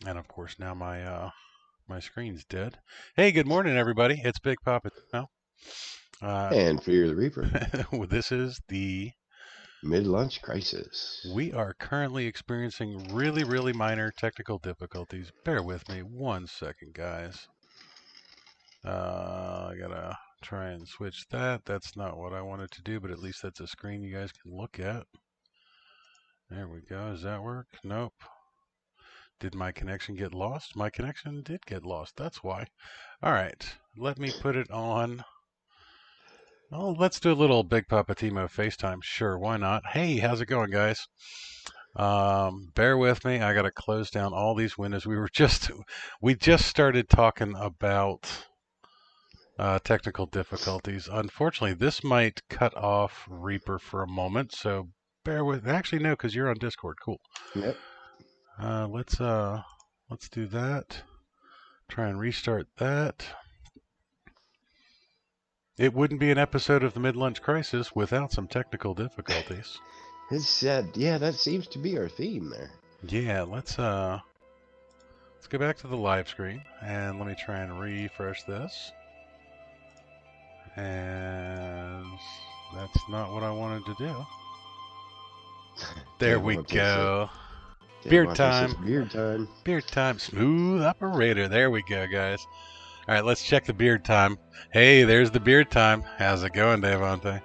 And of course now my screen's dead. Hey, good morning everybody. It's Big Poppa. Uh, And Fear the Reaper, this is the mid-lunch crisis. we are currently experiencing really minor technical difficulties. Bear with me 1 second, guys. I gotta try and switch that. That's not what I wanted to do, but at least that's a screen you guys can look at. There we go. Does that work? Nope. Did my connection get lost? My connection did get lost. That's why. All right. Let me put it on. Oh, let's do a little Big Papa Timo FaceTime. Sure, why not? Hey, how's it going, guys? Bear with me. I got to close down all these windows. We just started talking about technical difficulties. Unfortunately, this might cut off Reaper for a moment, so bear with. Actually, no, because you're on Discord. Cool. Yep. Let's do that. Try and restart that. It wouldn't be an episode of the Mid-Lunch Crisis without some technical difficulties. It's yeah, that seems to be our theme there. Yeah, let's go back to the live screen and let me try and refresh this. And that's not what I wanted to do. There we go. Beard time. Beard time. Beard time. Smooth operator. There we go, guys. All right, let's check the beard time. Hey, there's the beard time. How's it going, Devontae?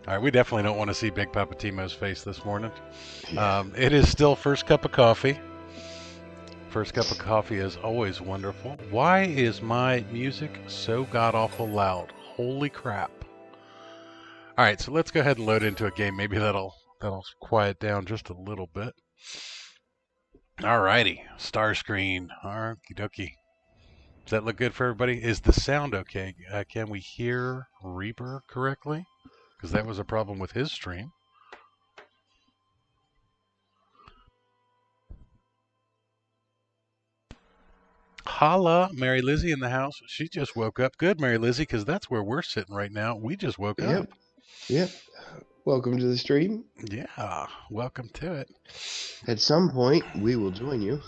All right, we definitely don't want to see Big Papa Timo's face this morning. Yeah. It is still first cup of coffee. First cup of coffee is always wonderful. Why is my music so god-awful loud? Holy crap. All right, so let's go ahead and load into a game. Maybe that'll quiet down just a little bit. All righty, star screen. Okie dokie. Does that look good for everybody? Is the sound okay? Can we hear Reaper correctly? Because that was a problem with his stream. Holla, Mary Lizzie in the house. She just woke up. Good, Mary Lizzie, because that's where we're sitting right now. We just woke up. Yep. Welcome to the stream. Yeah, welcome to it. At some point, we will join you.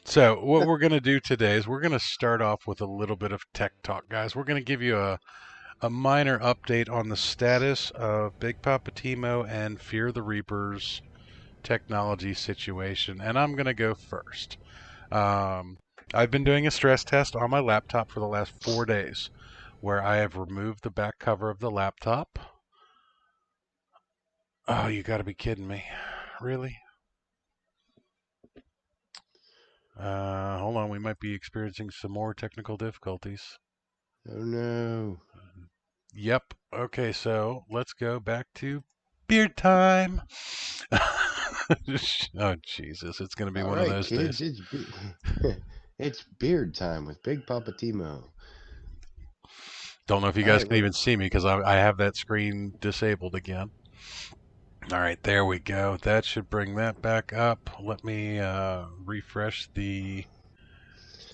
So what we're going to do today is we're going to start off with a little bit of tech talk, guys. We're going to give you a minor update on the status of Big Papa Timo and Fear the Reaper's technology situation, and I'm going to go first. I've been doing a stress test on my laptop for the last 4 days, where I have removed the back cover of the laptop. Oh, you got to be kidding me. Really? Hold on, we might be experiencing some more technical difficulties. Oh no. Yep. Okay, so let's go back to beard time. Oh, Jesus. It's going to be All one of right, those kids, days. it's beard time with Big Papa Timo. Don't know if you guys can even see me because I have that screen disabled again. All right, there we go. That should bring that back up. Let me refresh the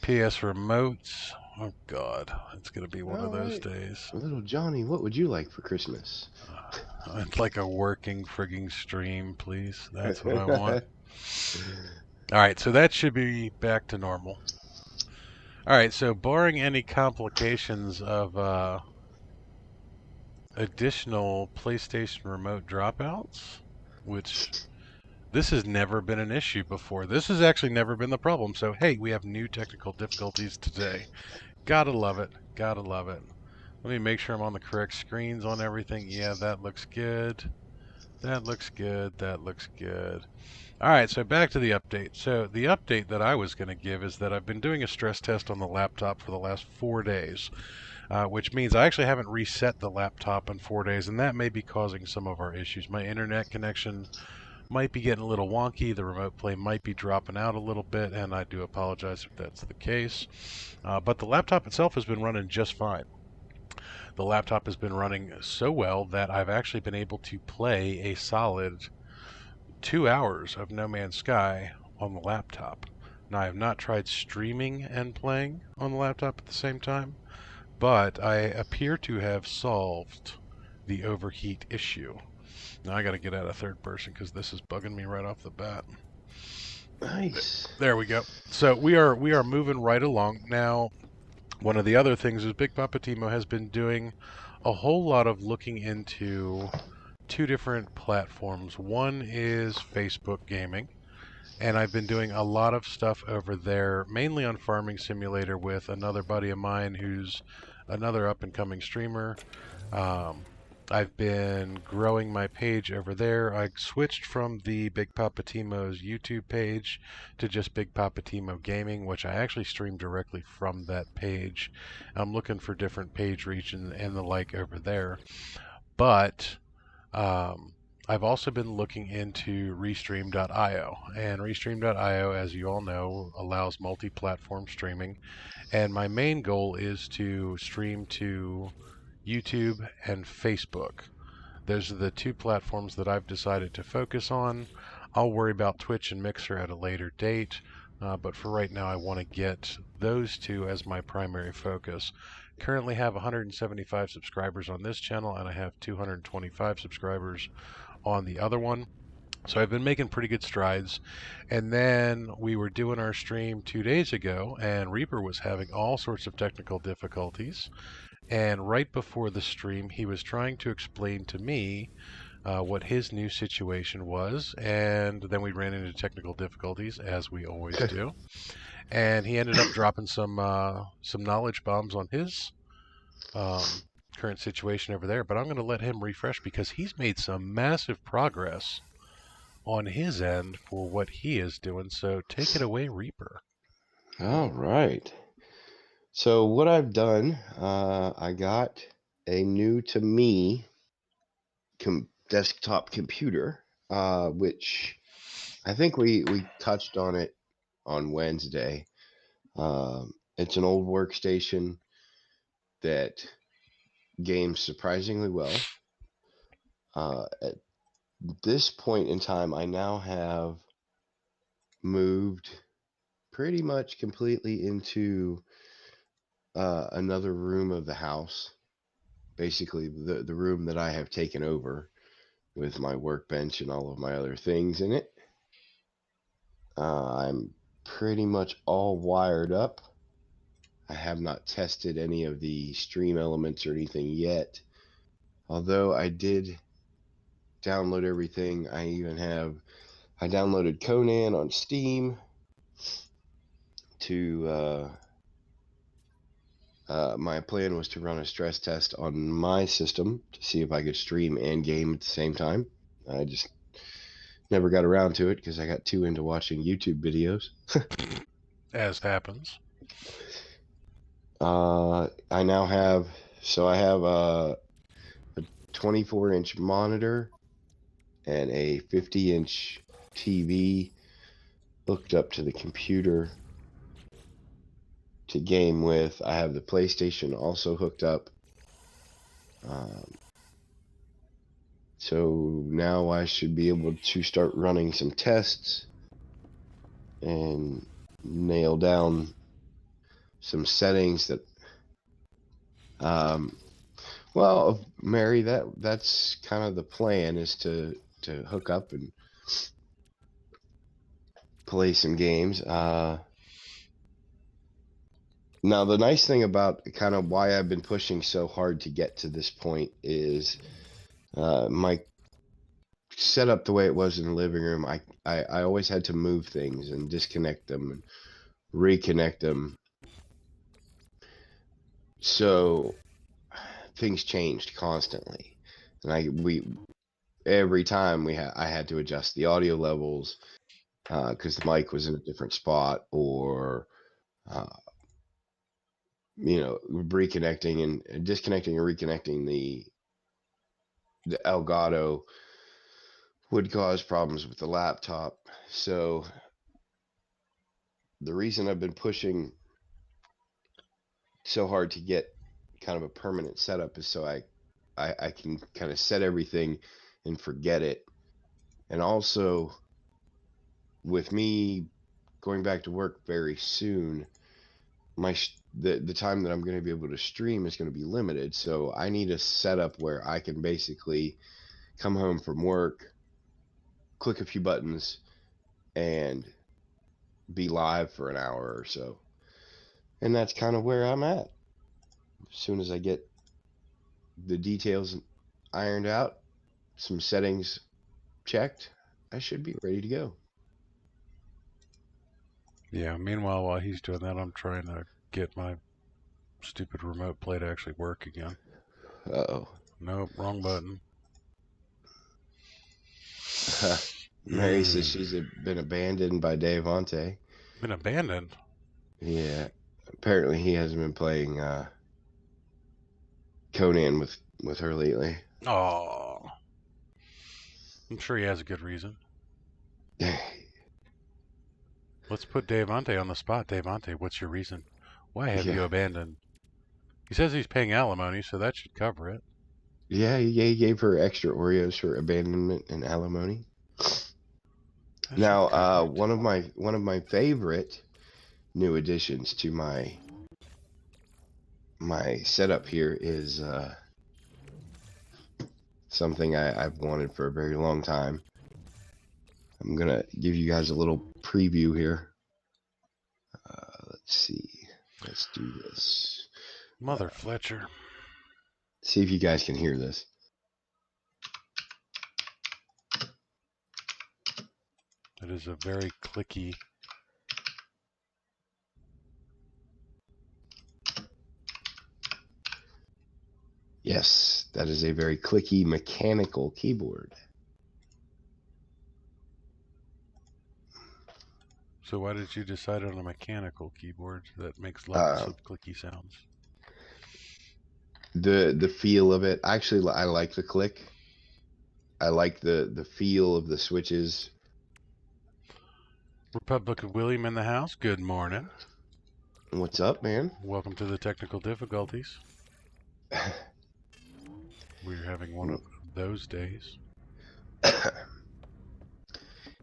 PS remotes. Oh, God. It's going to be one of those days. Little Johnny, what would you like for Christmas? I'd like a working frigging stream, please. That's what I want. All right, so that should be back to normal. All right, so barring any complications of additional PlayStation remote dropouts, which this has never been an issue before. This has actually never been the problem. So, hey, we have new technical difficulties today. Gotta love it. Gotta love it. Let me make sure I'm on the correct screens on everything. Yeah, that looks good. That looks good. That looks good. All right, so back to the update. So the update that I was going to give is that I've been doing a stress test on the laptop for the last 4 days, which means I actually haven't reset the laptop in 4 days, and that may be causing some of our issues. My internet connection might be getting a little wonky. The remote play might be dropping out a little bit, and I do apologize if that's the case. But the laptop itself has been running just fine. The laptop has been running so well that I've actually been able to play a solid 2 hours of No Man's Sky on the laptop. Now, I have not tried streaming and playing on the laptop at the same time, but I appear to have solved the overheat issue. Now I got to get out of third person because this is bugging me right off the bat. Nice. There we go. So we are moving right along now. One of the other things is Big Papa Timo has been doing a whole lot of looking into two different platforms. One is Facebook gaming, and I've been doing a lot of stuff over there, mainly on Farming Simulator with another buddy of mine who's another up and coming streamer. Um, I've been growing my page over there. I switched from the Big Papa Timo's YouTube page to just Big Papa Timo Gaming, which I actually stream directly from that page. I'm looking for different page reach and the like over there. But um, I've also been looking into Restream.io, and Restream.io, as you all know, allows multi-platform streaming. And my main goal is to stream to YouTube and Facebook. Those are the two platforms that I've decided to focus on. I'll worry about Twitch and Mixer at a later date, but for right now, I want to get those two as my primary focus. Currently have 175 subscribers on this channel, and I have 225 subscribers on the other one. So I've been making pretty good strides. And then we were doing our stream 2 days ago, and Reaper was having all sorts of technical difficulties. And right before the stream, he was trying to explain to me what his new situation was. And then we ran into technical difficulties, as we always do. And he ended up dropping some knowledge bombs on his current situation over there. But I'm going to let him refresh because he's made some massive progress on his end for what he is doing. So take it away, Reaper. All right. So what I've done, I got a new to me desktop computer, which I think we touched on it on Wednesday. It's an old workstation that games surprisingly well. At this point in time, I now have moved pretty much completely into another room of the house, basically the room that I have taken over with my workbench and all of my other things in it. I'm pretty much all wired up. I have not tested any of the stream elements or anything yet, although I did download everything. I downloaded Conan on Steam to my plan was to run a stress test on my system to see if I could stream and game at the same time. I just never got around to it because I got too into watching YouTube videos. As happens. I now have, so I have a 24-inch monitor and a 50-inch TV hooked up to the computer to game with. I have the PlayStation also hooked up. So now I should be able to start running some tests and nail down some settings that well, Mary, that's kind of the plan, is to hook up and play some games. Now the nice thing about kind of why I've been pushing so hard to get to this point is my setup the way it was in the living room. I always had to move things and disconnect them and reconnect them. So things changed constantly, and every time I had to adjust the audio levels because the mic was in a different spot, or reconnecting and disconnecting and reconnecting the Elgato would cause problems with the laptop. So the reason I've been pushing so hard to get kind of a permanent setup is so I can kind of set everything and forget it. And also, with me going back to work very soon, the time that I'm going to be able to stream is going to be limited. So I need a setup where I can basically come home from work, click a few buttons, and be live for an hour or so. And that's kind of where I'm at. As soon as I get the details ironed out, some settings checked, I should be ready to go. Yeah, meanwhile, while he's doing that, I'm trying to get my stupid remote play to actually work again. Uh-oh. Nope, wrong button. Mary says she's been abandoned by Devante. Been abandoned? Yeah. Apparently he hasn't been playing Conan with her lately. Oh, I'm sure he has a good reason. Let's put Devante on the spot. Devante, what's your reason? Why have you abandoned? He says he's paying alimony, so that should cover it. Yeah, he gave her extra Oreos for abandonment and alimony. Now, one of my favorite new additions to my setup here is something I've wanted for a very long time. I'm gonna give you guys a little preview here. Let's see. Let's do this. Mother Fletcher. See if you guys can hear this. It is a very clicky. Yes, that is a very clicky mechanical keyboard. So why did you decide on a mechanical keyboard that makes lots of clicky sounds? The feel of it. Actually, I like the click. I like the feel of the switches. Republic of William in the house. Good morning. What's up, man? Welcome to the technical difficulties. We're having one of those days.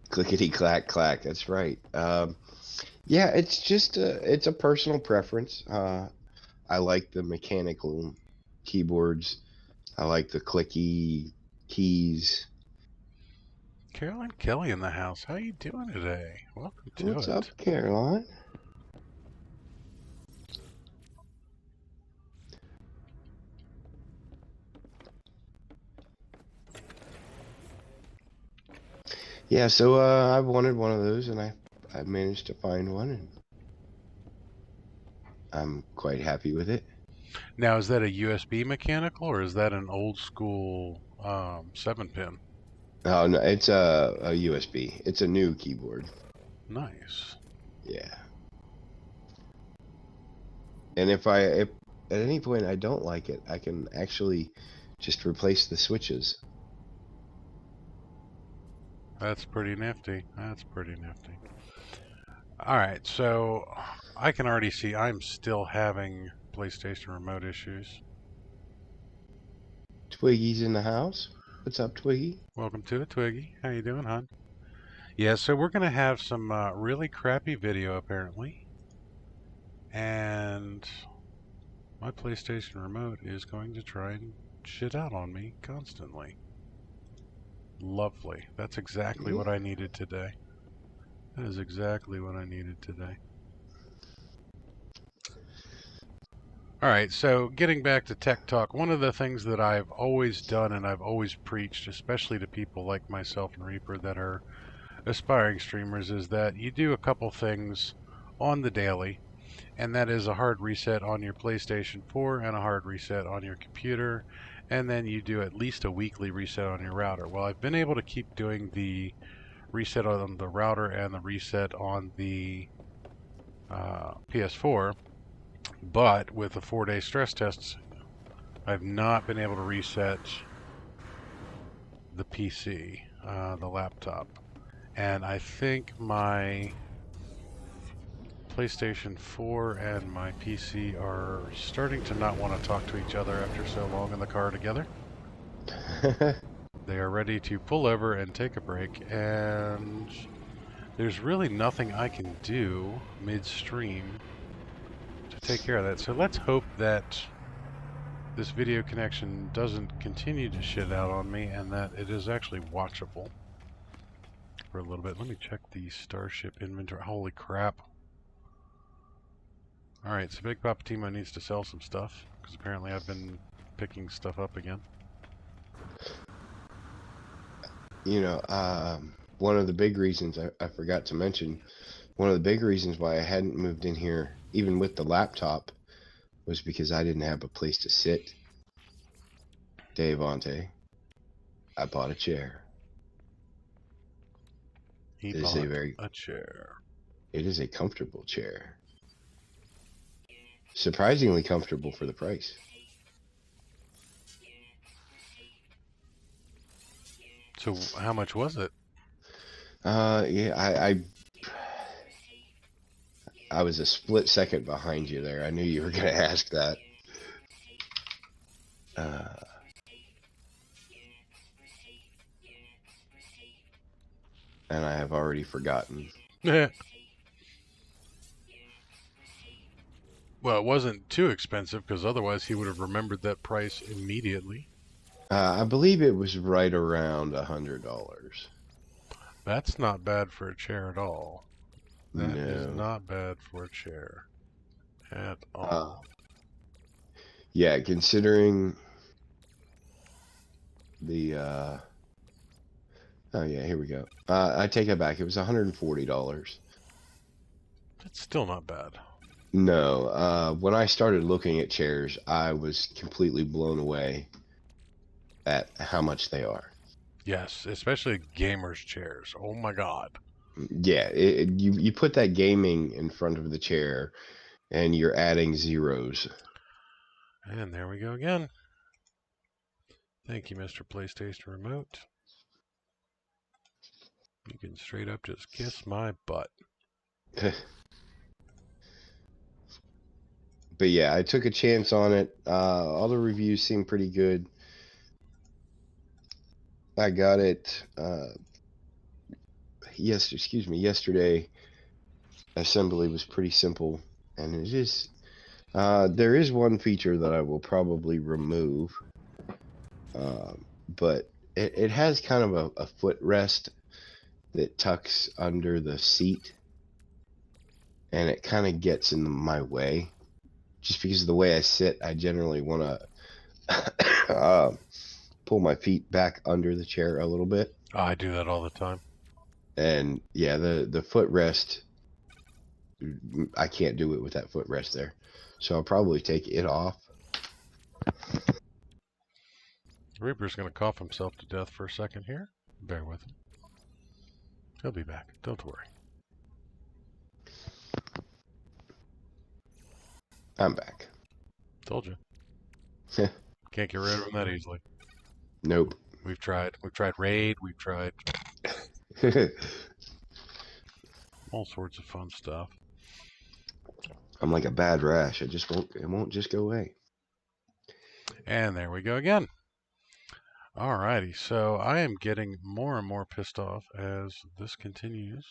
Clickety clack clack. That's right. Yeah, it's just it's a personal preference. I like the mechanical keyboards. I like the clicky keys. Caroline Kelly in the house. How you doing today? Welcome to What's it. up, Caroline? Yeah, so I wanted one of those, and I managed to find one, and I'm quite happy with it. Now, is that a USB mechanical or is that an old school 7-pin? Oh no, it's a USB. It's a new keyboard. Nice. Yeah. And if at any point I don't like it, I can actually just replace the switches. That's pretty nifty. That's pretty nifty. All right, so I can already see I'm still having PlayStation remote issues. Twiggy's in the house. What's up, Twiggy? Welcome to it, Twiggy. How you doing, hon? Yeah, so we're going to have some really crappy video, apparently. And my PlayStation remote is going to try and shit out on me constantly. Lovely. That's exactly what I needed today. That is exactly what I needed today. All right, so getting back to tech talk, one of the things that I've always done and I've always preached, especially to people like myself and Reaper that are aspiring streamers, is that you do a couple things on the daily, and that is a hard reset on your PlayStation 4 and a hard reset on your computer, and then you do at least a weekly reset on your router. Well, I've been able to keep doing the reset on the router and the reset on the PS4, but with the 4-day stress tests, I've not been able to reset the PC, the laptop. And I think my PlayStation 4 and my PC are starting to not want to talk to each other after so long in the car together. They are ready to pull over and take a break, and there's really nothing I can do midstream to take care of that. So let's hope that this video connection doesn't continue to shit out on me and that it is actually watchable. for a little bit. Let me check the Starship inventory. Holy crap. Alright, so Big Poppa Timo needs to sell some stuff, because apparently I've been picking stuff up again. You know, one of the big reasons I forgot to mention, one of the big reasons why I hadn't moved in here, even with the laptop, was because I didn't have a place to sit. Devante, I bought a chair. He It is bought a chair. It is a comfortable chair. Surprisingly comfortable for the price. So how much was it? Yeah, I was a split second behind you there. I knew you were going to ask that. And I have already forgotten. Well, it wasn't too expensive, because otherwise he would have remembered that price immediately. I believe it was right around $100. That's not bad for a chair at all. That is No. not bad for a chair at all. Yeah, considering the oh yeah, here we go. I take it back. It was $140. That's still not bad. No, when I started looking at chairs, I was completely blown away at how much they are. Yes, especially gamers' chairs. Oh my god. Yeah, you put that gaming in front of the chair, and you're adding zeros. And there we go again. Thank you, Mr. PlayStation Remote. You can straight up just kiss my butt. But yeah, I took a chance on it. All the reviews seem pretty good. I got it. Yesterday. Assembly was pretty simple, and it is. There is one feature that I will probably remove, but it has kind of a footrest that tucks under the seat, and it kind of gets in my way. Just because of the way I sit, I generally want to pull my feet back under the chair a little bit. I do that all the time. And yeah, the footrest, I can't do it with that footrest there. So I'll probably take it off. Reaper's going to cough himself to death for a second here. Bear with him. He'll be back. Don't worry. I'm back. Told you. Can't get rid of him that easily. Nope. We've tried. We've tried raid. We've tried all sorts of fun stuff. I'm like a bad rash. It won't just go away. And there we go again. Alrighty, so I am getting more and more pissed off as this continues.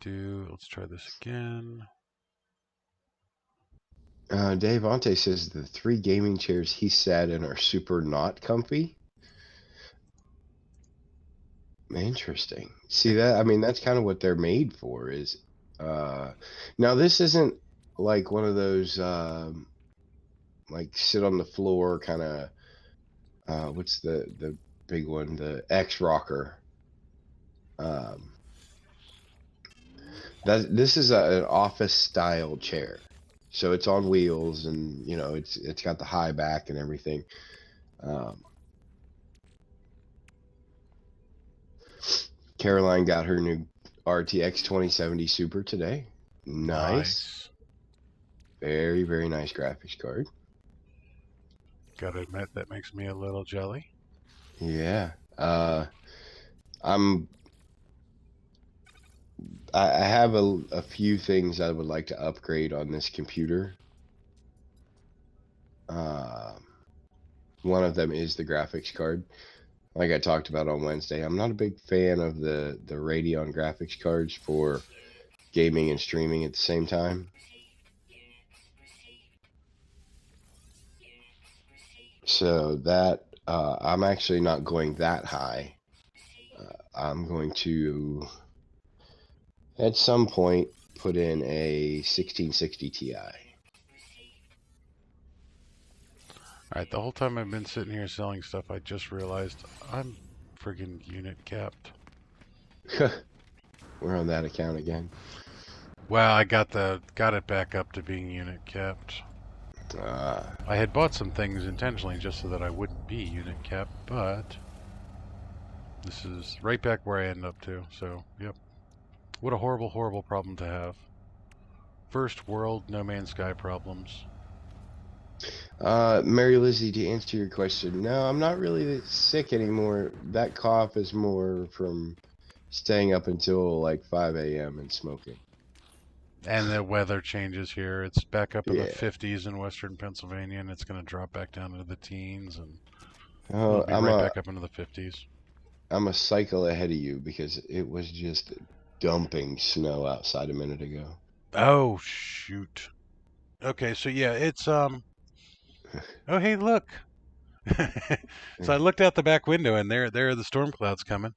Let's try this again. Dave Ante says the 3 gaming chairs he sat in are super not comfy. Interesting. See that? I mean, that's kind of what they're made for. Is now this isn't like one of those like sit on the floor kind of. What's the big one? The X rocker. This is an office style chair, so it's on wheels, and you know it's got the high back and everything. Caroline got her new RTX 2070 Super today. Nice. Very, very nice graphics card. Gotta admit, that makes me a little jelly. Yeah. I have a few things I would like to upgrade on this computer. One of them is the graphics card. Like I talked about on Wednesday, I'm not a big fan of the Radeon graphics cards for gaming and streaming at the same time. So that I'm actually not going that high. I'm going to, at some point, put in a 1660 Ti. Alright, the whole time I've been sitting here selling stuff, I just realized I'm friggin' unit capped. We're on that account again. Well, I got it back up to being unit capped. I had bought some things intentionally just so that I wouldn't be unit capped, but this is right back where I end up to. So, yep. What a horrible, horrible problem to have. First world No Man's Sky problems. Mary Lizzie, to answer your question, no, I'm not really sick anymore. That cough is more from staying up until like 5 a.m. and smoking. And the weather changes here. It's back up in the Yeah. 50s in western Pennsylvania, and it's going to drop back down into the teens, and it'll Oh, be right back up into the 50s. I'm a cycle ahead of you because it was just dumping snow outside a minute ago. Oh, shoot. Okay, so yeah, it's, oh, hey, look. So I looked out the back window, and there are the storm clouds coming.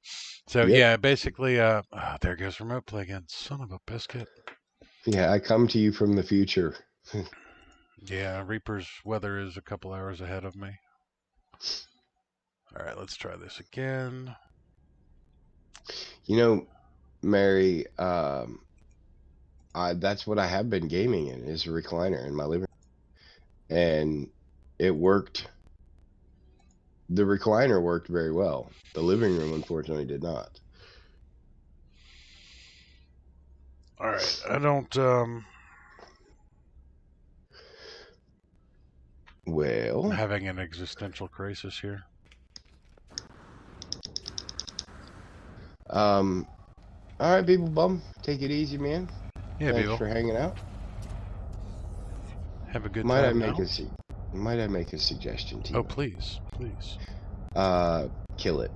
So Yep. yeah, basically, there goes remote play again. Son of a biscuit. Yeah, I come to you from the future. Yeah, Reaper's weather is a couple hours ahead of me. All right, let's try this again. You know, Mary, that's what I have been gaming in, is a recliner in my living room. And it worked. The recliner worked very well. The living room, unfortunately, did not. All right, I don't, I'm Well, having an existential crisis here. all right, people bum, take it easy, man. Yeah, Thanks people. for hanging out. Have a good Might I time make now. a suggestion to Oh, you? please, please. Kill it.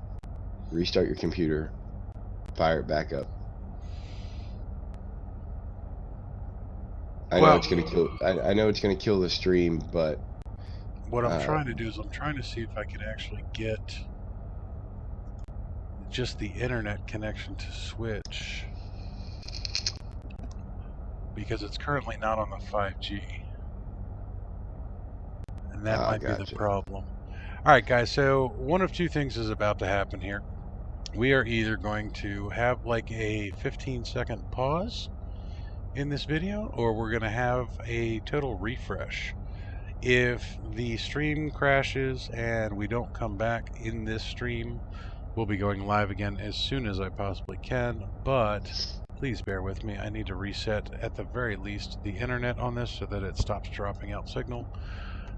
Restart your computer. Fire it back up. I know it's gonna kill. I know it's gonna kill the stream, but What I'm trying to do is I'm trying to see if I can actually get just the internet connection to switch, because it's currently not on the 5G, and that might be the gotcha. problem. All right, guys, so one of two things is about to happen here. We are either going to have like a 15-second pause in this video, or we're going to have a total refresh. If the stream crashes and we don't come back in this stream, we'll be going live again as soon as I possibly can, but please bear with me. I need to reset, at the very least, the internet on this so that it stops dropping out signal.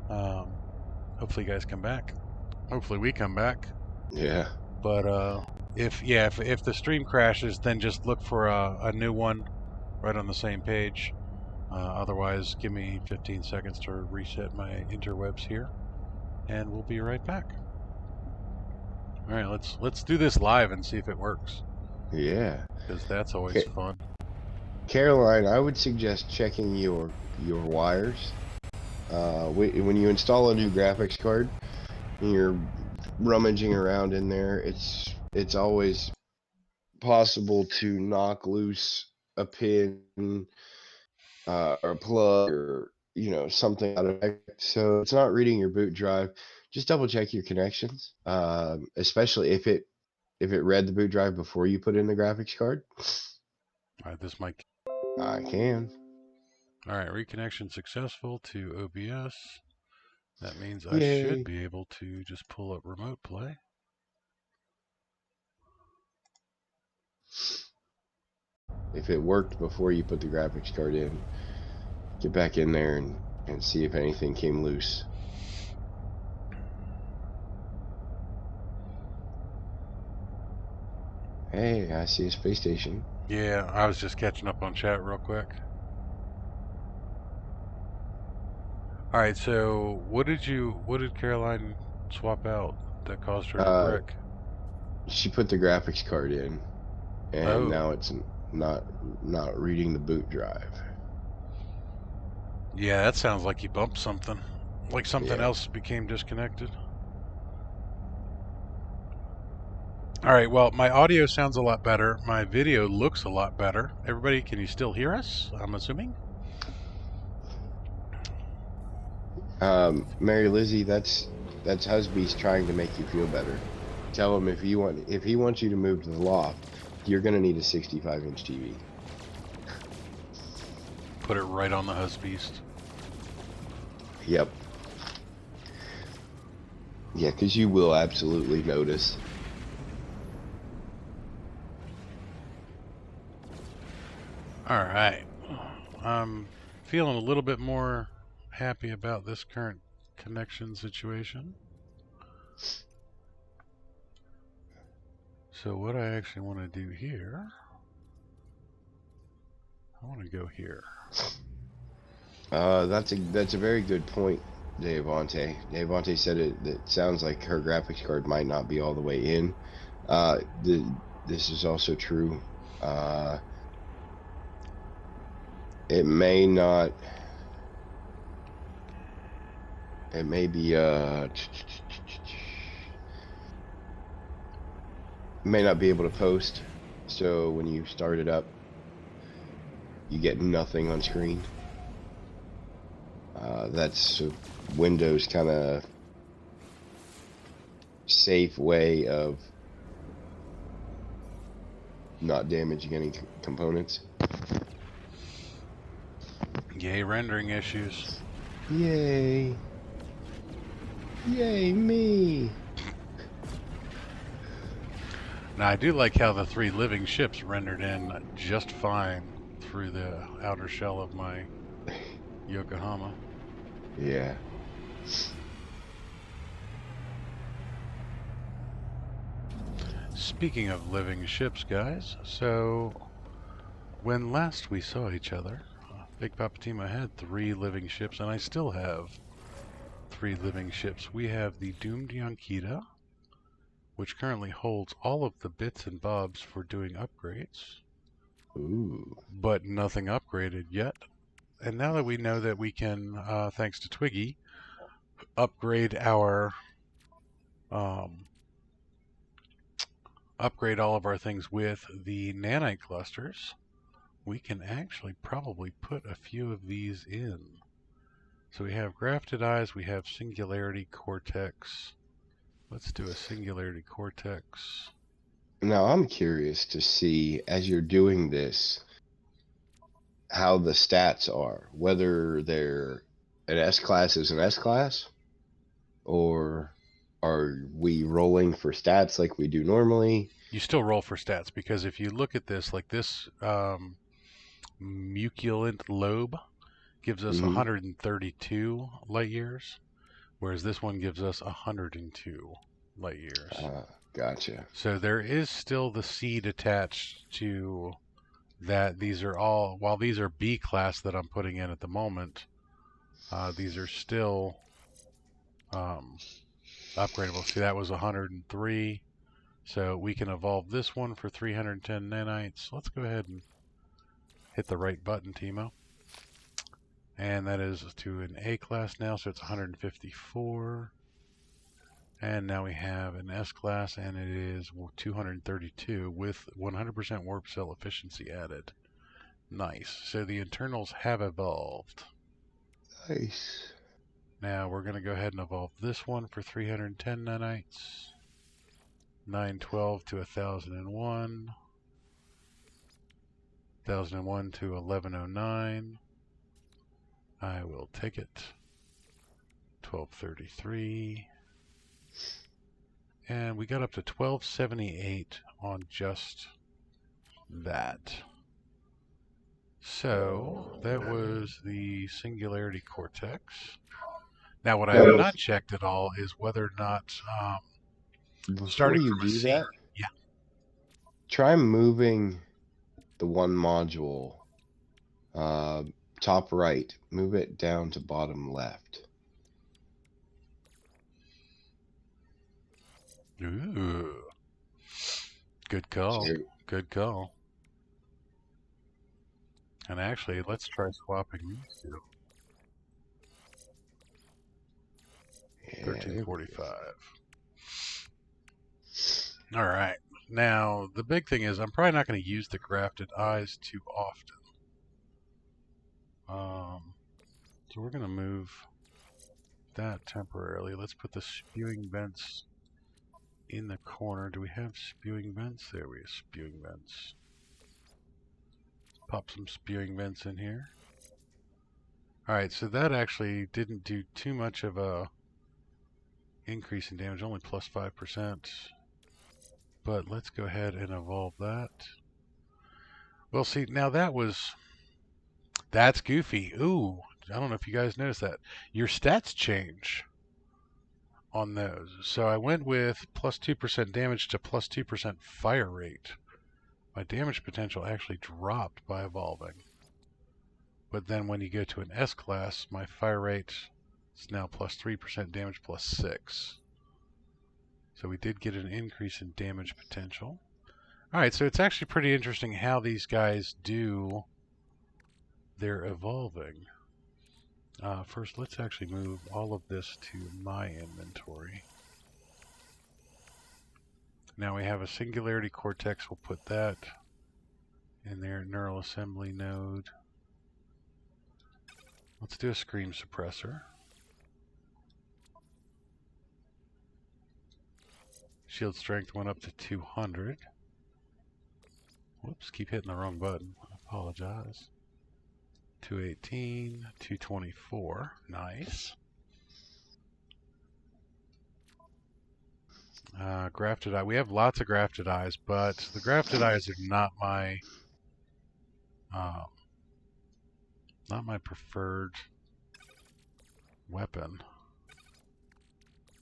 Hopefully you guys come back. Hopefully we come back. Yeah. But if the stream crashes, then just look for a new one right on the same page. Otherwise, give me 15 seconds to reset my interwebs here, and we'll be right back. All right, let's do this live and see if it works, Yeah. because that's always fun. Caroline, I would suggest checking your wires. When you install a new graphics card and you're rummaging around in there, it's always possible to knock loose a pin or a plug, or something out of it. So it's not reading your boot drive. Just double check your connections, especially if it read the boot drive before you put in the graphics card. All right, this mic. I can. All right, reconnection successful to OBS. That means I should Yay. be able to just pull up remote play. If it worked before you put the graphics card in, get back in there and see if anything came loose. Hey, I see a space station. Yeah, I was just catching up on chat real quick. All right, so what did Caroline swap out that caused her to brick? She put the graphics card in, and now Oh. it's not reading the boot drive. Yeah, that sounds like you bumped something. Like something Yeah. else became disconnected. All right, well, my audio sounds a lot better. My video looks a lot better. Everybody, can you still hear us? I'm assuming. Mary Lizzie, that's Husby's trying to make you feel better. Tell him if he wants you to move to the loft, you're gonna need a 65-inch TV. Put it right on the husbeast. Yep. Yeah, because you will absolutely notice. All right. I'm feeling a little bit more happy about this current connection situation. So what I actually want to do here, I want to go here. That's a very good point, Devontae. Devontae said it sounds like her graphics card might not be all the way in. This is also true. It may not. It may be may not be able to post. So when you start it up, you get nothing on screen. That's a Windows kind of safe way of not damaging any components. Yay, rendering issues. Yay. Yay, me. Now, I do like how the 3 living ships rendered in just fine through the outer shell of my Yokohama. Yeah. Speaking of living ships, guys, so when last we saw each other, Big Papa Timo had 3 living ships, and I still have 3 living ships. We have the Doomed Yonkita, which currently holds all of the bits and bobs for doing upgrades. Ooh. But nothing upgraded yet. And now that we know that we can, thanks to Twiggy, upgrade our upgrade all of our things with the nanite clusters, we can actually probably put a few of these in. So we have grafted eyes, we have singularity cortex. Let's do a singularity cortex. Now I'm curious to see, as you're doing this, how the stats are, whether they're an S class is an S class, or are we rolling for stats like we do normally? You still roll for stats, because if you look at this, like this muculent lobe gives us 132 light years, whereas this one gives us 102 light years. Gotcha. So there is still the seed attached to that. These are all, while these are B class that I'm putting in at the moment, these are still upgradable. See, that was 103. So we can evolve this one for 310 nanites. Let's go ahead and hit the right button, Timo. And that is to an A class now, so it's 154. And now we have an S class, and it is 232 with 100% warp cell efficiency added. Nice. So the internals have evolved. Nice. Now we're going to go ahead and evolve this one for 310 nanites. 912 to 1001. 1001 to 1109. I will take it. 1233. And we got up to 1278 on just that. So that was the singularity cortex. Now, what I have not checked at all is whether or not Before you do that, yeah, try moving the one module top right, move it down to bottom left. Ooh, good call. So, Good call. And actually, let's try swapping these two. 1345. All right. Now, the big thing is I'm probably not going to use the grafted eyes too often. So we're going to move that temporarily. Let's put the spewing vents in the corner. Do we have spewing vents? There we have spewing vents. Pop some spewing vents in here. Alright, so that actually didn't do too much of a increase in damage, only plus 5%. But let's go ahead and evolve that. Well, see, now that's goofy. Ooh, I don't know if you guys noticed that. Your stats change on those. So I went with plus 2% damage to plus 2% fire rate. My damage potential actually dropped by evolving. But then when you go to an S class, my fire rate is now plus 3% damage plus 6. So we did get an increase in damage potential. Alright, so it's actually pretty interesting how these guys do their evolving. First, let's actually move all of this to my inventory. Now we have a Singularity Cortex. We'll put that in their neural assembly node. Let's do a Scream Suppressor. Shield Strength went up to 200. Whoops, keep hitting the wrong button. I apologize. 218, 224. Nice. Grafted eye. We have lots of grafted eyes, but the grafted eyes are not my preferred weapon.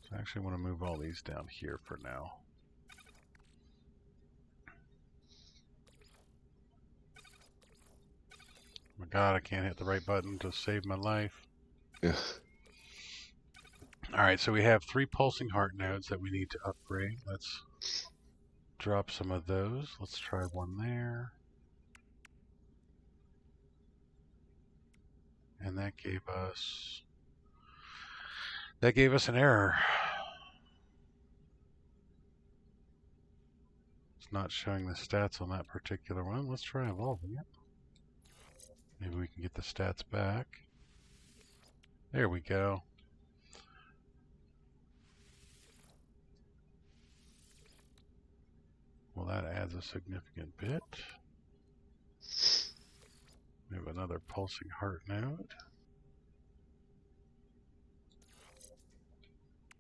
So I actually want to move all these down here for now. Oh my god, I can't hit the right button to save my life. Yeah. Alright, so we have 3 pulsing heart nodes that we need to upgrade. Let's drop some of those. Let's try one there. And that gave us an error. It's not showing the stats on that particular one. Let's try evolving it. Maybe we can get the stats back. There we go. Well, that adds a significant bit. We have another pulsing heart node.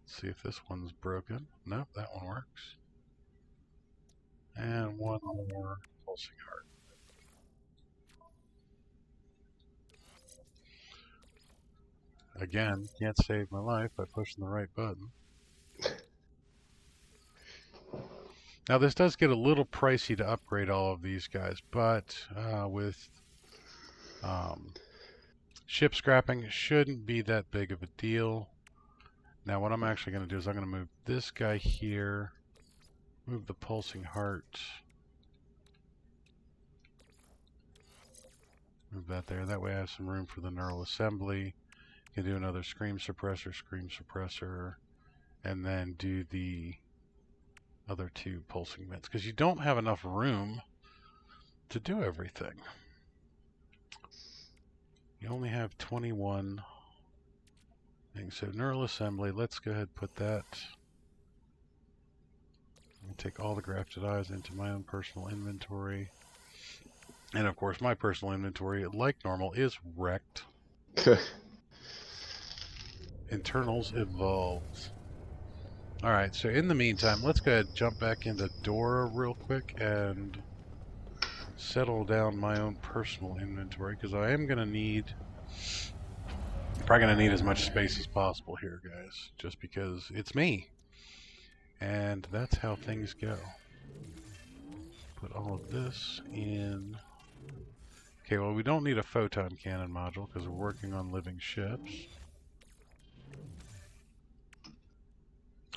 Let's see if this one's broken. Nope, that one works. And one more pulsing heart. Again, can't save my life by pushing the right button. Now this does get a little pricey to upgrade all of these guys, but with ship scrapping, it shouldn't be that big of a deal. Now what I'm actually going to do is I'm going to move this guy here, move the pulsing heart, move that there. That way I have some room for the neural assembly. You can do another scream suppressor, and then do the other 2 pulsing vents, because you don't have enough room to do everything. You only have 21 things. So neural assembly, let's go ahead and put that. I'll take all the grafted eyes into my own personal inventory. And of course my personal inventory, like normal, is wrecked. Internals evolved. Alright, so in the meantime, let's go ahead and jump back into Dora real quick and settle down my own personal inventory, because I am going to need, probably going to need as much space as possible here, guys, just because it's me. And that's how things go. Put all of this in. Okay, well, we don't need a photon cannon module because we're working on living ships.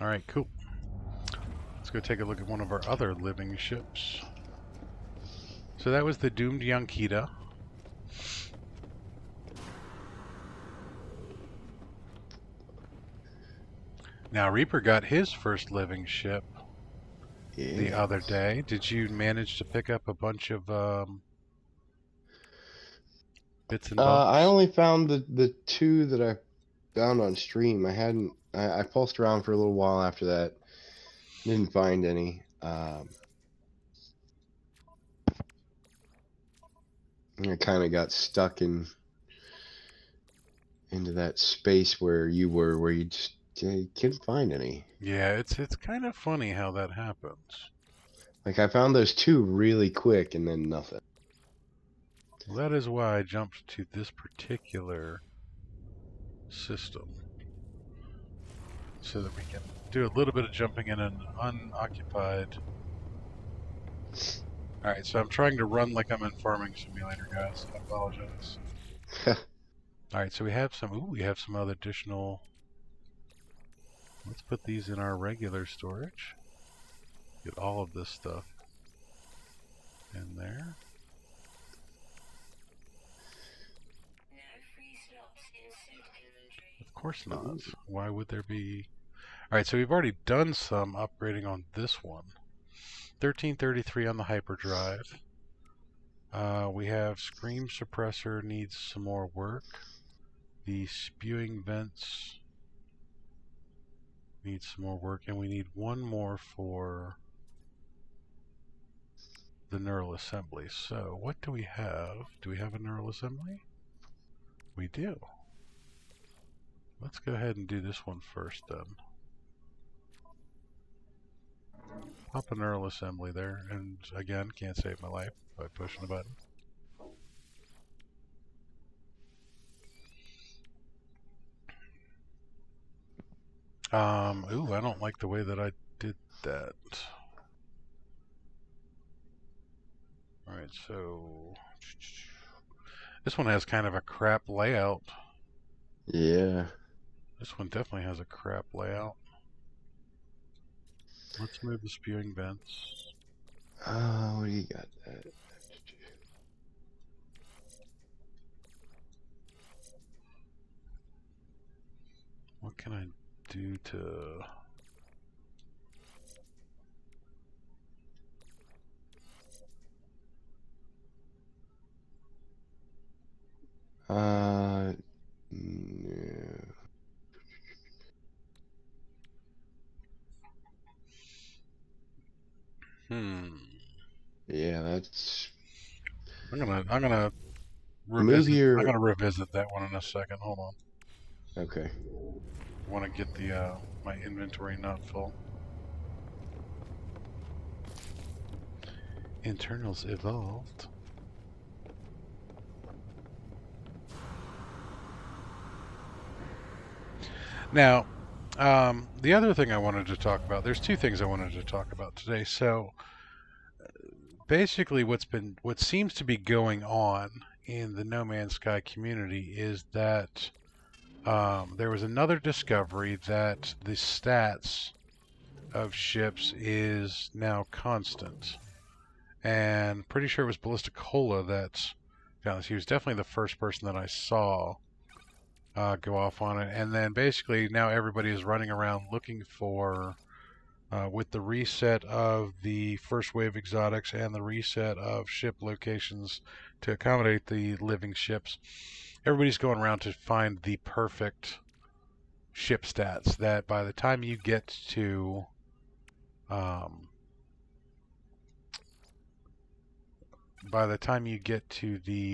Alright, cool. Let's go take a look at one of our other living ships. So that was the Doomed Yonkita. Now Reaper got his first living ship the Yeah. other day. Did you manage to pick up a bunch of bits and I bobs? only found the two that I found on stream. I hadn't. I pulsed around for a little while after that. Didn't find any. I kind of got stuck into that space where you were, where you just couldn't find any. Yeah, it's kind of funny how that happens. Like I found those two really quick, and then nothing. Well, that is why I jumped to this particular system, so that we can do a little bit of jumping in an unoccupied. Alright, so I'm trying to run like I'm in Farming Simulator, guys. I apologize. Alright, so we have some other additional. Let's put these in our regular storage. Get all of this stuff in there. Of course not. Why would there be? Alright, so we've already done some upgrading on this one. 1333 on the hyperdrive. We have Scream Suppressor needs some more work. The spewing vents needs some more work, and we need one more for the neural assembly. So what do we have? Do we have a neural assembly? We do. Let's go ahead and do this one first then. Pop a neural assembly there, and again, can't save my life by pushing a button. Ooh, I don't like the way that I did that. Alright, so this one has kind of a crap layout. Yeah. This one definitely has a crap layout. Let's move the spewing vents. What do you got? What can I do to... No. Yeah, that's. I'm gonna Move I'm your. gonna revisit that one in a second. Hold on. Okay. I want to get the my inventory not full. Internals evolved. Now, the other thing I wanted to talk about, there's two things I wanted to talk about today. So, basically what seems to be going on in the No Man's Sky community is that there was another discovery that the stats of ships is now constant. And pretty sure it was Ballistic Cola that found this. He was definitely the first person that I saw go off on it. And then basically now everybody is running around looking for, with the reset of the first wave exotics and the reset of ship locations to accommodate the living ships, everybody's going around to find the perfect ship stats that by the time you get to the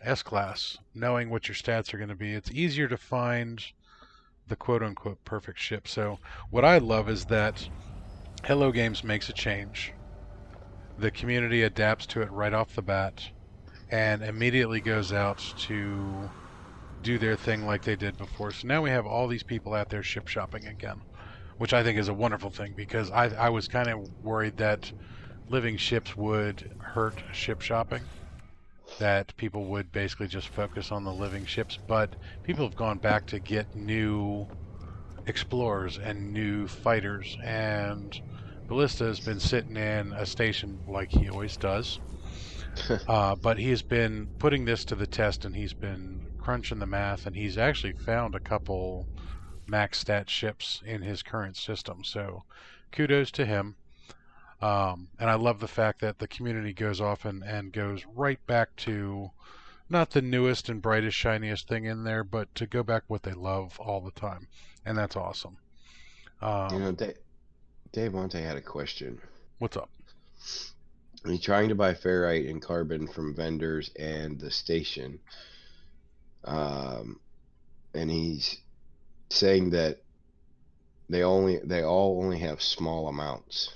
S-Class, knowing what your stats are going to be, it's easier to find the quote-unquote perfect ship. So what I love is that Hello Games makes a change. The community adapts to it right off the bat and immediately goes out to do their thing like they did before. So now we have all these people out there ship shopping again, which I think is a wonderful thing because I was kind of worried that living ships would hurt ship shopping, that people would basically just focus on the living ships, but people have gone back to get new explorers and new fighters, and Ballista has been sitting in a station like he always does, but he has been putting this to the test, and he's been crunching the math, and he's actually found a couple max stat ships in his current system, so kudos to him. And I love the fact that the community goes off and goes right back to not the newest and brightest, shiniest thing in there, but to go back what they love all the time. And that's awesome. You know, Dave Monte had a question. What's up? He's trying to buy ferrite and carbon from vendors and the station. And he's saying that they all only have small amounts.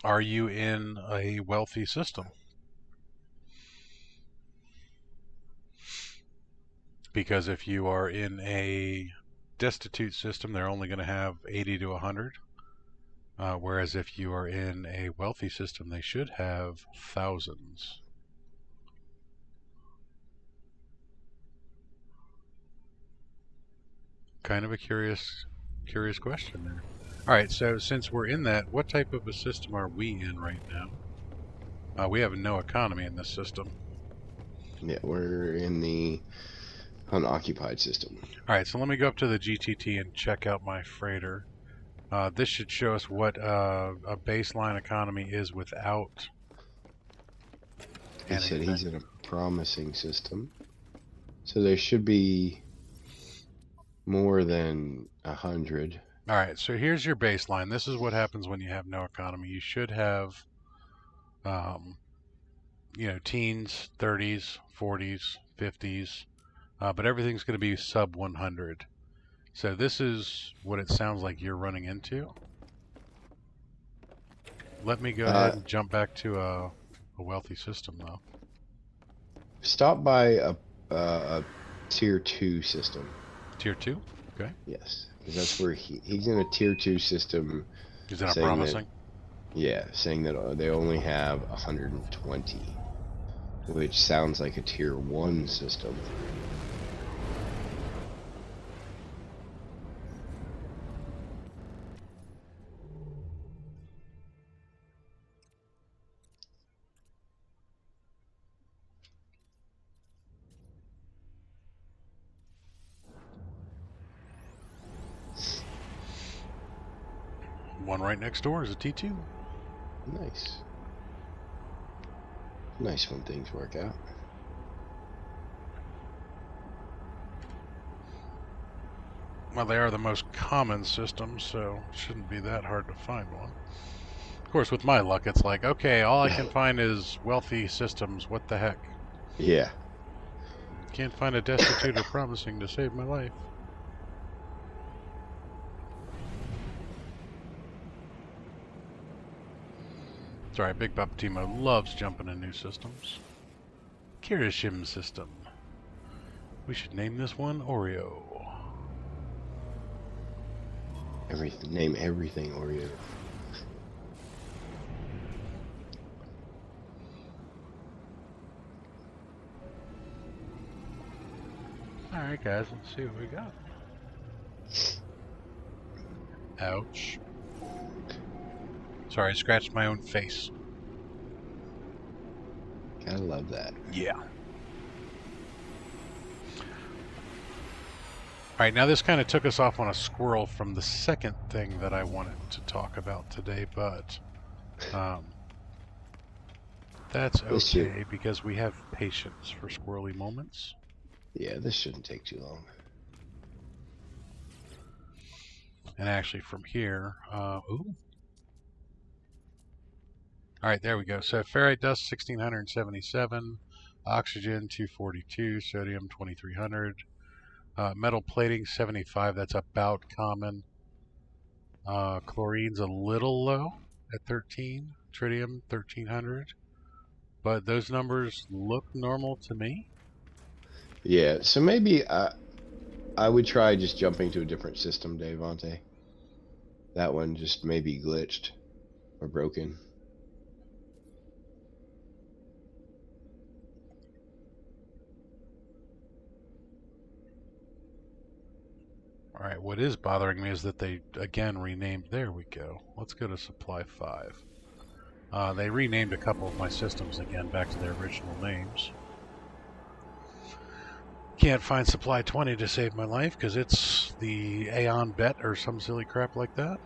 Are you in a wealthy system? Because if you are in a destitute system, they're only going to have 80 to 100. Whereas if you are in a wealthy system, they should have thousands. Kind of a curious question there. All right, so since we're in that, what type of a system are we in right now? We have no economy in this system. Yeah, we're in the unoccupied system. All right, so let me go up to the GTT and check out my freighter. This should show us what a baseline economy is without He said anything. he's in a promising system. So there should be more than 100. All right, so here's your baseline. This is what happens when you have no economy. You should have, teens, 30s, 40s, 50s, but everything's going to be sub 100. So this is what it sounds like you're running into. Let me go ahead and jump back to a wealthy system, though. Stop by a tier 2 system. Tier 2? Okay. Yes, because that's where he's in a tier 2 system. Is that promising? Saying that they only have 120, which sounds like a tier 1 system. One right next door is a T2. Nice. Nice when things work out. Well, they are the most common systems, so it shouldn't be that hard to find one. Of course, with my luck, it's like, okay, all I can find is wealthy systems. What the heck? Yeah. Can't find a destitute or promising to save my life. It's alright, Big Papa Timo loves jumping in new systems. Kirishim system. We should name this one Oreo. Name everything Oreo. Alright guys, let's see what we got. Ouch. Sorry, I scratched my own face. Gotta love that. Yeah. Alright, now this kind of took us off on a squirrel from the second thing that I wanted to talk about today, but that's okay because we have patience for squirrely moments. Yeah, this shouldn't take too long. And actually from here, ooh. Alright, there we go. So ferrite dust 1677, oxygen 242, sodium 2300, metal plating 75, that's about common. Chlorine's a little low at 13, tritium 1300, but those numbers look normal to me. Yeah, so maybe I would try just jumping to a different system, Davante. That one just maybe glitched or broken. Alright, what is bothering me is that they, again, renamed... There we go. Let's go to Supply 5. They renamed a couple of my systems again back to their original names. Can't find Supply 20 to save my life because it's the Aeon Bet or some silly crap like that.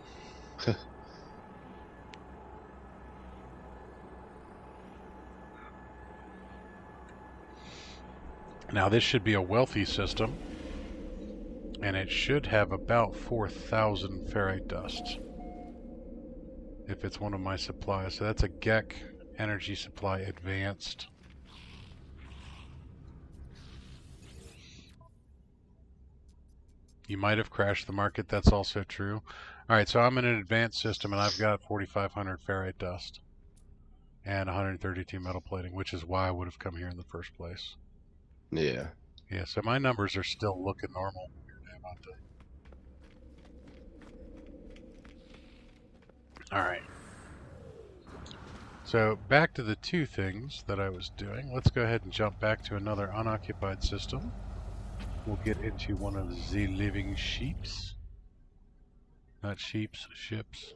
Now this should be a wealthy system, and it should have about 4,000 ferrite dust if it's one of my supplies. So that's a GEC energy supply advanced. You might have crashed the market. That's also true. All right, so I'm in an advanced system, and I've got 4,500 ferrite dust and 132 metal plating, which is why I would have come here in the first place. Yeah. Yeah, so my numbers are still looking normal. All right. So back to the two things that I was doing. Let's go ahead and jump back to another unoccupied system. We'll get into one of the living sheeps. Not sheeps, ships.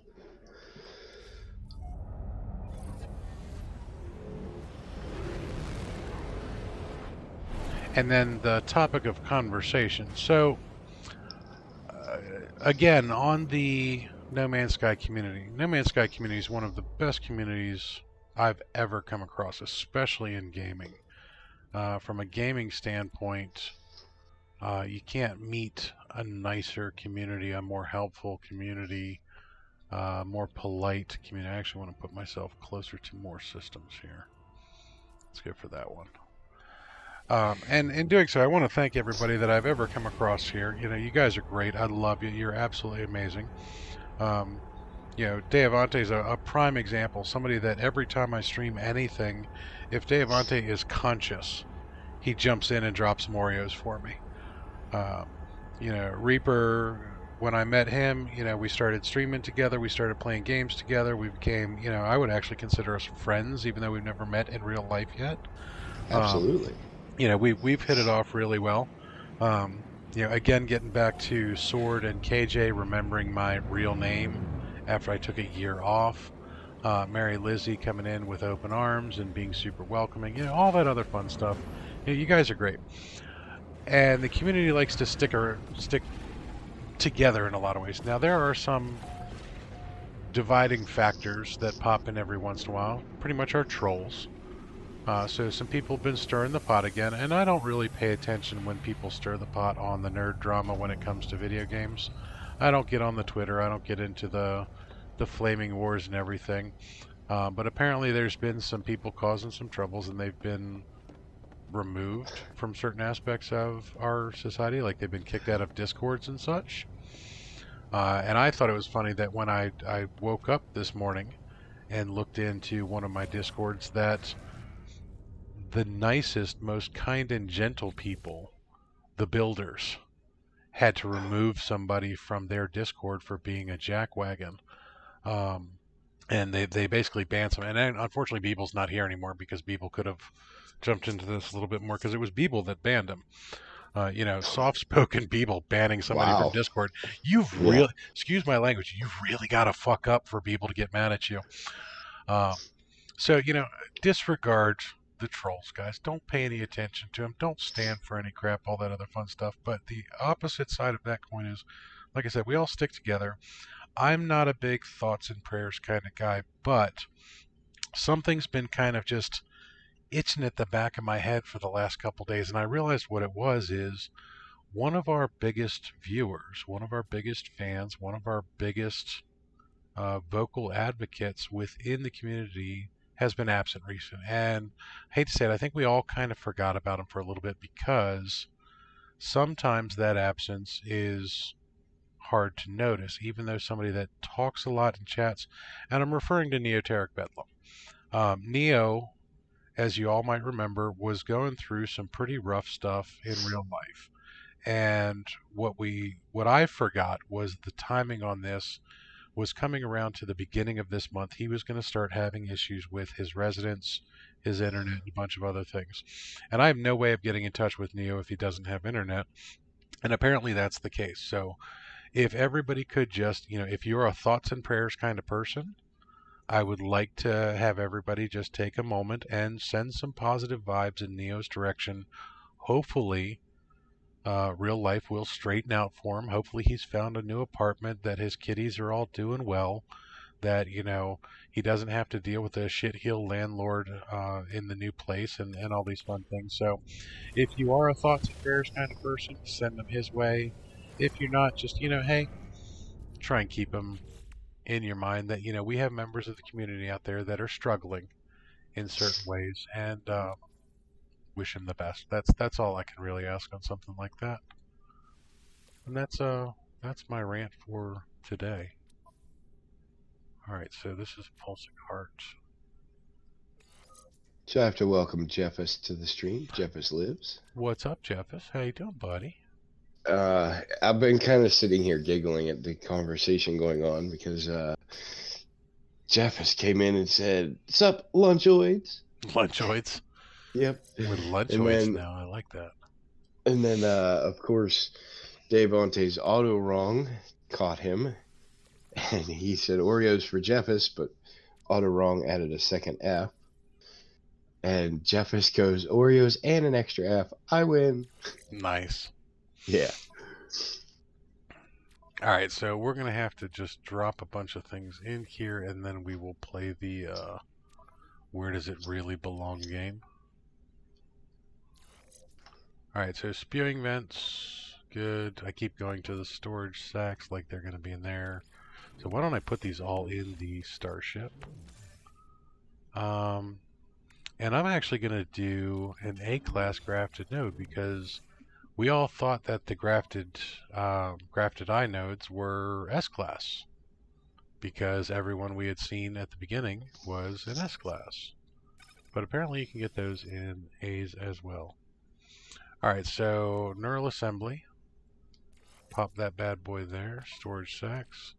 And then the topic of conversation. So, again, on the No Man's Sky community, No Man's Sky community is one of the best communities I've ever come across, especially in gaming. From a gaming standpoint, you can't meet a nicer community, a more helpful community, more polite community. I actually want to put myself closer to more systems here. Let's go for that one. And in doing so, I want to thank everybody that I've ever come across here. You know, you guys are great. I love you. You're absolutely amazing. Deavante is a prime example. Somebody that every time I stream anything, if Deavante is conscious, he jumps in and drops Oreos for me. Reaper, when I met him, we started streaming together. We started playing games together. We became, I would actually consider us friends, even though we've never met in real life yet. Absolutely. We've hit it off really well. Again, getting back to Sword and KJ, remembering my real name after I took a year off. Mary Lizzie coming in with open arms and being super welcoming. All that other fun stuff. You guys are great. And the community likes to stick together in a lot of ways. Now, there are some dividing factors that pop in every once in a while. Pretty much our trolls. So some people have been stirring the pot again, and I don't really pay attention when people stir the pot on the nerd drama when it comes to video games. I don't get on the Twitter. I don't get into the flaming wars and everything. But apparently there's been some people causing some troubles, and they've been removed from certain aspects of our society, like they've been kicked out of discords and such. And I thought it was funny that when I woke up this morning and looked into one of my discords, that the nicest, most kind and gentle people, the builders, had to remove somebody from their Discord for being a jackwagon. And they basically banned some. And unfortunately, Beeble's not here anymore because Beeble could have jumped into this a little bit more because it was Beeble that banned him. Soft-spoken Beeble banning somebody from Discord. Really, excuse my language, you've really got to fuck up for Beeble to get mad at you. So, disregard the trolls, guys. Don't pay any attention to them. Don't stand for any crap, all that other fun stuff. But the opposite side of that coin is, like I said, we all stick together. I'm not a big thoughts and prayers kind of guy, but something's been kind of just itching at the back of my head for the last couple days, and I realized what it was is one of our biggest viewers, one of our biggest fans, one of our biggest vocal advocates within the community has been absent recently. And I hate to say it, I think we all kind of forgot about him for a little bit because sometimes that absence is hard to notice, even though somebody that talks a lot and chats, and I'm referring to Neoteric Bedlam. Neo, as you all might remember, was going through some pretty rough stuff in real life. And what I forgot was the timing on this was coming around to the beginning of this month. He was going to start having issues with his residence, his internet, and a bunch of other things. And I have no way of getting in touch with Neo if he doesn't have internet. And apparently that's the case. So if everybody could just, if you're a thoughts and prayers kind of person, I would like to have everybody just take a moment and send some positive vibes in Neo's direction. Hopefully, real life will straighten out for him. Hopefully he's found a new apartment, that his kitties are all doing well, that, he doesn't have to deal with a shitheel landlord in the new place and all these fun things. So if you are a thoughts and prayers kind of person, send them his way. If you're not, just, hey, try and keep them in your mind that, we have members of the community out there that are struggling in certain ways, and wish him the best. That's all I can really ask on something like that. And that's my rant for today. All right, so this is Pulsing Heart. So I have to welcome Jeffus to the stream. Jeffus lives. What's up, Jeffus? How you doing, buddy? I've been kind of sitting here giggling at the conversation going on because Jeffus came in and said, "Sup, lunchoids?" Lunchoids. Yep. We're And lunchoids then, now. I like that. of course, Dave Onte's auto wrong caught him, and he said Oreos for Jeffus, but auto wrong added a second F. And Jeffus goes, Oreos and an extra F. I win. Nice. Yeah. All right, so we're going to have to just drop a bunch of things in here, and then we will play the where does it really belong game. All right, so spewing vents, good. I keep going to the storage sacks like they're going to be in there. So why don't I put these all in the starship? And I'm actually going to do an A-class grafted node because we all thought that the grafted I nodes were S-class because everyone we had seen at the beginning was an S-class. But apparently you can get those in A's as well. All right, so neural assembly. Pop that bad boy there. Storage sacks.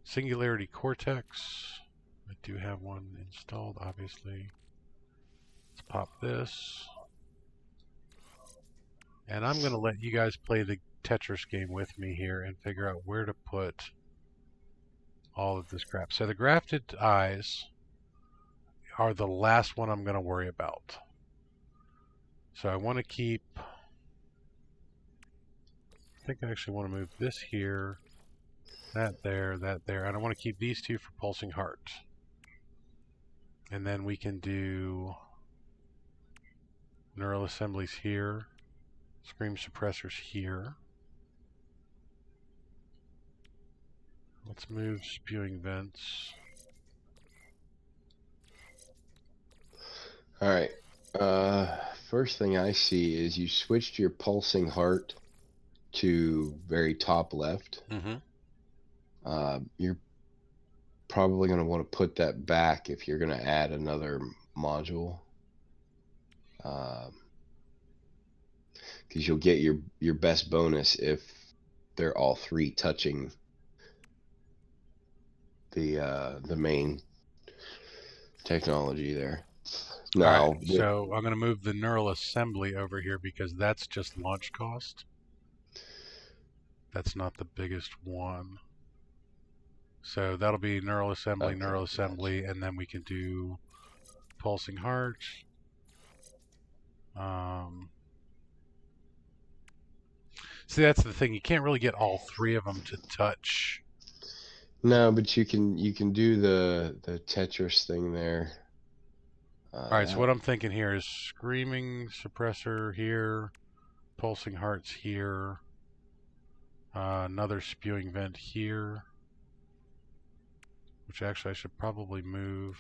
Singularity cortex. I do have one installed, obviously. Let's pop this. And I'm going to let you guys play the Tetris game with me here and figure out where to put all of this crap. So the grafted eyes are the last one I'm going to worry about. So I want to keep... I think I actually want to move this here, that there, and I want to keep these two for pulsing heart. And then we can do neural assemblies here, scream suppressors here. Let's move spewing vents. All right. First thing I see is you switched your pulsing heart to very top left. You're probably going to want to put that back if you're going to add another module. Because you'll get your best bonus if they're all three touching the main technology there. Now, all right, so I'm going to move the neural assembly over here because that's just launch cost. That's not the biggest one. So that'll be neural assembly, okay, neural assembly, and then we can do pulsing heart. See, that's the thing. You can't really get all three of them to touch. No, but you can do the Tetris thing there. All right, so what I'm thinking here is screaming suppressor here, pulsing hearts here, another spewing vent here, which actually I should probably move.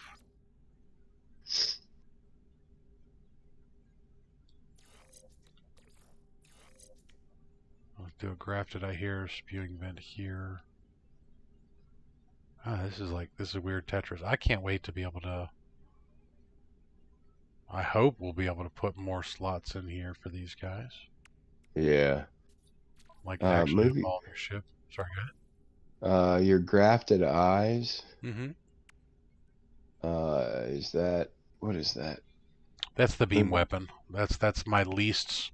Let's do a grafted eye here, spewing vent here. This is a weird Tetris. I can't wait to be able to. I hope we'll be able to put more slots in here for these guys. Yeah. Like actually evolve your ship. Sorry, go ahead. Your grafted eyes. Mm-hmm. Is that, what is that? That's the beam weapon. That's my least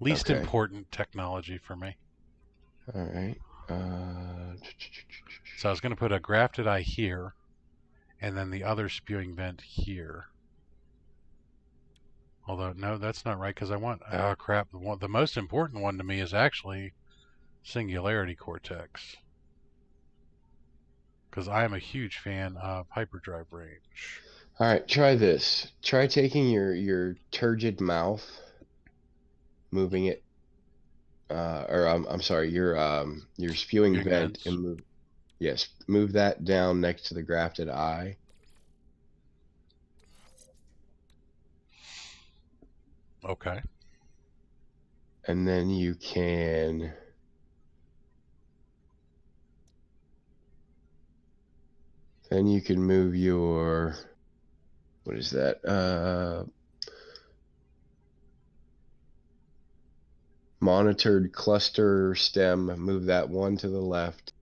okay. important technology for me. All right. So I was going to put a grafted eye here, and then the other spewing vent here. Although, no, that's not right, because I want... Oh, crap. The most important one to me is actually Singularity Cortex. because I am a huge fan of hyperdrive range. All right, try this. Try taking your turgid mouth, moving it, or I'm sorry, your spewing Spewing vent, and vents. move that down next to the grafted eye. Okay. And then you can move your, what is that? Monitored cluster stem, move that one to the left.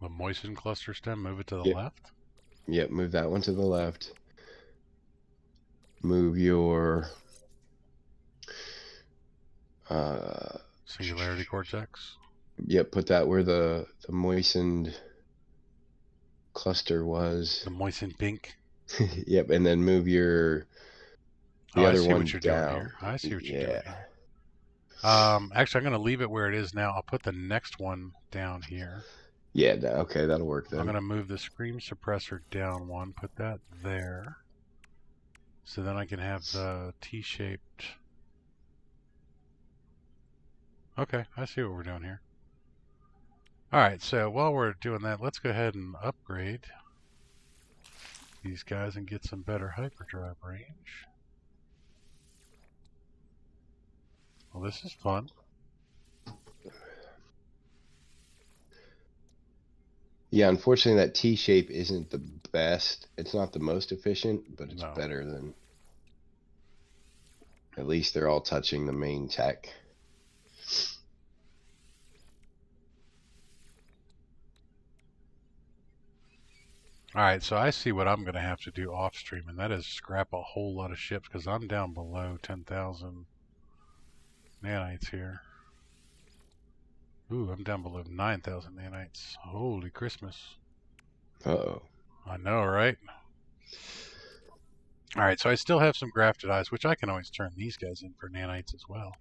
The moistened cluster stem, move it to the Yep. left. Yep, move that one to the left. Move your Singularity cortex. yep, put that where the moistened cluster was. The moistened pink. Yep, and then move the Oh, I other see one what you're doing down. here. I see what you're Yeah. doing here. Actually, I'm going to leave it where it is now. I'll put the next one down here. Yeah, okay, that'll work then. I'm going to move the scream suppressor down one, put that there. So then I can have the T-shaped. Okay, I see what we're doing here. Alright, so while we're doing that, let's go ahead and upgrade these guys and get some better hyperdrive range. Well, this is fun. Yeah, unfortunately that T-shape isn't the best. It's not the most efficient, but it's No. better than, at least they're all touching the main tech. Alright, so I see what I'm going to have to do off stream, and that is scrap a whole lot of ships because I'm down below 10,000 nanites here. Ooh, I'm down below 9,000 nanites. Holy Christmas. Uh-oh. I know, right? Alright, so I still have some grafted eyes, which I can always turn these guys in for nanites as well.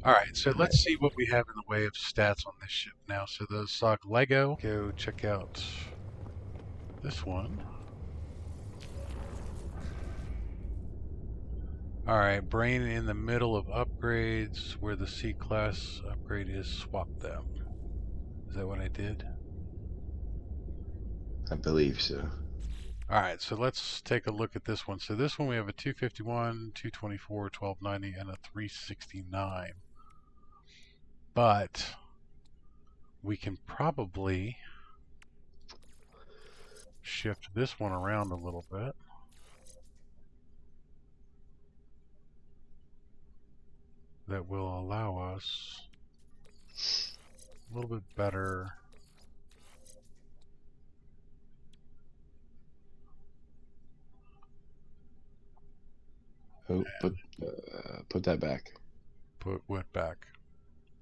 Alright, so let's see what we have in the way of stats on this ship now. So the SOG Lego, go check out this one. Alright, brain in the middle of upgrades. Where the C-class upgrade is, swap them. Is that what I did? I believe so. Alright, so let's take a look at this one. So this one we have a 251, 224, 1290, and a 369. But we can probably shift this one around a little bit. That will allow us a little bit better. Oh, put that back. Put what back?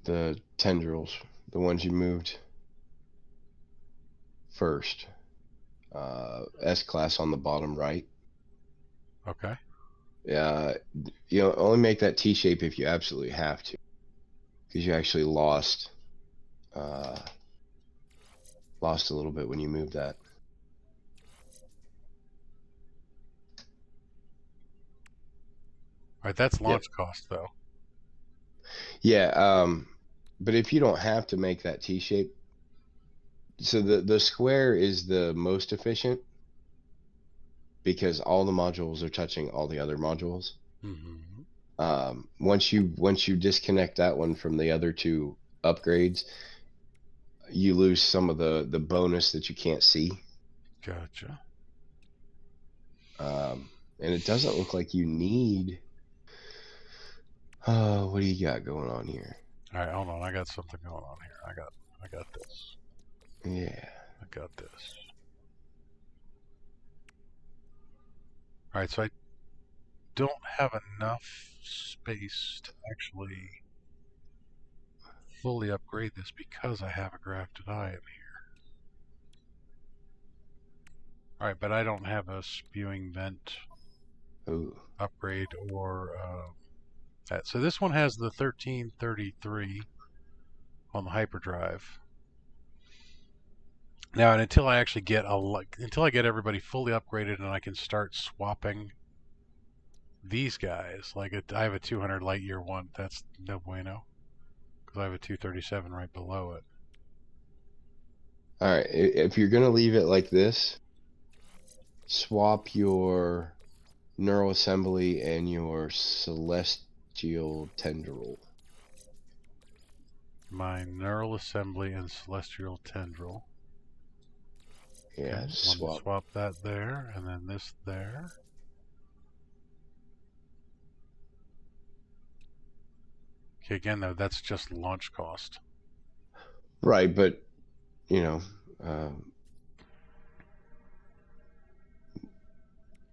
The tendrils, the ones you moved first. S-class on the bottom right. Okay. Yeah, you know, only make that T-shape if you absolutely have to, because you actually lost a little bit when you moved that. Alright, that's launch cost though. Yeah, but if you don't have to make that T-shape, so the square is the most efficient because all the modules are touching all the other modules. Mm-hmm. Once you disconnect that one from the other two upgrades, you lose some of the bonus that you can't see. Gotcha. And it doesn't look like you need. What do you got going on here? All right, hold on. I got something going on here. I got this. Yeah. I got this. All right, so I don't have enough space to actually fully upgrade this because I have a grafted eye in here. All right, but I don't have a spewing vent upgrade or that. So this one has the 1333 on the hyperdrive. Now, and until I actually get until I get everybody fully upgraded and I can start swapping these guys, like I have a 200 light year one, that's no bueno, because I have a 237 right below it. All right, if you're gonna leave it like this, swap your neural assembly and your celestial tendril. My neural assembly and celestial tendril. Yeah, Okay, swap that there, and then this there. Okay, again though, that's just launch cost. Right, but you know,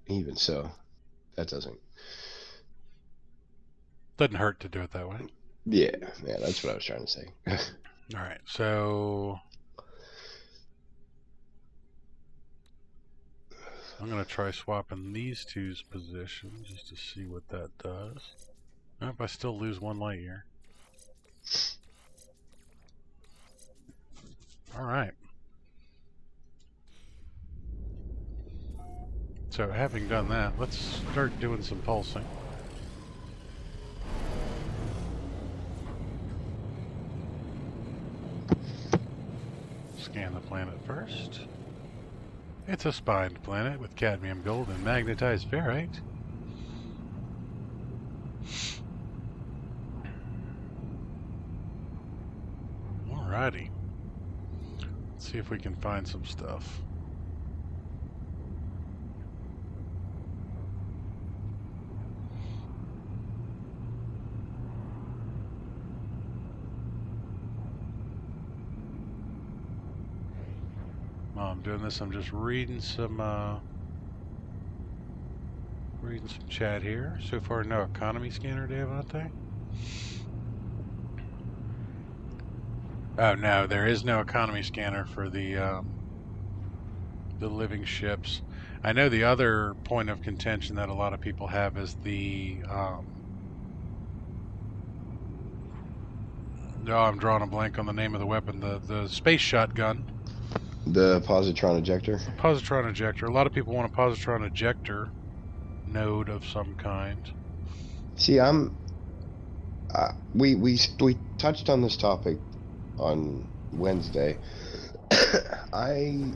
even so, that doesn't hurt to do it that way. Yeah, that's what I was trying to say. All right, so I'm going to try swapping these two's positions just to see what that does. Nope, I still lose 1 light year. All right. So having done that, let's start doing some pulsing. Scan the planet first. It's a spined planet with cadmium gold and magnetized ferrite. Alrighty. Let's see if we can find some stuff. While I'm doing this, I'm just reading some chat here. So far, no economy scanner day out there. Oh no, there is no economy scanner for the living ships. I know the other point of contention that a lot of people have is the I'm drawing a blank on the name of the weapon. The space shotgun. The positron ejector. The positron ejector. A lot of people want a positron ejector node of some kind. See, we touched on this topic on Wednesday. I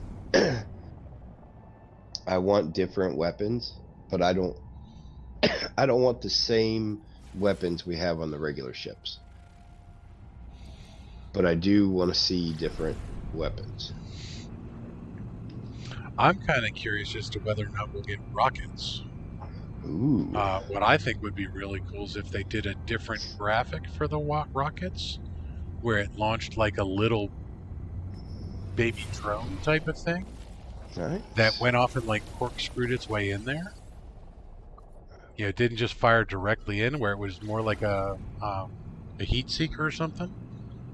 want different weapons, but I don't want the same weapons we have on the regular ships. But I do want to see different weapons. I'm kind of curious as to whether or not we'll get rockets. Ooh. What I think would be really cool is if they did a different graphic for the rockets, where it launched like a little baby drone type of thing. Nice. That went off and like corkscrewed its way in there. You know, it didn't just fire directly in, where it was more like a heat seeker or something.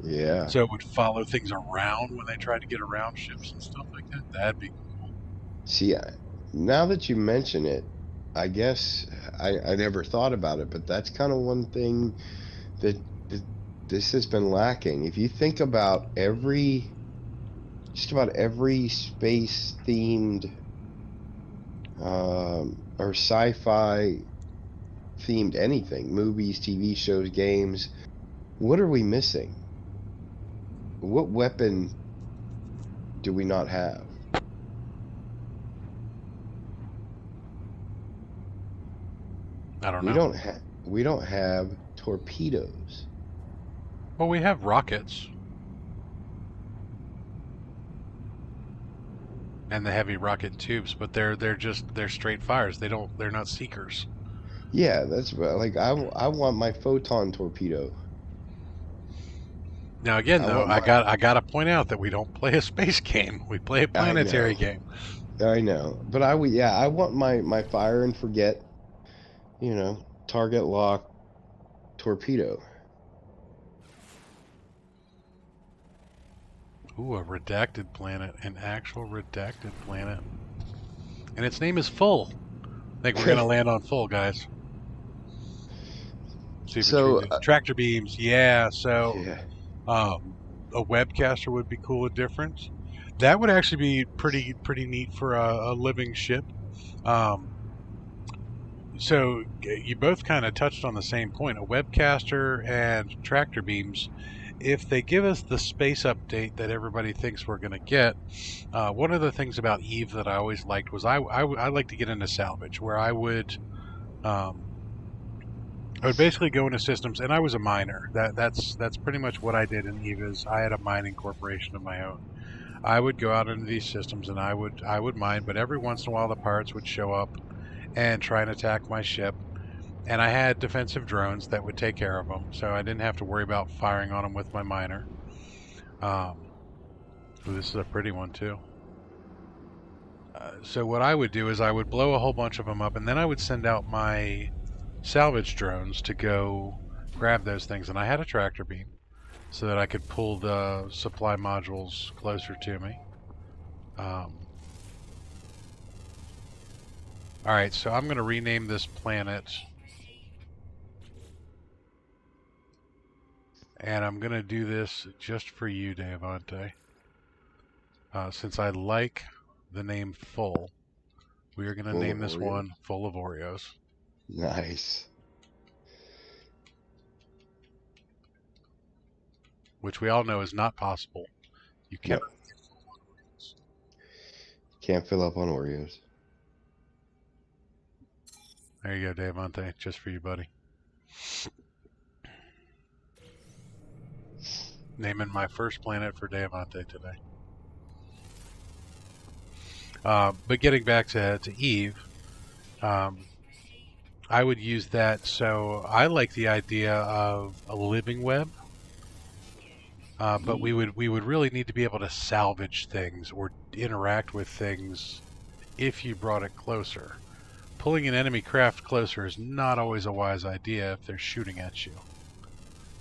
Yeah. So it would follow things around when they tried to get around ships and stuff like that. That'd be cool. See, now that you mention it, I guess I never thought about it, but that's kind of one thing that this has been lacking. If you think about just about every space themed or sci-fi themed anything, movies, TV shows, games, what are we missing? What weapon do we not have? I don't know. We don't have torpedoes. Well, we have rockets. And the heavy rocket tubes, but they're straight fires. They're not seekers. Yeah, that's like I want my photon torpedo. Now again, though, I got to point out that we don't play a space game. We play a planetary game. I know, but I want my fire and forget, target lock torpedo. Ooh, a redacted planet, an actual redacted planet, and its name is Full. I think we're gonna land on Full, guys. See if so tractor beams, yeah. So, yeah. a webcaster would be cool and different. That would actually be pretty neat for a living ship. Um, so you both kind of touched on the same point. A webcaster and tractor beams. If they give us the space update that everybody thinks we're going to get, one of the things about Eve that I always liked was I like to get into salvage, where I would basically go into systems, and I was a miner. That's pretty much what I did in Eve. Is I had a mining corporation of my own. I would go out into these systems and I would mine, but every once in a while the pirates would show up and try and attack my ship. And I had defensive drones that would take care of them, so I didn't have to worry about firing on them with my miner. Ooh, this is a pretty one too. So what I would do is I would blow a whole bunch of them up, and then I would send out my salvage drones to go grab those things. And I had a tractor beam so that I could pull the supply modules closer to me. Alright, so I'm going to rename this planet. And I'm going to do this just for you, Devante. Since I like the name Full, we are going to name this one Full of Oreos. Nice. Which we all know is not possible. You can't. No. Can't fill up on Oreos. There you go, Devante. Just for you, buddy. Naming my first planet for Devante today. But getting back to Eve, I would use that. So I like the idea of a living web, but we would really need to be able to salvage things or interact with things if you brought it closer. Pulling an enemy craft closer is not always a wise idea if they're shooting at you.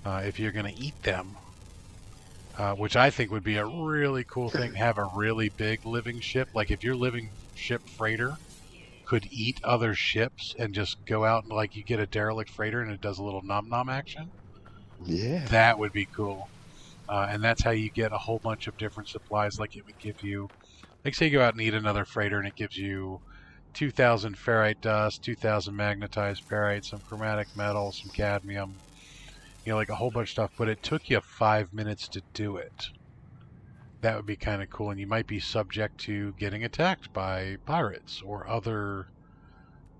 If you're going to eat them, which I think would be a really cool thing, have a really big living ship. Like if your living ship freighter could eat other ships and just go out and like you get a derelict freighter and it does a little nom nom action. Yeah. That would be cool. And that's how you get a whole bunch of different supplies. Like it would give you, like say you go out and eat another freighter and it gives you 2,000 ferrite dust, 2,000 magnetized ferrite, some chromatic metal, some cadmium, like a whole bunch of stuff, but it took you 5 minutes to do it. That would be kind of cool, and you might be subject to getting attacked by pirates or other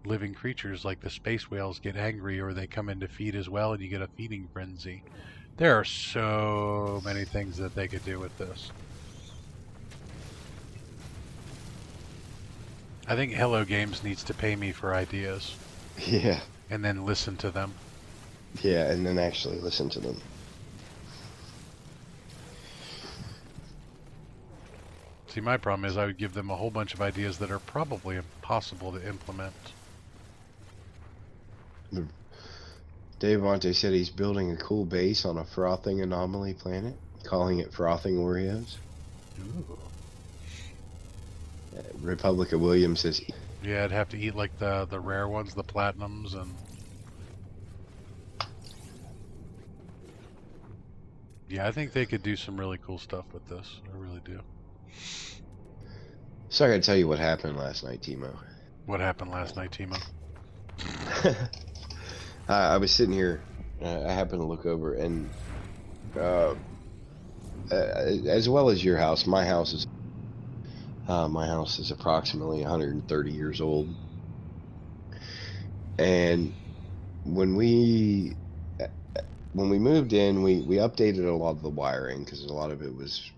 living creatures like the space whales get angry or they come in to feed as well and you get a feeding frenzy. There are so many things that they could do with this. I think Hello Games needs to pay me for ideas. Yeah. And then listen to them. Yeah, and then actually listen to them. See, my problem is I would give them a whole bunch of ideas that are probably impossible to implement. Devante said he's building a cool base on a frothing anomaly planet, calling it Frothing Oreos. Ooh. Republic of Williams says... Yeah, I'd have to eat like the rare ones, the platinums, and... Yeah, I think they could do some really cool stuff with this. I really do. So I gotta tell you what happened last night, Timo. What happened last night, Timo? I was sitting here. I happened to look over, and as well as your house, my house is approximately 130 years old. And when we moved in, we updated a lot of the wiring because a lot of it was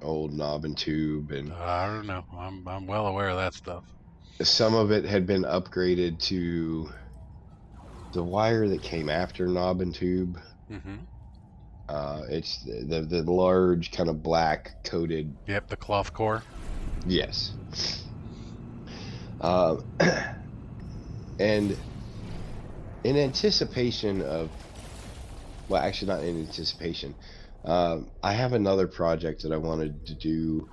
old knob and tube, and I don't know. I'm well aware of that stuff. Some of it had been upgraded to the wire that came after knob and tube. Mm-hmm. It's the large kind of black coated. Yep, the cloth core. Yes. And in anticipation of, well, actually not in anticipation, I have another project that I wanted to do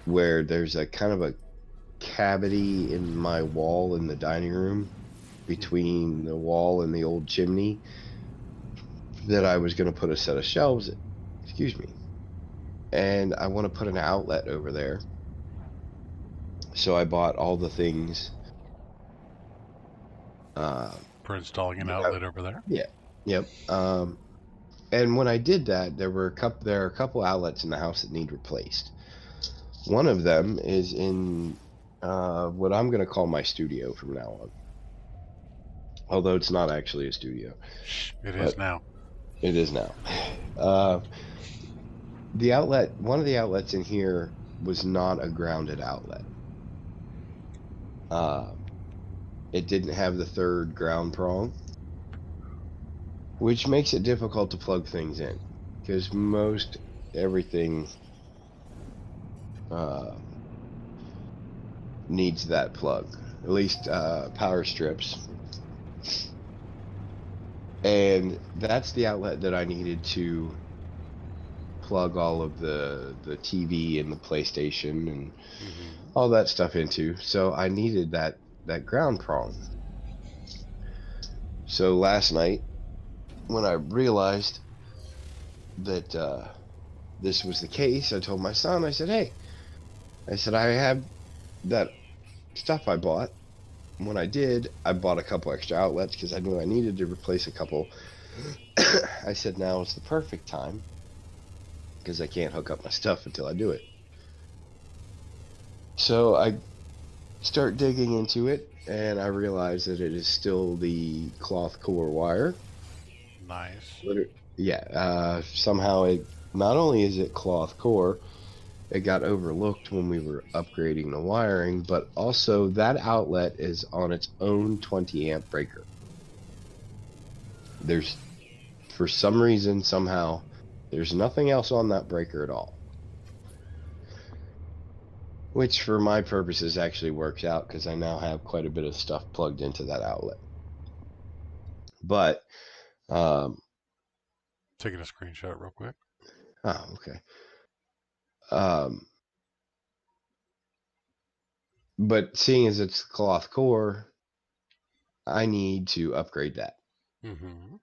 where there's a kind of a cavity in my wall in the dining room between the wall and the old chimney that I was going to put a set of shelves excuse me, and I want to put an outlet over there. So I bought all the things. For installing an You know, outlet over there. yeah, yep. And when I did that, there are a couple outlets in the house that need replaced. One of them is in what I'm going to call my studio from now on, although it's not actually a studio, Shh, it is but now. it is now. One of the outlets in here was not a grounded outlet. Uh, it didn't have the third ground prong, which makes it difficult to plug things in because most everything uh, needs that plug, at least power strips. And that's the outlet that I needed to plug all of the TV and the PlayStation and Mm-hmm. all that stuff into. So I needed that ground prong. So last night when I realized that this was the case, I told my son, I said, "Hey," I said, "I have that stuff I bought. When I did, I bought a couple extra outlets because I knew I needed to replace a couple." I said, "Now is the perfect time because I can't hook up my stuff until I do it." So I start digging into it, and I realize that it is still the cloth core wire. Nice. Yeah, somehow it not only is it cloth core, it got overlooked when we were upgrading the wiring, but also that outlet is on its own 20 amp breaker. There's, for some reason, somehow, there's nothing else on that breaker at all. Which, for my purposes, actually works out because I now have quite a bit of stuff plugged into that outlet. But, Taking a screenshot real quick. oh, okay. Um, but seeing as it's cloth core, I need to upgrade that. Mm-hmm.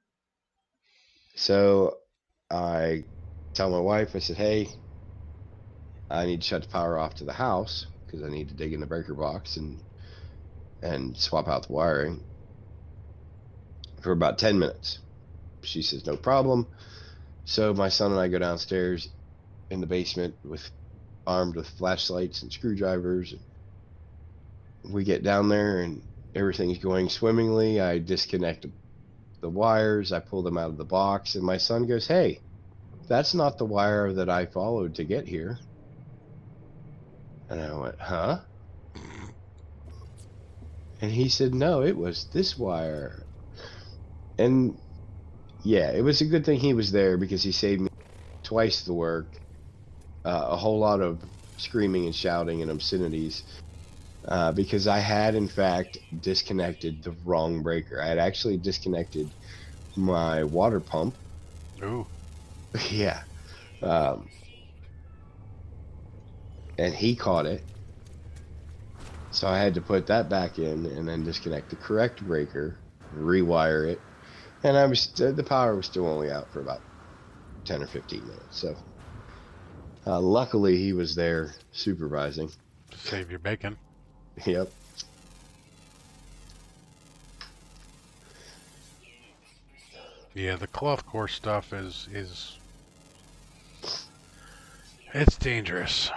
So I tell my wife, I said, "Hey, I need to shut the power off to the house because I need to dig in the breaker box and swap out the wiring for about 10 minutes." She says, "No problem." So my son and I go downstairs in the basement armed with flashlights and screwdrivers. We get down there and everything's going swimmingly. I disconnect the wires, I pull them out of the box, and my son goes, "Hey, that's not the wire that I followed to get here." And I went, "Huh?" And he said, "No, it was this wire." And yeah, it was a good thing he was there because he saved me twice the work, a whole lot of screaming and shouting and obscenities, because I had, in fact, disconnected the wrong breaker. I had actually disconnected my water pump. Ooh. Yeah. Um, and he caught it. So I had to put that back in and then disconnect the correct breaker, rewire it. And the power was still only out for about 10 or 15 minutes. So luckily he was there supervising. Save your bacon. Yep. Yeah, the cloth core stuff is it's dangerous,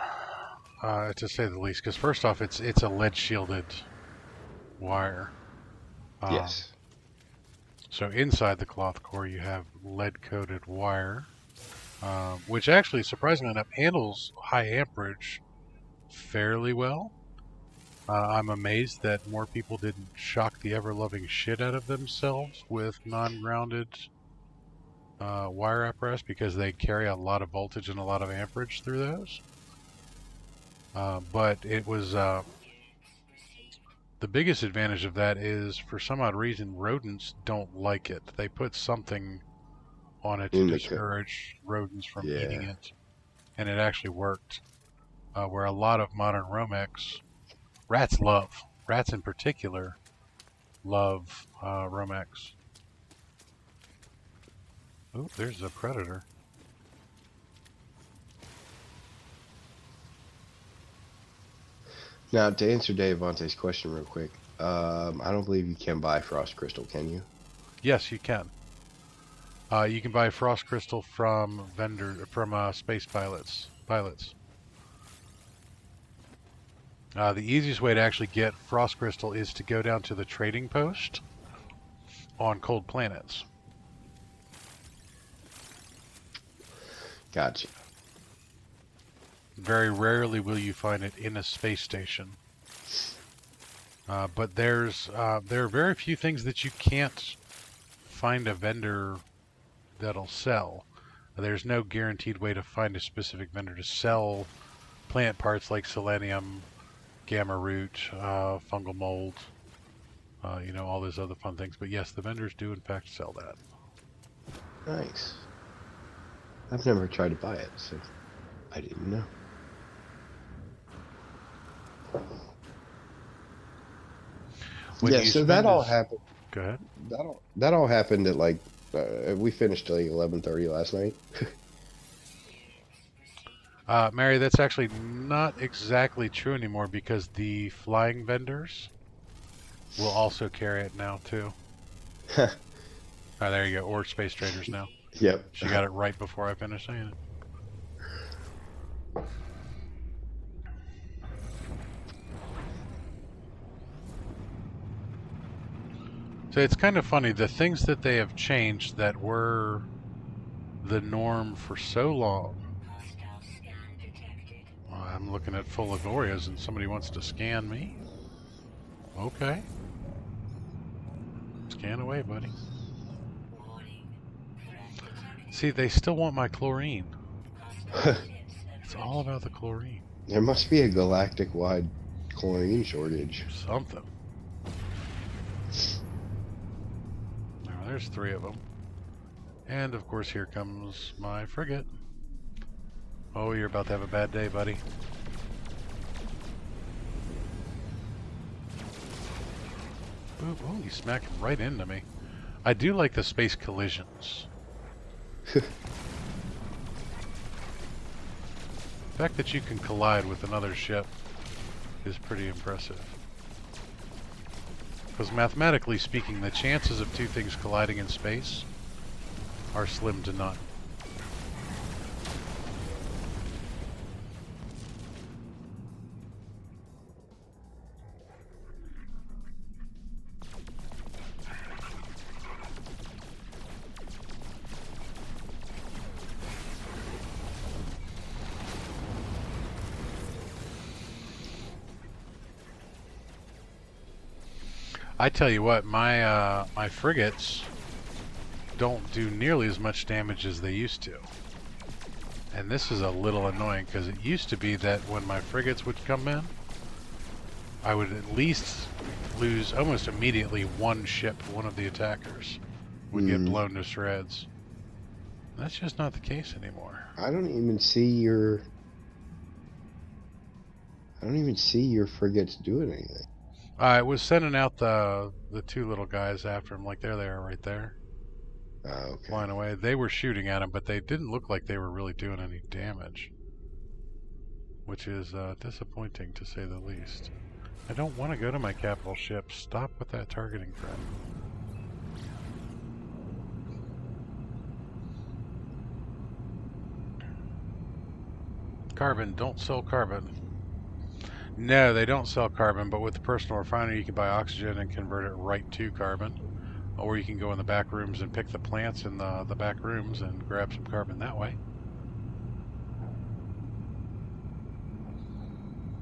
to say the least. Because first off, it's a lead shielded wire. Um, Yes. so inside the cloth core, you have lead coated wire, which actually, surprisingly enough, handles high amperage fairly well. I'm amazed that more people didn't shock the ever loving shit out of themselves with non grounded wire apparatus because they carry a lot of voltage and a lot of amperage through those. But it was the biggest advantage of that is for some odd reason rodents don't like it. They put something on it to Indica. discourage rodents from eating Yeah. it, and it actually worked. Where a lot of modern Romex rats in particular love Romex. Oh, there's a predator. Now, to answer Dave Vontae's question real quick, I don't believe you can buy frost crystal, can you? Yes, you can. You can buy frost crystal from space pilots. The easiest way to actually get frost crystal is to go down to the trading post on cold planets. Gotcha. Very rarely will you find it in a space station. But there are very few things that you can't find a vendor that'll sell. There's no guaranteed way to find a specific vendor to sell plant parts like selenium, gamma root, fungal mold, all those other fun things. But yes, the vendors do in fact sell that. Nice. I've never tried to buy it, so I didn't know. Yeah, so that all happened. Go ahead. That all happened at like we finished at like 11:30 last night. Mary, that's actually not exactly true anymore because the flying vendors will also carry it now too. Oh, there you go. Or space traders now. Yep. She got it right before I finished saying it. So it's kind of funny, the things that they have changed that were the norm for so long. Well, I'm looking at full of Oreos and somebody wants to scan me. Okay. Scan away, buddy. See, they still want my chlorine. It's all about the chlorine. There must be a galactic-wide chlorine shortage. Something. There's 3 of them. And of course here comes my frigate. Oh, you're about to have a bad day, buddy. Ooh, oh, he smacked right into me. I do like the space collisions. The fact that you can collide with another ship is pretty impressive. Because mathematically speaking, the chances of 2 things colliding in space are slim to none. I tell you what, my frigates don't do nearly as much damage as they used to. And this is a little annoying because it used to be that when my frigates would come in, I would at least lose almost immediately 1 ship. One of the attackers would get blown to shreds. That's just not the case anymore. I don't even see your frigates doing anything. I was sending out the 2 little guys after him, like there they are right there. Okay. Flying away. They were shooting at him, but they didn't look like they were really doing any damage. Which is disappointing to say the least. I don't want to go to my capital ship. Stop with that targeting crap. Carbon, don't sell carbon. No, they don't sell carbon, but with the personal refinery you can buy oxygen and convert it right to carbon. Or you can go in the back rooms and pick the plants in the back rooms and grab some carbon that way.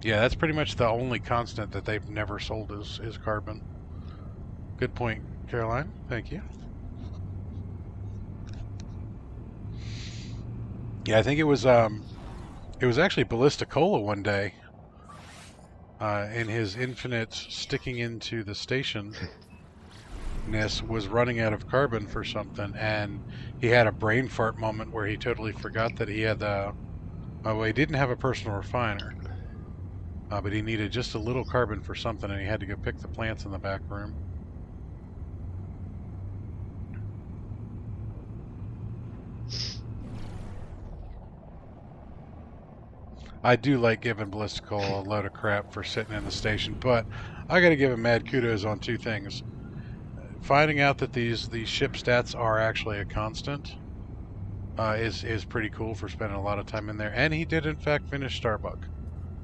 Yeah, that's pretty much the only constant that they've never sold is carbon. Good point, Caroline. Thank you. Yeah, I think it was actually Ballisticola one day. In his infinite sticking into the station was running out of carbon for something, and he had a brain fart moment where he totally forgot that he had he didn't have a personal refiner, but he needed just a little carbon for something, and he had to go pick the plants in the back room. I do like giving Ballistical a load of crap for sitting in the station, but I got to give him mad kudos on two things. Finding out that these ship stats are actually a constant is pretty cool for spending a lot of time in there. And he did in fact finish Starbug.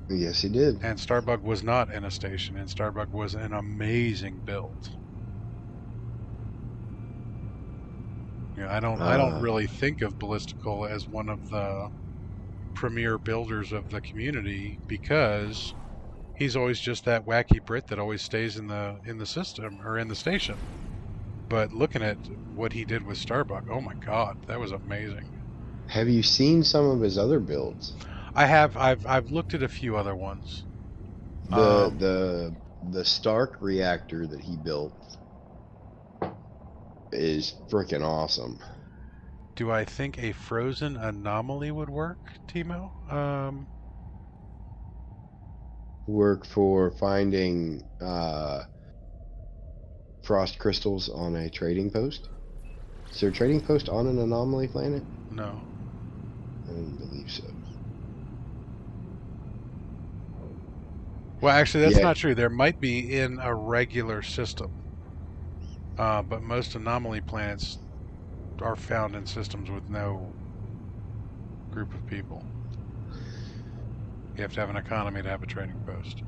Yes, he did. And Starbug was not in a station, and Starbug was an amazing build. You know, I don't Uh, really think of Ballistical as one of the premier builders of the community because he's always just that wacky Brit that always stays in the system or in the station. But looking at what he did with Starbuck, oh my God, that was amazing. have you seen some of his other builds? I've looked at a few other ones. The Um, the the Stark reactor that he built is freaking awesome. do I think a frozen anomaly would work, Timo? Work for finding frost crystals on a trading post. Is there a trading post on an anomaly planet? No. I didn't believe so. Well, actually, that's Yeah, not true. There might be in a regular system, but most anomaly planets are found in systems with no group of people. You have to have an economy to have a trading post.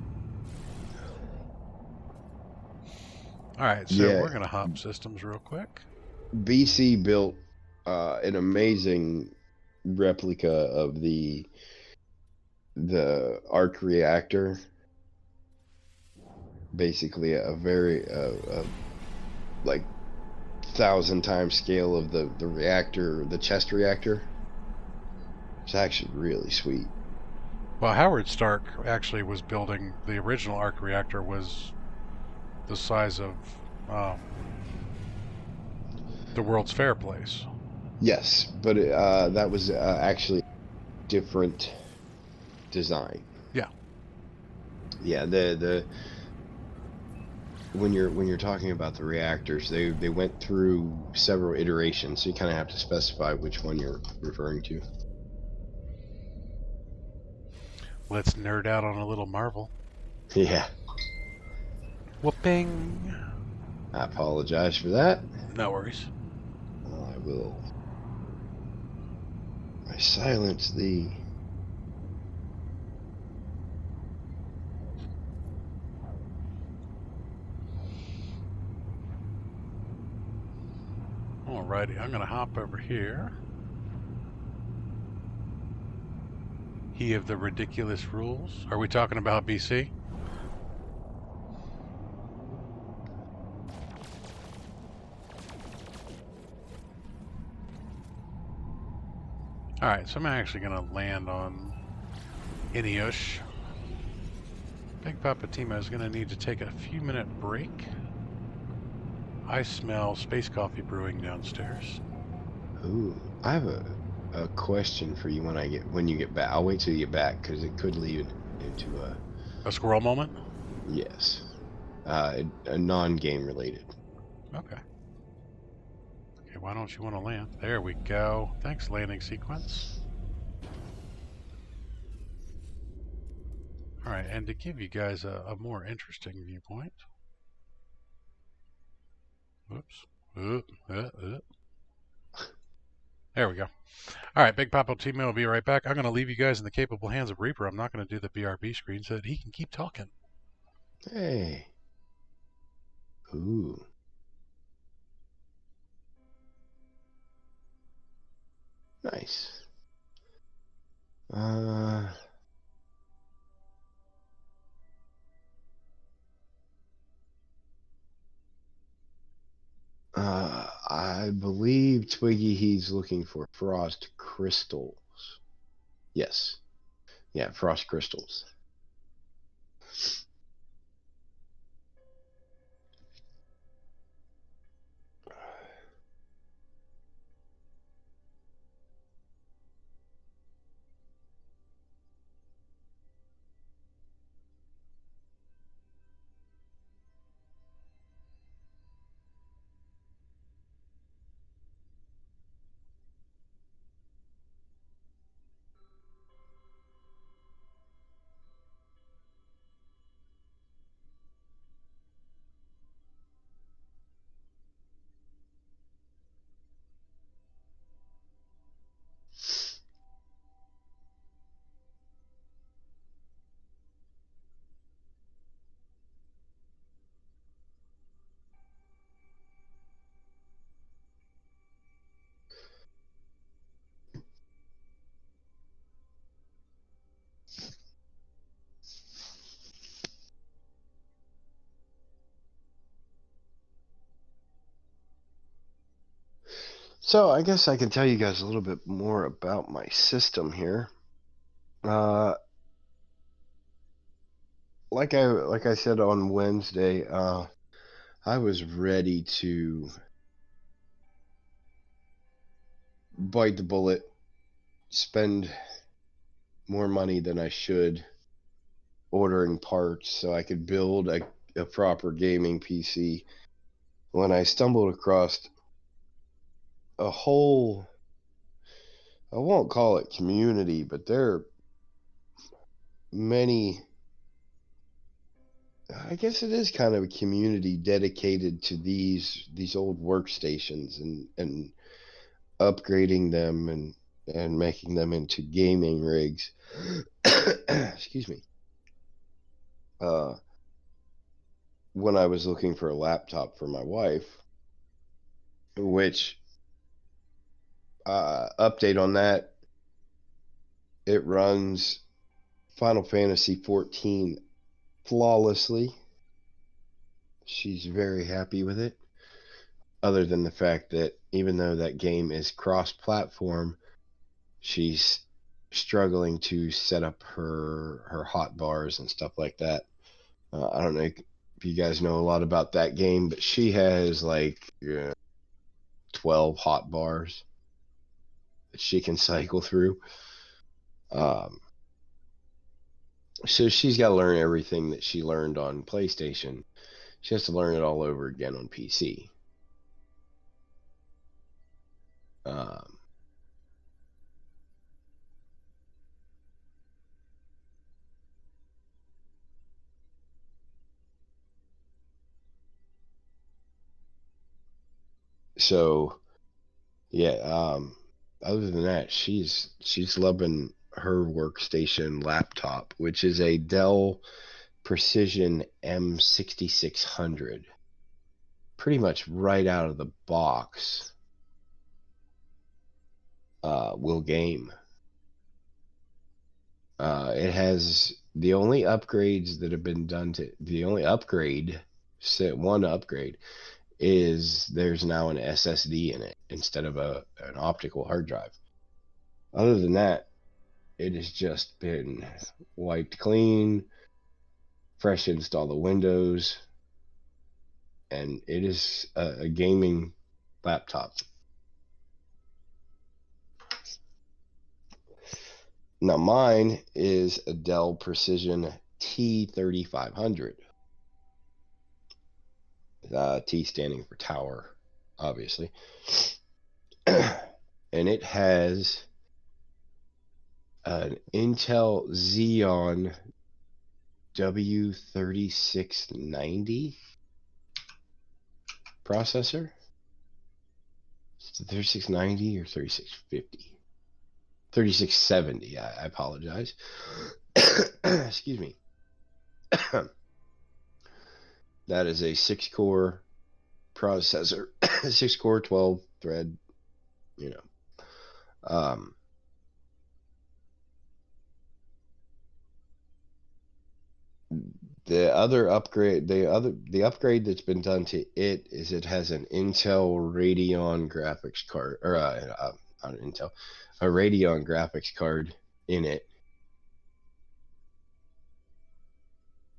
All right, so yeah. we're going to hop systems real quick. BC built an amazing replica of the arc reactor. Basically, a very like 1,000 times scale of the reactor, the chest reactor. It's actually really sweet. Well, Howard Stark actually was building the original arc reactor was the size of um, the World's Fair place. Yes, but that was actually different design. Yeah. Yeah, the when you're talking about the reactors, they went through several iterations, so you kind of have to specify which one you're referring to. Let's nerd out on a little Marvel. Yeah, Whooping. I apologize for that. No worries. I will. I silence the. Alrighty, I'm going to hop over here. He of the ridiculous rules. Are we talking about BC? Alright, so I'm actually going to land on Ineos. Big Papa Timo is going to need to take a few minute break. I smell space coffee brewing downstairs. Ooh, I have a question for you when you get back. I'll wait till you get back because it could lead into A squirrel moment? yes, a non-game related. Okay. Okay, why don't you want to land? There we go. Thanks, landing sequence. Alright, and to give you guys a more interesting viewpoint. Oops. There we go. All right, Big Papa T-Man will be right back. I'm going to leave you guys in the capable hands of Reaper. I'm not going to do the BRB screen so that he can keep talking. Hey, ooh, nice. Uh, I believe Twiggy he's looking for frost crystals. Yes, yeah, frost crystals. So I guess I can tell you guys a little bit more about my system here. Like I said on Wednesday, I was ready to bite the bullet, spend more money than I should ordering parts so I could build a proper gaming PC, when I stumbled across a whole, I won't call it community, but there are many, I guess it is kind of a community dedicated to these old workstations and upgrading them and making them into gaming rigs. Excuse me. When I was looking for a laptop for my wife, which update on that, it runs Final Fantasy 14 flawlessly. She's very happy with it, other than the fact that even though that game is cross-platform, she's struggling to set up her hot bars and stuff like that. I don't know if you guys know a lot about that game, but she has like 12 hot bars that she can cycle through. So she's got to learn everything that she learned on PlayStation. She has to learn it all over again on PC. So yeah, other than that, she's loving her workstation laptop, which is a Dell Precision M6600. Pretty much right out of the box, will game. It has the only upgrades that have been done to the only upgrade, one upgrade, is there's now an SSD in it instead of an optical hard drive. Other than that, it has just been wiped clean, fresh install the Windows, and it is a gaming laptop. Now mine is a Dell Precision T3500. T standing for tower, obviously. And it has an Intel Xeon W3690 processor. Is it 3690 or 3650? 3670, I apologize. Excuse me. That is a 6-core processor, 6-core, 12-thread, the upgrade that's been done to it is it has an Intel Radeon graphics card, or not an Intel, a Radeon graphics card in it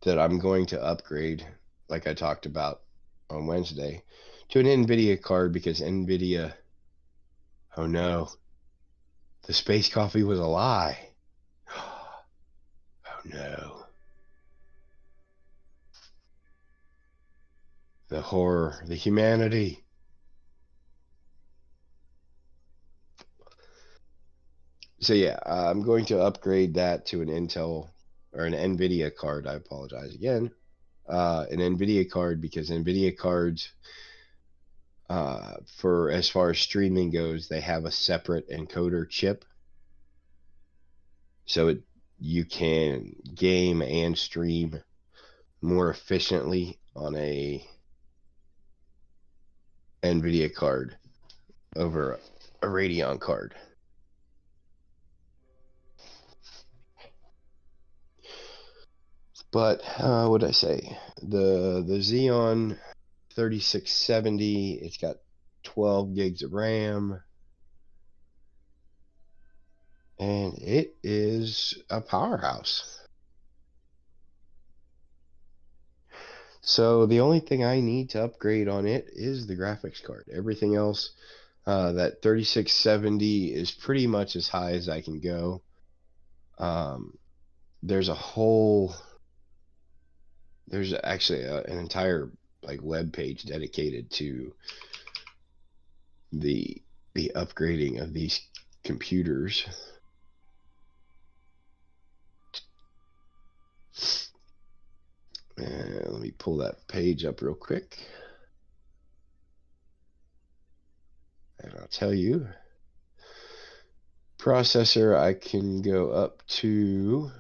that I'm going to upgrade, like I talked about on Wednesday, to an NVIDIA card, because NVIDIA, oh no, the space coffee was a lie. Oh no. The horror, the humanity. So yeah, I'm going to upgrade that to an Intel or an NVIDIA card. I apologize again. An NVIDIA card, because NVIDIA cards, for as far as streaming goes, they have a separate encoder chip. So you can game and stream more efficiently on a NVIDIA card over a Radeon card. But what did I say? The Xeon 3670, it's got 12 gigs of RAM. and it is a powerhouse. So the only thing I need to upgrade on it is the graphics card. Everything else, that 3670 is pretty much as high as I can go. There's actually an entire like web page dedicated to the upgrading of these computers. And let me pull that page up real quick. And I'll tell you. Processor, I can go up to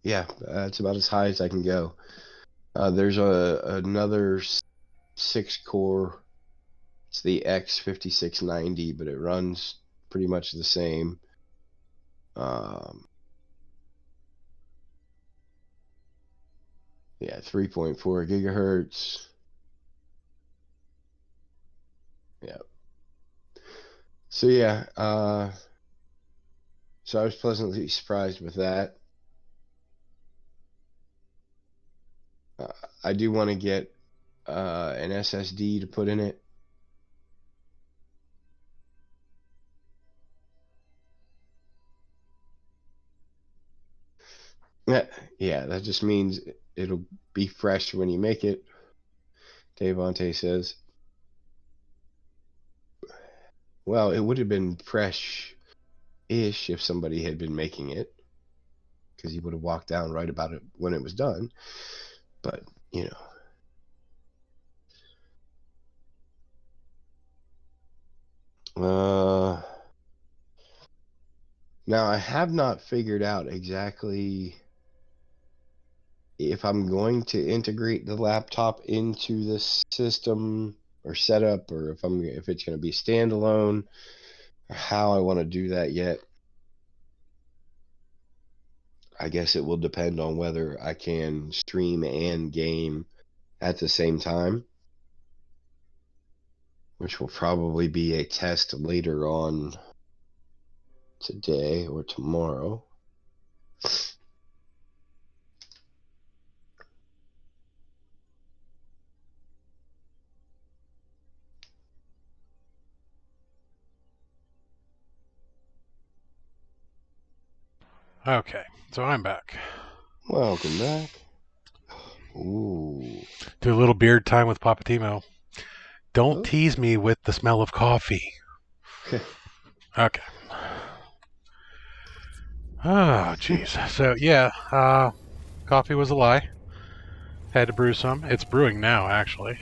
yeah, it's about as high as I can go. There's another 6-core. It's the X5690, but it runs pretty much the same. Yeah, 3.4 gigahertz. Yeah. So yeah, so I was pleasantly surprised with that. I do want to get an SSD to put in it. Yeah, that just means it'll be fresh when you make it, Devontae says. Well, it would have been fresh-ish if somebody had been making it, because he would have walked down right about it when it was done. But, you know. Now, I have not figured out exactly if I'm going to integrate the laptop into this system or setup, or if it's going to be standalone, or how I want to do that yet. I guess it will depend on whether I can stream and game at the same time, which will probably be a test later on today or tomorrow. Okay, so I'm back. Welcome back. Ooh. Do a little beard time with Papa Timo. Don't Oh. tease me with the smell of coffee. Okay. Oh, jeez. So, yeah, coffee was a lie. Had to brew some. It's brewing now, actually.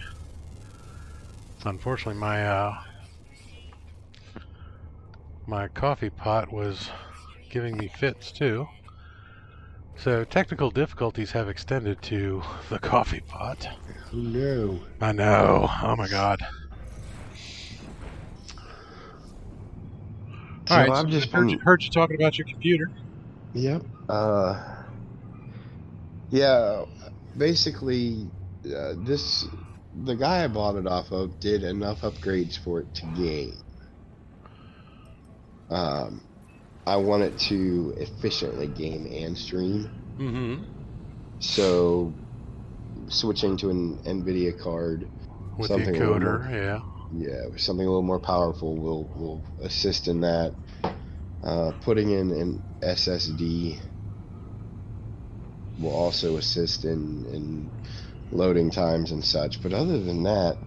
Unfortunately, my coffee pot was giving me fits, too. So, technical difficulties have extended to the coffee pot. Oh, no. I know. Oh, my God. So All right, I've so just I been. heard you talking about your computer. Yep. Yeah. Basically, the guy I bought it off of did enough upgrades for it to game. I want it to efficiently game and stream. Mm-hmm. So switching to an NVIDIA card, With the something a little more, encoder, something a little more powerful will assist in that. Putting in an SSD will also assist in loading times and such. But other than that,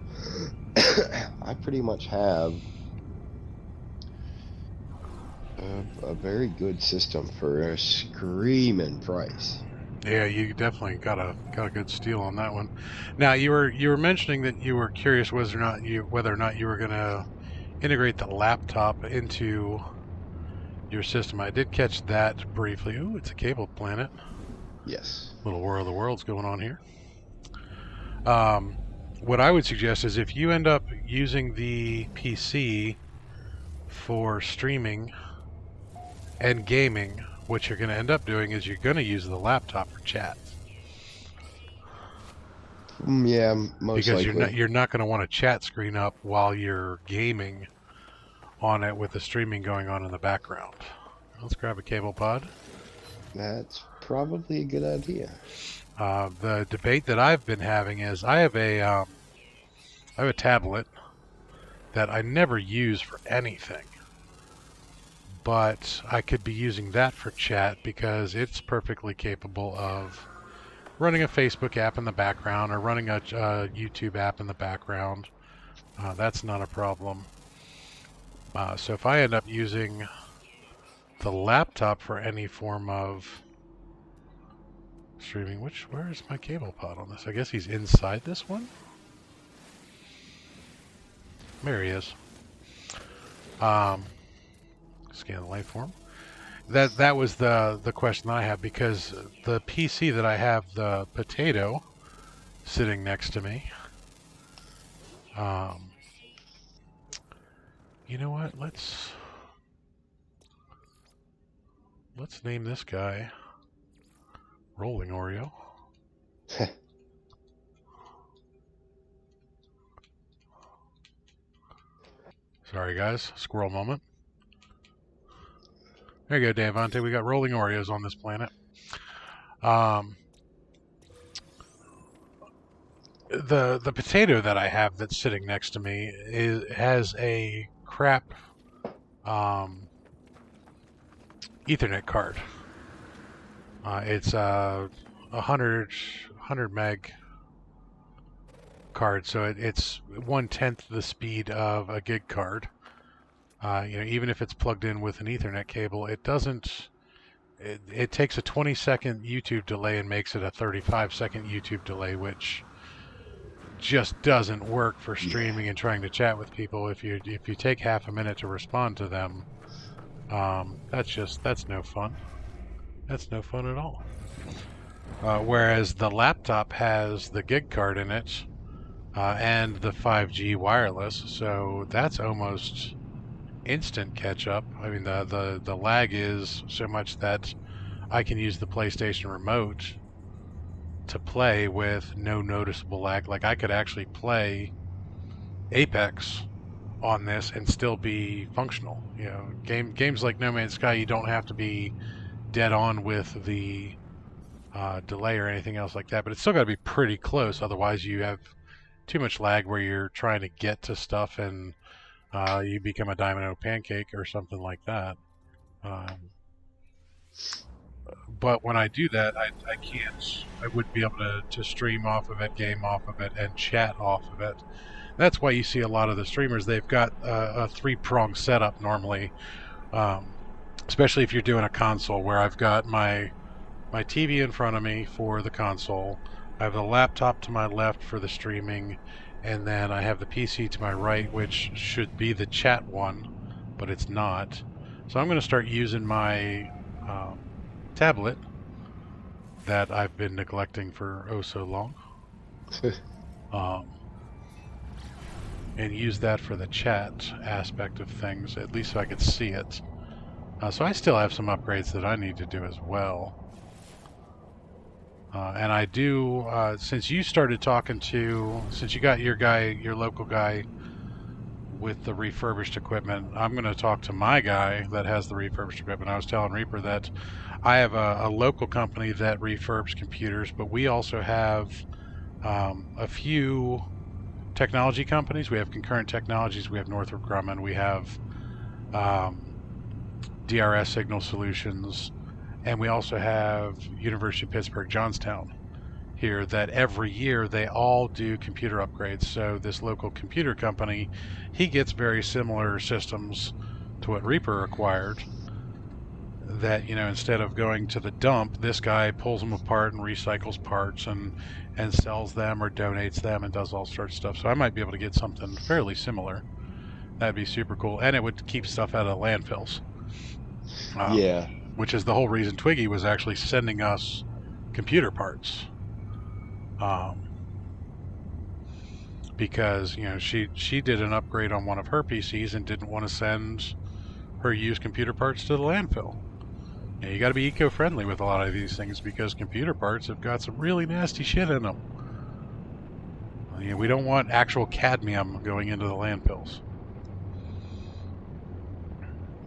I pretty much have a very good system for a screaming price. Yeah, you definitely got a good steal on that one. Now you were mentioning that you were curious whether or not you were going to integrate the laptop into your system. I did catch that briefly. Ooh, it's a cable planet. Yes. Little War of the Worlds going on here. What I would suggest is if you end up using the PC for streaming and gaming, what you're going to end up doing is you're going to use the laptop for chat. Yeah, most because likely. you're not going to want a chat screen up while you're gaming on it with the streaming going on in the background. Let's grab a cable pod. That's probably a good idea. The debate that I've been having is I have a tablet that I never use for anything, but I could be using that for chat because it's perfectly capable of running a Facebook app in the background or running a YouTube app in the background. That's not a problem. So if I end up using the laptop for any form of streaming, where is my cable pod on this? I guess he's inside this one. There he is. Scan the waveform. That was the question I have, because the PC that I have, the Potato, sitting next to me. You know what? Let's name this guy Rolling Oreo. Sorry guys, squirrel moment. There you go, Davante. We got rolling Oreos on this planet. The Potato that I have that's sitting next to me has a crap Ethernet card. It's a 100 meg card, so it's 1/10 the speed of a gig card. Even if it's plugged in with an Ethernet cable, it doesn't. It takes a 20-second YouTube delay and makes it a 35-second YouTube delay, which just doesn't work for streaming and trying to chat with people. If you take half a minute to respond to them, that's no fun. That's no fun at all. Whereas the laptop has the gig card in it and the 5G wireless, so that's almost instant catch up. I mean, the lag is so much that I can use the PlayStation remote to play with no noticeable lag. Like, I could actually play Apex on this and still be functional. Games like No Man's Sky, you don't have to be dead on with the delay or anything else like that, but it's still got to be pretty close. Otherwise, you have too much lag where you're trying to get to stuff and you become a domino pancake or something like that. But when I do that, I can't. I wouldn't be able to stream off of it, game off of it, and chat off of it. That's why you see a lot of the streamers, they've got a three-pronged setup normally, especially if you're doing a console, where I've got my TV in front of me for the console, I have the laptop to my left for the streaming, and then I have the PC to my right, which should be the chat one, but it's not. So I'm going to start using my tablet that I've been neglecting for oh so long, and use that for the chat aspect of things, at least so I could see it. So I still have some upgrades that I need to do as well. And I do, since you started talking since you got your local guy with the refurbished equipment, I'm going to talk to my guy that has the refurbished equipment. I was telling Reaper that I have a local company that refurbs computers, but we also have a few technology companies. We have Concurrent Technologies, we have Northrop Grumman, we have DRS Signal Solutions, and we also have University of Pittsburgh Johnstown here, that every year they all do computer upgrades. So this local computer company, he gets very similar systems to what Reaper acquired, that instead of going to the dump, this guy pulls them apart and recycles parts and sells them or donates them and does all sorts of stuff. So I might be able to get something fairly similar. That'd be super cool, and it would keep stuff out of landfills. Yeah. Which is the whole reason Twiggy was actually sending us computer parts. Because she did an upgrade on one of her PCs and didn't want to send her used computer parts to the landfill. You got to be eco-friendly with a lot of these things, because computer parts have got some really nasty shit in them. We don't want actual cadmium going into the landfills.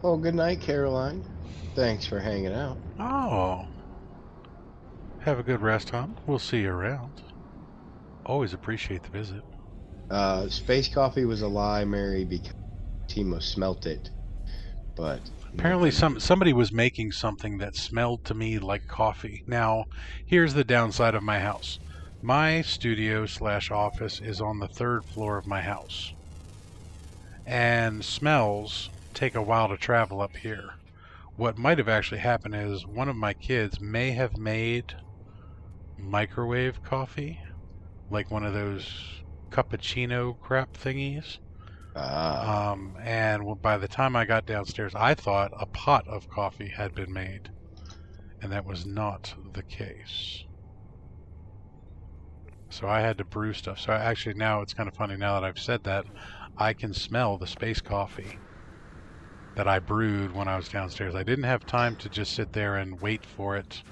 Well, good night, Caroline. Thanks for hanging out. Oh. Have a good rest, hon. We'll see you around. Always appreciate the visit. Space coffee was a lie, Mary, because Timo smelt it, but Apparently nobody. somebody was making something that smelled to me like coffee. Now, here's the downside of my house. My studio/office is on the 3rd floor of my house. And smells take a while to travel up here. What might have actually happened is one of my kids may have made microwave coffee, like one of those cappuccino crap thingies. Ah, And by the time I got downstairs, I thought a pot of coffee had been made, and that was not the case. So I had to brew stuff. So actually, now it's kind of funny. Now that I've said that, I can smell the space coffee that I brewed when I was downstairs. I didn't have time to just sit there and wait for it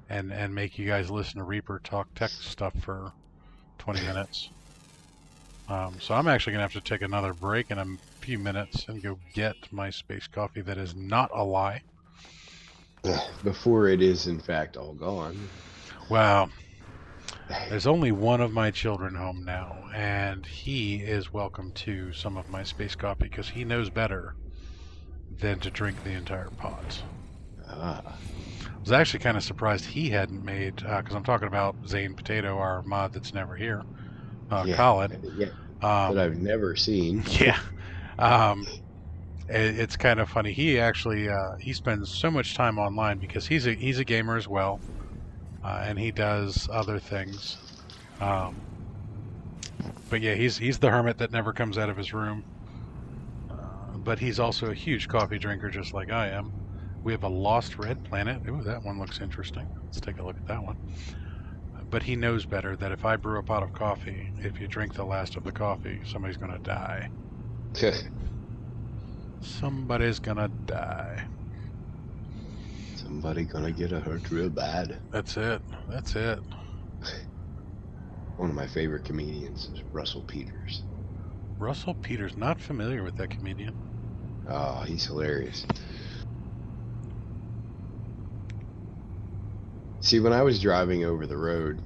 and make you guys listen to Reaper talk tech stuff for 20 minutes. So I'm actually going to have to take another break in a few minutes and go get my space coffee that is not a lie. before it is in fact all gone. Well, there's only one of my children home now, and he is welcome to some of my space coffee because he knows better than to drink the entire pot. Ah, I was actually kind of surprised he hadn't made, because I'm talking about Zane Potato, our mod that's never here, yeah, Colin. yeah, that I've never seen. Yeah. Um, it's kind of funny. He actually he spends so much time online because he's a gamer as well, and he does other things. But yeah, he's the hermit that never comes out of his room. But he's also a huge coffee drinker, just like I am. We have a lost red planet. Ooh, that one looks interesting. Let's take a look at that one. But he knows better that if I brew a pot of coffee, if you drink the last of the coffee, somebody's gonna die. Somebody's gonna die. Somebody gonna get hurt real bad. That's it. That's it. One of my favorite comedians is Russell Peters. Russell Peters, not familiar with that comedian. Oh, he's hilarious. See, when I was driving over the road,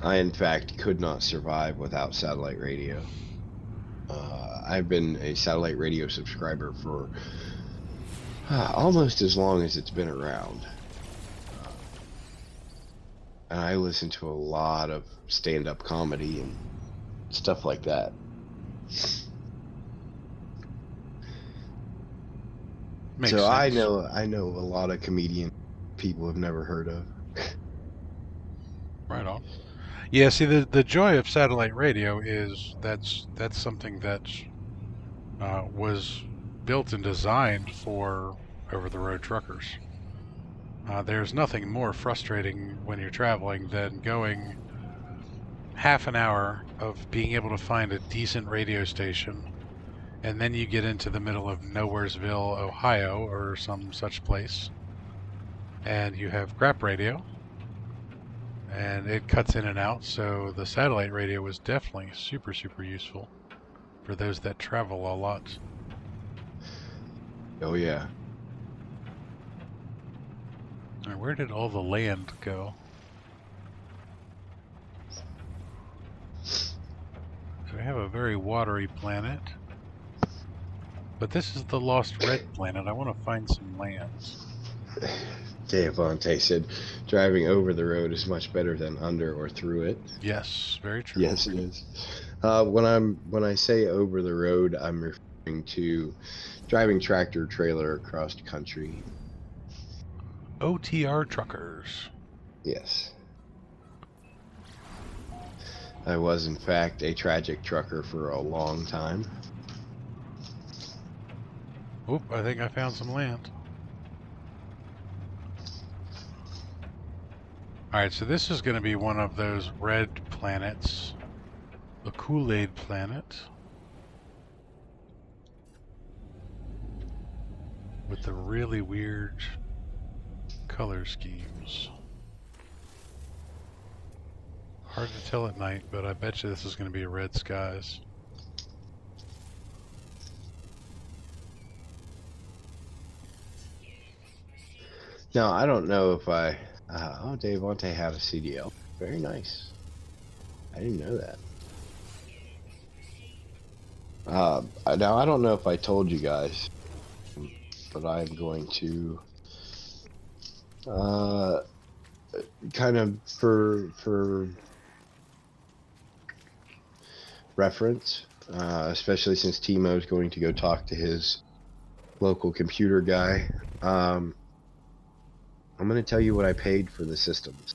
I in fact could not survive without satellite radio. I've been a satellite radio subscriber for almost as long as it's been around. And I listen to a lot of stand-up comedy and stuff like that. Makes so sense. I know a lot of comedian people have never heard of. Right on. Yeah, see, the joy of satellite radio is that's something that was built and designed for over-the-road truckers. There's nothing more frustrating when you're traveling than going half an hour of being able to find a decent radio station, and then you get into the middle of Nowheresville, Ohio, or some such place, and you have crap radio, and it cuts in and out. So the satellite radio was definitely super, super useful for those that travel a lot. Oh yeah. All right, where did all the land go? So we have a very watery planet. But this is the lost red planet. I want to find some lands. Devontae said driving over the road is much better than under or through it. Yes, very true. Yes, it is. When I say over the road, I'm referring to driving tractor trailer across country. OTR truckers. Yes. I was in fact a tragic trucker for a long time. Oop, I think I found some land. Alright, so this is going to be one of those red planets. The Kool-Aid planet. With the really weird color schemes. Hard to tell at night, but I bet you this is going to be red skies. Now, I don't know if I... oh, Davante had a CDL. Very nice. I didn't know that. Now, I don't know if I told you guys, but I'm going to... kind of for reference, especially since Timo is going to go talk to his local computer guy. I'm going to tell you what I paid for the systems.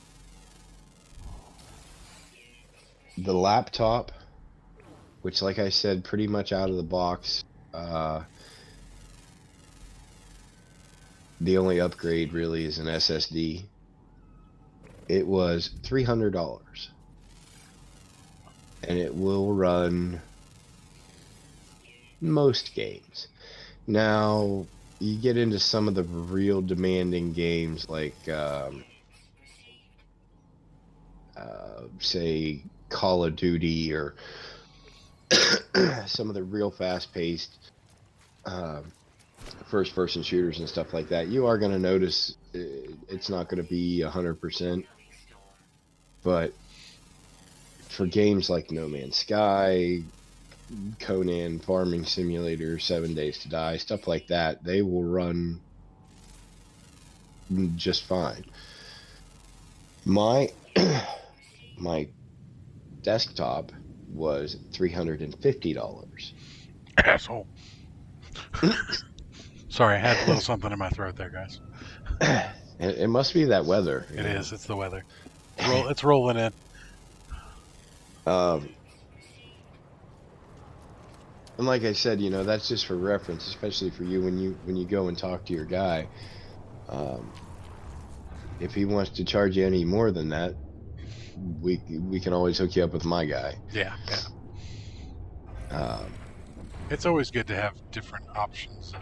The laptop, which, like I said, pretty much out of the box, the only upgrade really is an SSD. It was $300, and it will run most games. Now, you get into some of the real demanding games like, say, Call of Duty, or some of the real fast-paced first-person shooters and stuff like that. You are going to notice it's not going to be 100%, but for games like No Man's Sky, Conan, Farming Simulator, 7 Days to Die, stuff like that, they will run just fine. My desktop was $350. Asshole. Sorry, I had a little something in my throat there, guys. It must be that weather. It is. It's the weather. It's rolling in. And like I said, that's just for reference, especially for you when you go and talk to your guy. If he wants to charge you any more than that, we can always hook you up with my guy. Yeah. It's always good to have different options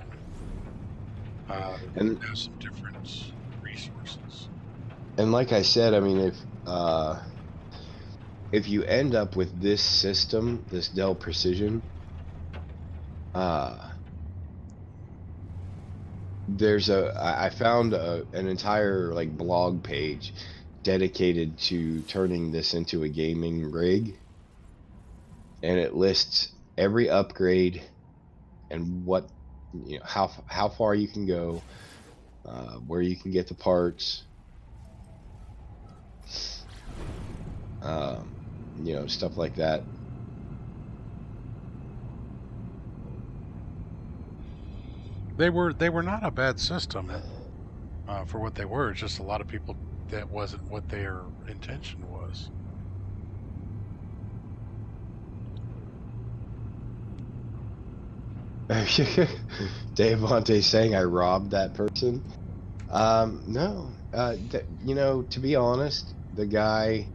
and know some different resources. And like I said, I mean, if you end up with this system, this Dell Precision, I found an entire blog page dedicated to turning this into a gaming rig, and it lists every upgrade and what how far you can go, where you can get the parts, stuff like that. They were not a bad system for what they were. It's just a lot of people, that wasn't what their intention was. Davante saying I robbed that person. No. To be honest, the guy,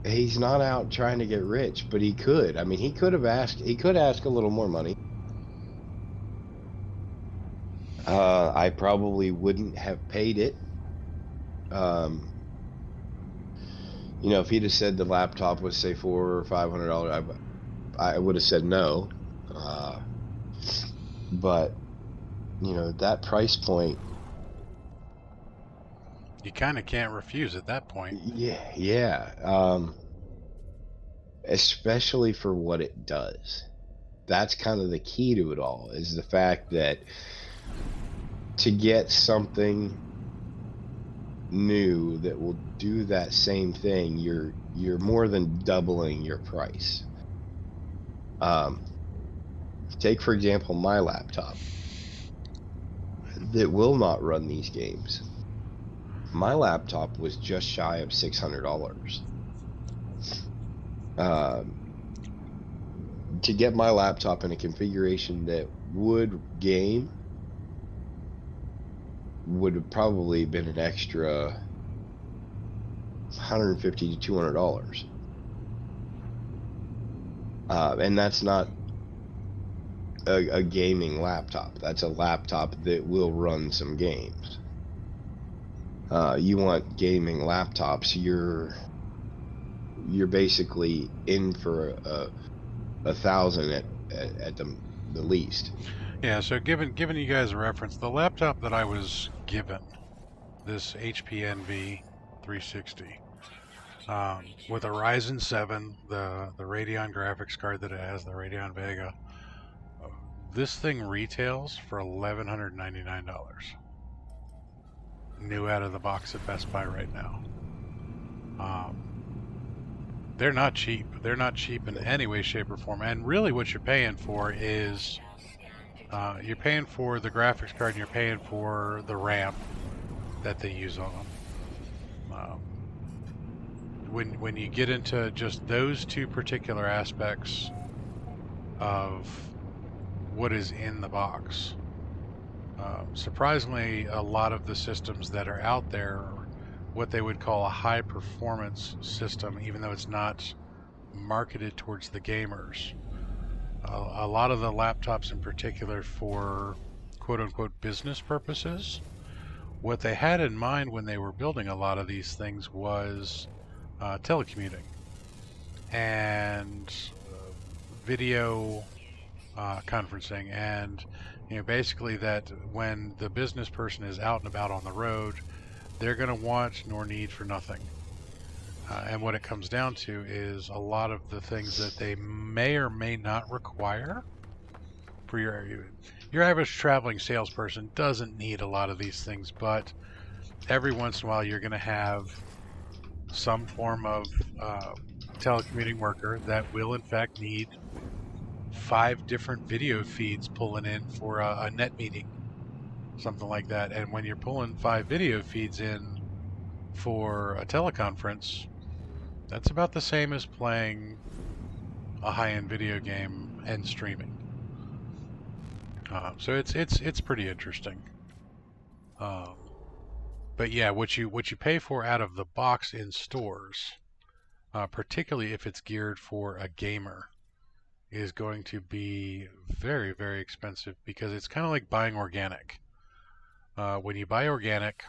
he's not out trying to get rich, but he could. I mean, he could ask a little more money. I probably wouldn't have paid it. If he'd have said the laptop was, say, $400 or $500, I would have said no. But that price point, you kind of can't refuse at that point. Yeah. Especially for what it does. That's kind of the key to it all, is the fact that to get something new that will do that same thing, you're more than doubling your price. Take, for example, my laptop that will not run these games. My laptop was just shy of $600. To get my laptop in a configuration that would game would have probably been an extra $150 to $200. And that's not a gaming laptop. That's a laptop that will run some games. you want gaming laptops, you're basically in for a thousand at the least. Yeah, so giving you guys a reference, the laptop that I was given, this HP Envy 360, with a Ryzen 7, the Radeon graphics card that it has, the Radeon Vega, this thing retails for $1,199. New out of the box at Best Buy right now. They're not cheap. They're not cheap in any way, shape, or form. And really, what you're paying for is you're paying for the graphics card and you're paying for the RAM that they use on them. When you get into just those two particular aspects of what is in the box, surprisingly, a lot of the systems that are out there, what they would call a high performance system, even though it's not marketed towards the gamers. A lot of the laptops in particular for quote unquote business purposes, what they had in mind when they were building a lot of these things was telecommuting and video conferencing, and basically that when the business person is out and about on the road, they're going to want nor need for nothing. And what it comes down to is a lot of the things that they may or may not require for your average traveling salesperson doesn't need a lot of these things, but every once in a while you're going to have some form of telecommuting worker that will in fact need 5 different video feeds pulling in for a net meeting, something like that. And when you're pulling 5 video feeds in for a teleconference, that's about the same as playing a high-end video game and streaming. So it's pretty interesting. But yeah, what you pay for out of the box in stores, particularly if it's geared for a gamer, is going to be very, very expensive because it's kind of like buying organic. When you buy organic,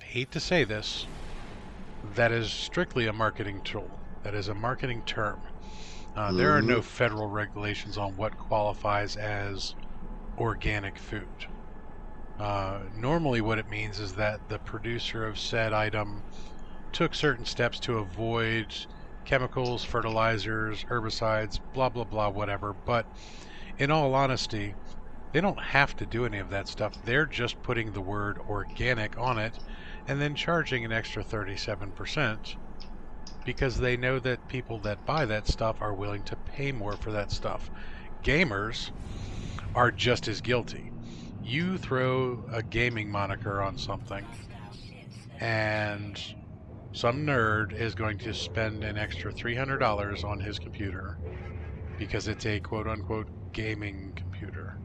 I hate to say this, that is strictly a marketing tool. That is a marketing term. There are no federal regulations on what qualifies as organic food. Normally what it means is that the producer of said item took certain steps to avoid chemicals, fertilizers, herbicides, blah, blah, blah, whatever. But in all honesty, they don't have to do any of that stuff. They're just putting the word organic on it and then charging an extra 37% because they know that people that buy that stuff are willing to pay more for that stuff. Gamers are just as guilty. You throw a gaming moniker on something and some nerd is going to spend an extra $300 on his computer because it's a quote-unquote gaming computer.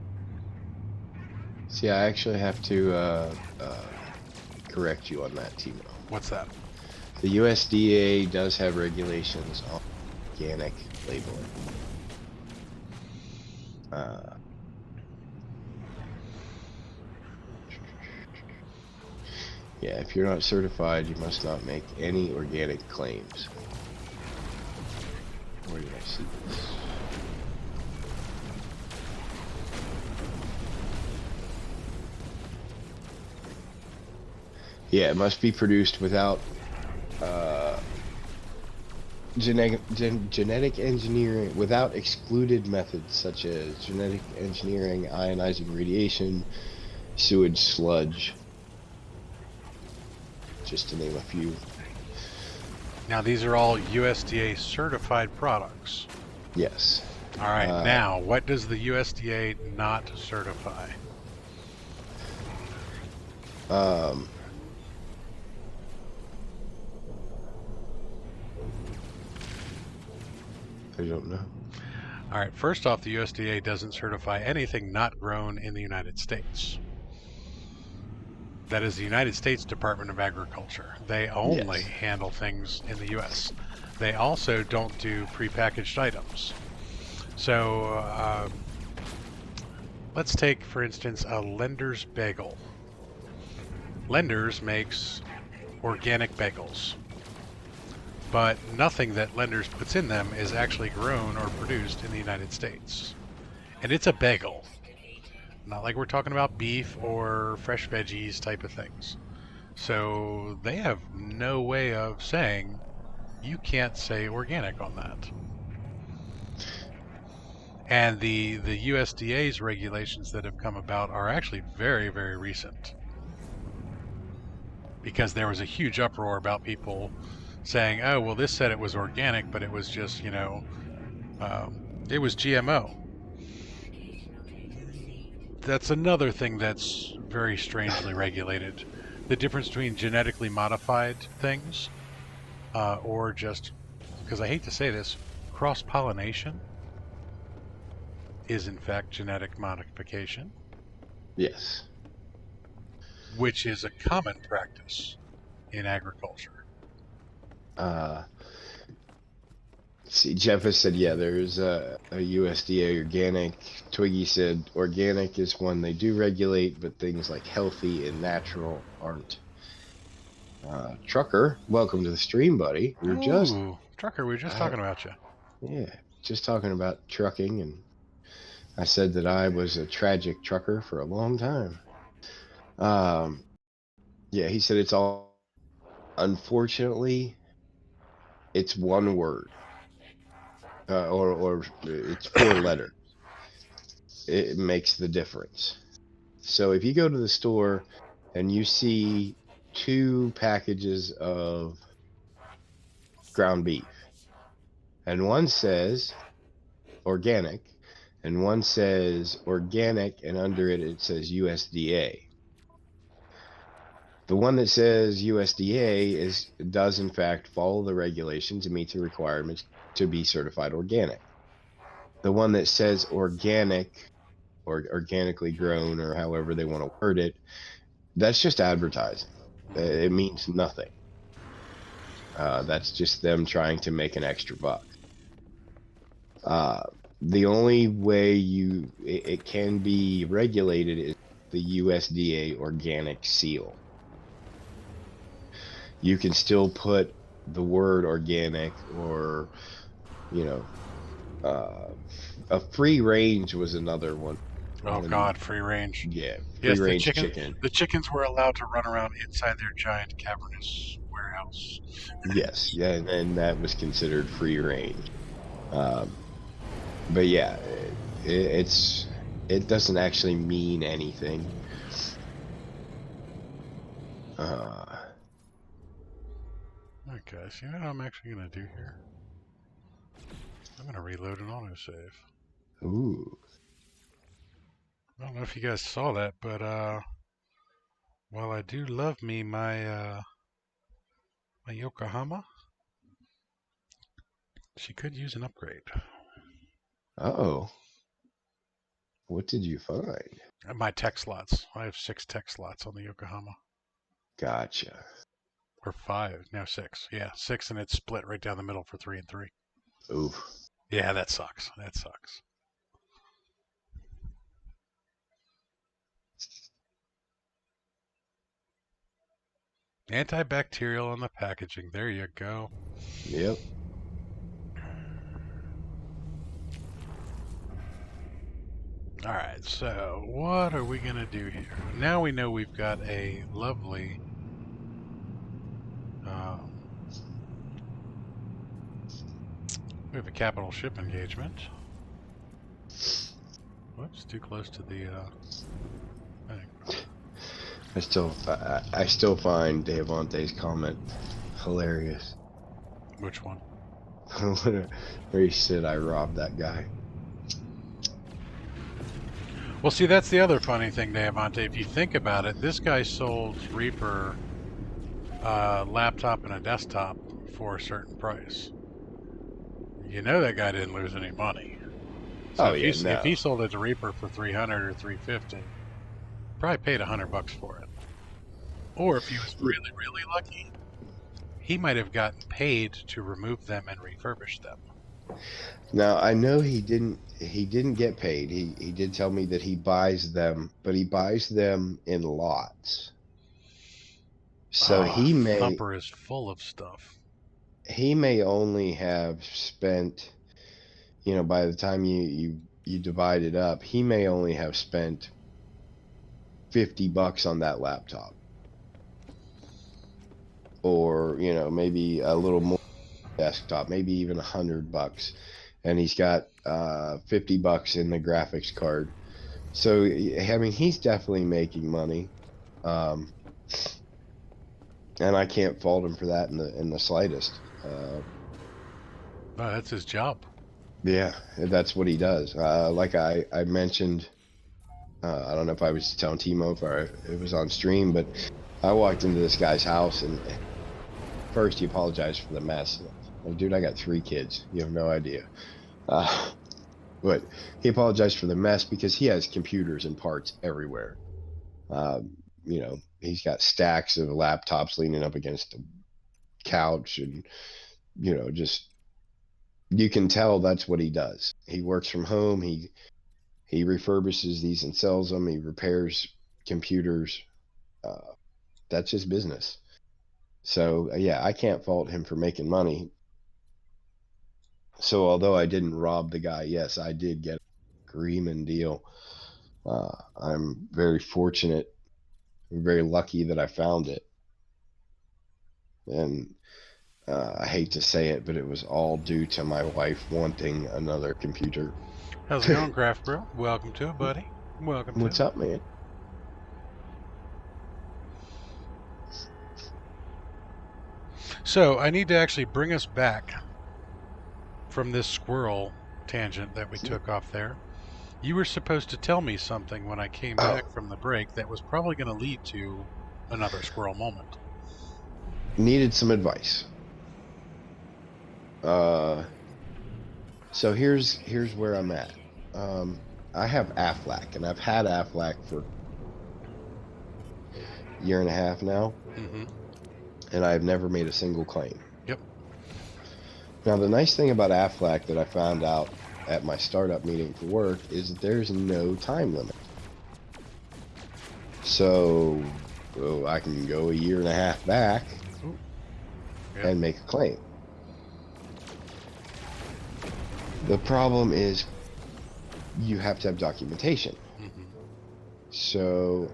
See, I actually have to correct you on that, Timo. What's that? The USDA does have regulations on organic labeling. Yeah, if you're not certified, you must not make any organic claims. Where did I see this? Yeah, it must be produced without genetic engineering, without excluded methods such as genetic engineering, ionizing radiation, sewage sludge, just to name a few. Now these are all USDA certified products. Yes. All right, now what does the USDA not certify? I don't know. All right, first off, the USDA doesn't certify anything not grown in the United States. That is the United States Department of Agriculture. They only handle things in the U.S. They also don't do prepackaged items. So let's take, for instance, a Lender's Bagel. Lenders makes organic bagels, but nothing that Lenders puts in them is actually grown or produced in the United States. And it's a bagel. Not like we're talking about beef or fresh veggies type of things. So they have no way of saying you can't say organic on that. And the USDA's regulations that have come about are actually very, very recent. Because there was a huge uproar about people saying, oh, well, this said it was organic, but it was just, it was GMO. That's another thing that's very strangely regulated. The difference between genetically modified things or just, because I hate to say this, cross-pollination is in fact genetic modification. Yes. Which is a common practice in agriculture. See, Jeff has said, yeah, there's a USDA organic. Twiggy said organic is one they do regulate, but things like healthy and natural aren't. Trucker, welcome to the stream, buddy. We were just Trucker, we were just talking about you. Yeah, just talking about trucking, and I said that I was a tragic trucker for a long time. Yeah, he said it's all, unfortunately, it's one word, or it's 4 letters. It makes the difference. So if you go to the store and you see 2 packages of ground beef, and one says organic, and one says organic, and under it, it says USDA. The one that says USDA does in fact follow the regulations and meet the requirements to be certified organic. The one that says organic or organically grown, or however they want to word it, that's just advertising. It means nothing. That's just them trying to make an extra buck. The only way it can be regulated is the USDA organic seal. You can still put the word organic, or a free range was another one. Oh God, free range. Yeah, yes, free range chicken. The chickens were allowed to run around inside their giant cavernous warehouse. Yes, yeah, and that was considered free range. But yeah, it doesn't actually mean anything. Okay, so you know what I'm actually going to do here? I'm going to reload an autosave. Ooh. I don't know if you guys saw that, but while I do love me my Yokohama, she could use an upgrade. Uh-oh. What did you find? My tech slots. I have 6 tech slots on the Yokohama. Gotcha. Or 5, now 6. Yeah, 6, and it's split right down the middle for 3 and 3. Oof. Yeah, that sucks. That sucks. Antibacterial on the packaging. There you go. Yep. All right, so what are we going to do here? Now we know we've got a lovely we have a capital ship engagement. Whoops, too close to the thing. I still find Devante's comment hilarious. Which one? Where he said, I robbed that guy. Well, see, that's the other funny thing, Devante. If you think about it, this guy sold Reaper a laptop and a desktop for a certain price. You know that guy didn't lose any money. So if he sold it to Reaper for $300 or $350, probably paid $100 for it. Or if he was really, really lucky, he might have gotten paid to remove them and refurbish them. Now I know he didn't get paid. He did tell me that he buys them, but he buys them in lots. So Thumper is full of stuff. he may only have spent, by the time you divide it up, he may only have spent $50 on that laptop, or maybe a little more desktop, maybe even $100, and he's got $50 in the graphics card. So I mean, he's definitely making money, and I can't fault him for that in the slightest. That's his job. Yeah, that's what he does. Like I mentioned, I don't know if I was telling Timo if it was on stream, but I walked into this guy's house, and first he apologized for the mess. Like, dude, I got 3 kids. You have no idea. But he apologized for the mess because he has computers and parts everywhere. He's got stacks of laptops leaning up against the couch, and just you can tell that's what he does. He works from home. He refurbishes these and sells them. He repairs computers. That's his business. So yeah, I can't fault him for making money. So although I didn't rob the guy, yes, I did get a screaming deal. I'm very fortunate, very lucky that I found it. And I hate to say it, but it was all due to my wife wanting another computer. How's it going, Craft Bro? Welcome to it, buddy. Welcome to What's it. up, man? So I need to actually bring us back from this squirrel tangent that we took off there. You were supposed to tell me something when I came back from the break that was probably going to lead to another squirrel moment. Needed some advice. So here's where I'm at. I have Aflac, and I've had Aflac for a year and a half now, and I've never made a single claim. Yep. Now, the nice thing about Aflac that I found out at my startup meeting for work is that there's no time limit. So I can go a year and a half back and make a claim. The problem is you have to have documentation. So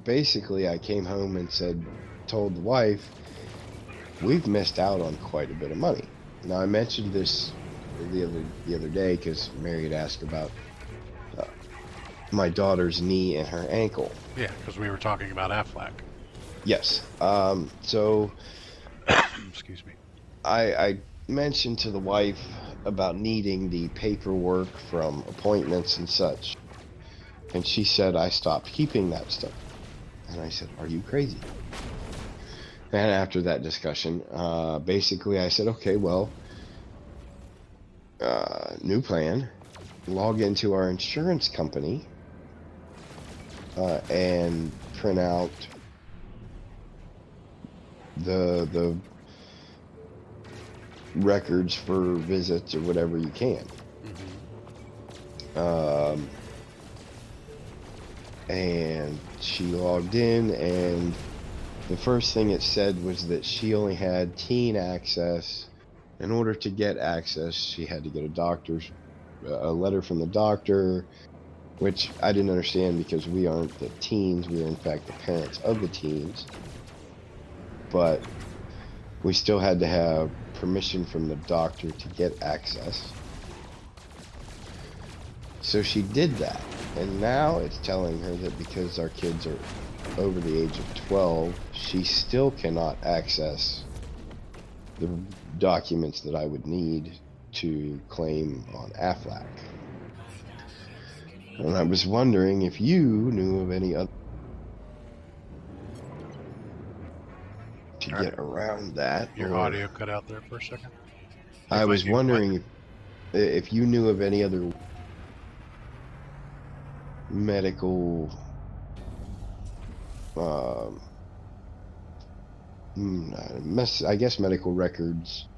basically I came home and told the wife, we've missed out on quite a bit of money. Now, I mentioned this the other day because Mary had asked about my daughter's knee and her ankle. Yeah, because we were talking about Aflac. Yes. So excuse me. I mentioned to the wife about needing the paperwork from appointments and such, and she said I stopped keeping that stuff. And I said, are you crazy? And after that discussion, basically I said, okay, well, new plan, log into our insurance company and print out the records for visits or whatever you can. And she logged in, and the first thing it said was that she only had teen access. In order to get access, she had to get a letter from the doctor, which I didn't understand because we aren't the teens. We are, in fact, the parents of the teens. But we still had to have permission from the doctor to get access. So she did that. And now it's telling her that because our kids are over the age of 12, she still cannot access the documents that I would need to claim on Aflac. And I was wondering if you knew of any other to get around that. Your audio cut out there for a second. I was wondering if you knew of any other medical I guess medical records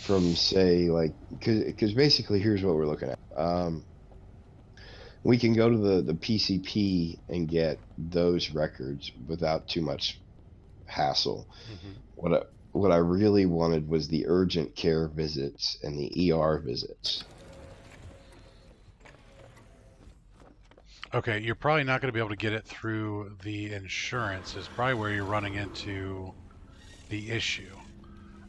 from, say, like, because basically here's what we're looking at. We can go to the PCP and get those records without too much hassle. Hmm. What I really wanted was the urgent care visits and the ER visits. Okay, you're probably not going to be able to get it through the insurance. Is probably where you're running into the issue.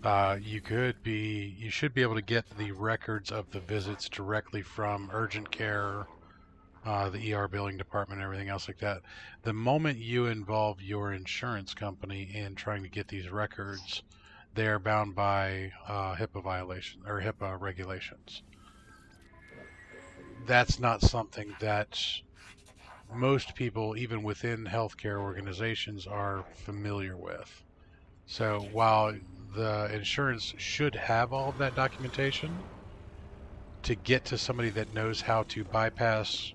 You should be able to get the records of the visits directly from urgent care, the ER billing department, and everything else like that. The moment you involve your insurance company in trying to get these records, they are bound by HIPAA violation or HIPAA regulations. That's not something that most people, even within healthcare organizations, are familiar with. So while the insurance should have all of that documentation, to get to somebody that knows how to bypass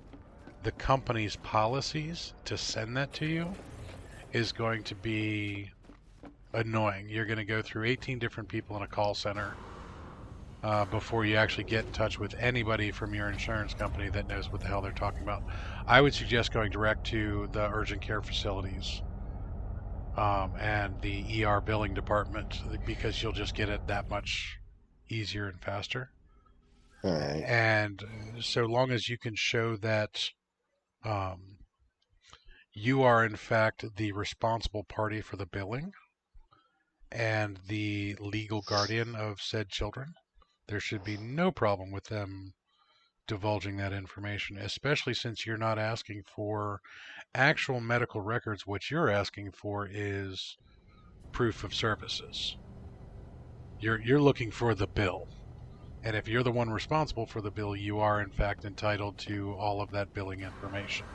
the company's policies to send that to you is going to be annoying. You're going to go through 18 different people in a call center before you actually get in touch with anybody from your insurance company that knows what the hell they're talking about. I would suggest going direct to the urgent care facilities and the ER billing department because you'll just get it that much easier and faster. All right. And so long as you can show that um, you are in fact the responsible party for the billing and the legal guardian of said children, there should be no problem with them divulging that information, especially since you're not asking for actual medical records. What you're asking for is proof of services. You're looking for the bill. And if you're the one responsible for the bill, you are in fact entitled to all of that billing information.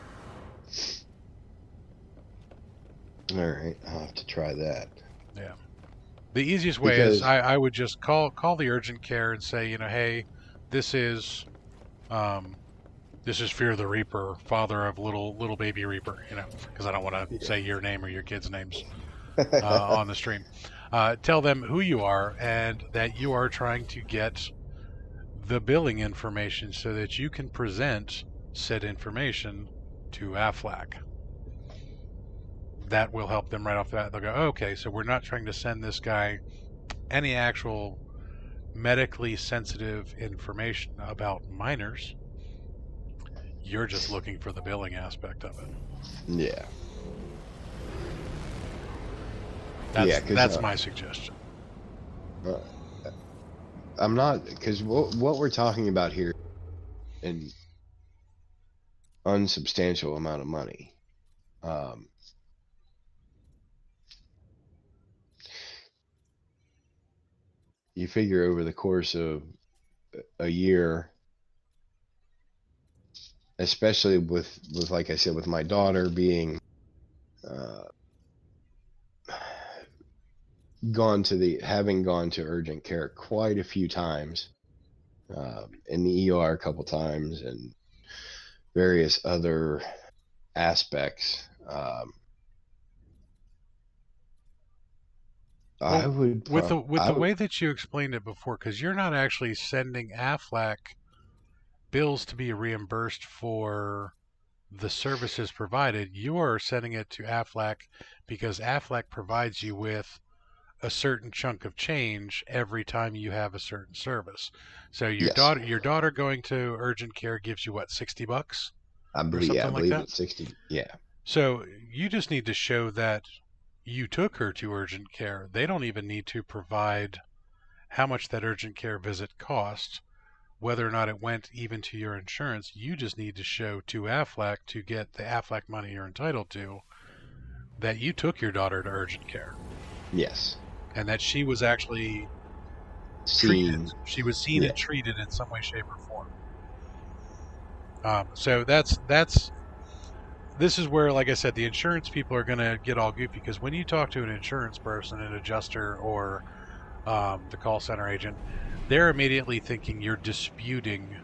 All right. I'll have to try that. Yeah. The easiest way is Because I would just call the urgent care and say, hey, this is um, this is Fear the Reaper, father of little baby Reaper, because I don't want to say your name or your kids' names on the stream. Tell them who you are and that you are trying to get the billing information so that you can present said information to AFLAC. That will help them right off the bat. They'll go, okay, so we're not trying to send this guy any actual medically sensitive information about minors. You're just looking for the billing aspect of it. yeah. That's my suggestion. Uh, I'm not, because what we're talking about here, an unsubstantial amount of money. You figure over the course of a year, especially with like I said, with my daughter being having gone to urgent care quite a few times, in the ER a couple times, and various other aspects. I would with the way that you explained it before, because you're not actually sending AFLAC bills to be reimbursed for the services provided. You are sending it to AFLAC because AFLAC provides you with a certain chunk of change every time you have a certain service. So your yes, daughter going to urgent care gives you what, $60 I or believe something like that? it's 60. Yeah. So you just need to show that you took her to urgent care. They don't even need to provide how much that urgent care visit cost, whether or not it went even to your insurance. You just need to show to AFLAC, to get the AFLAC money you're entitled to, that you took your daughter to urgent care. Yes. And that she was actually Seen. treated. She was seen and treated in some way, shape, or form. So this is where, like I said, the insurance people are going to get all goofy, because when you talk to an insurance person, an adjuster, or the call center agent, they're immediately thinking you're disputing.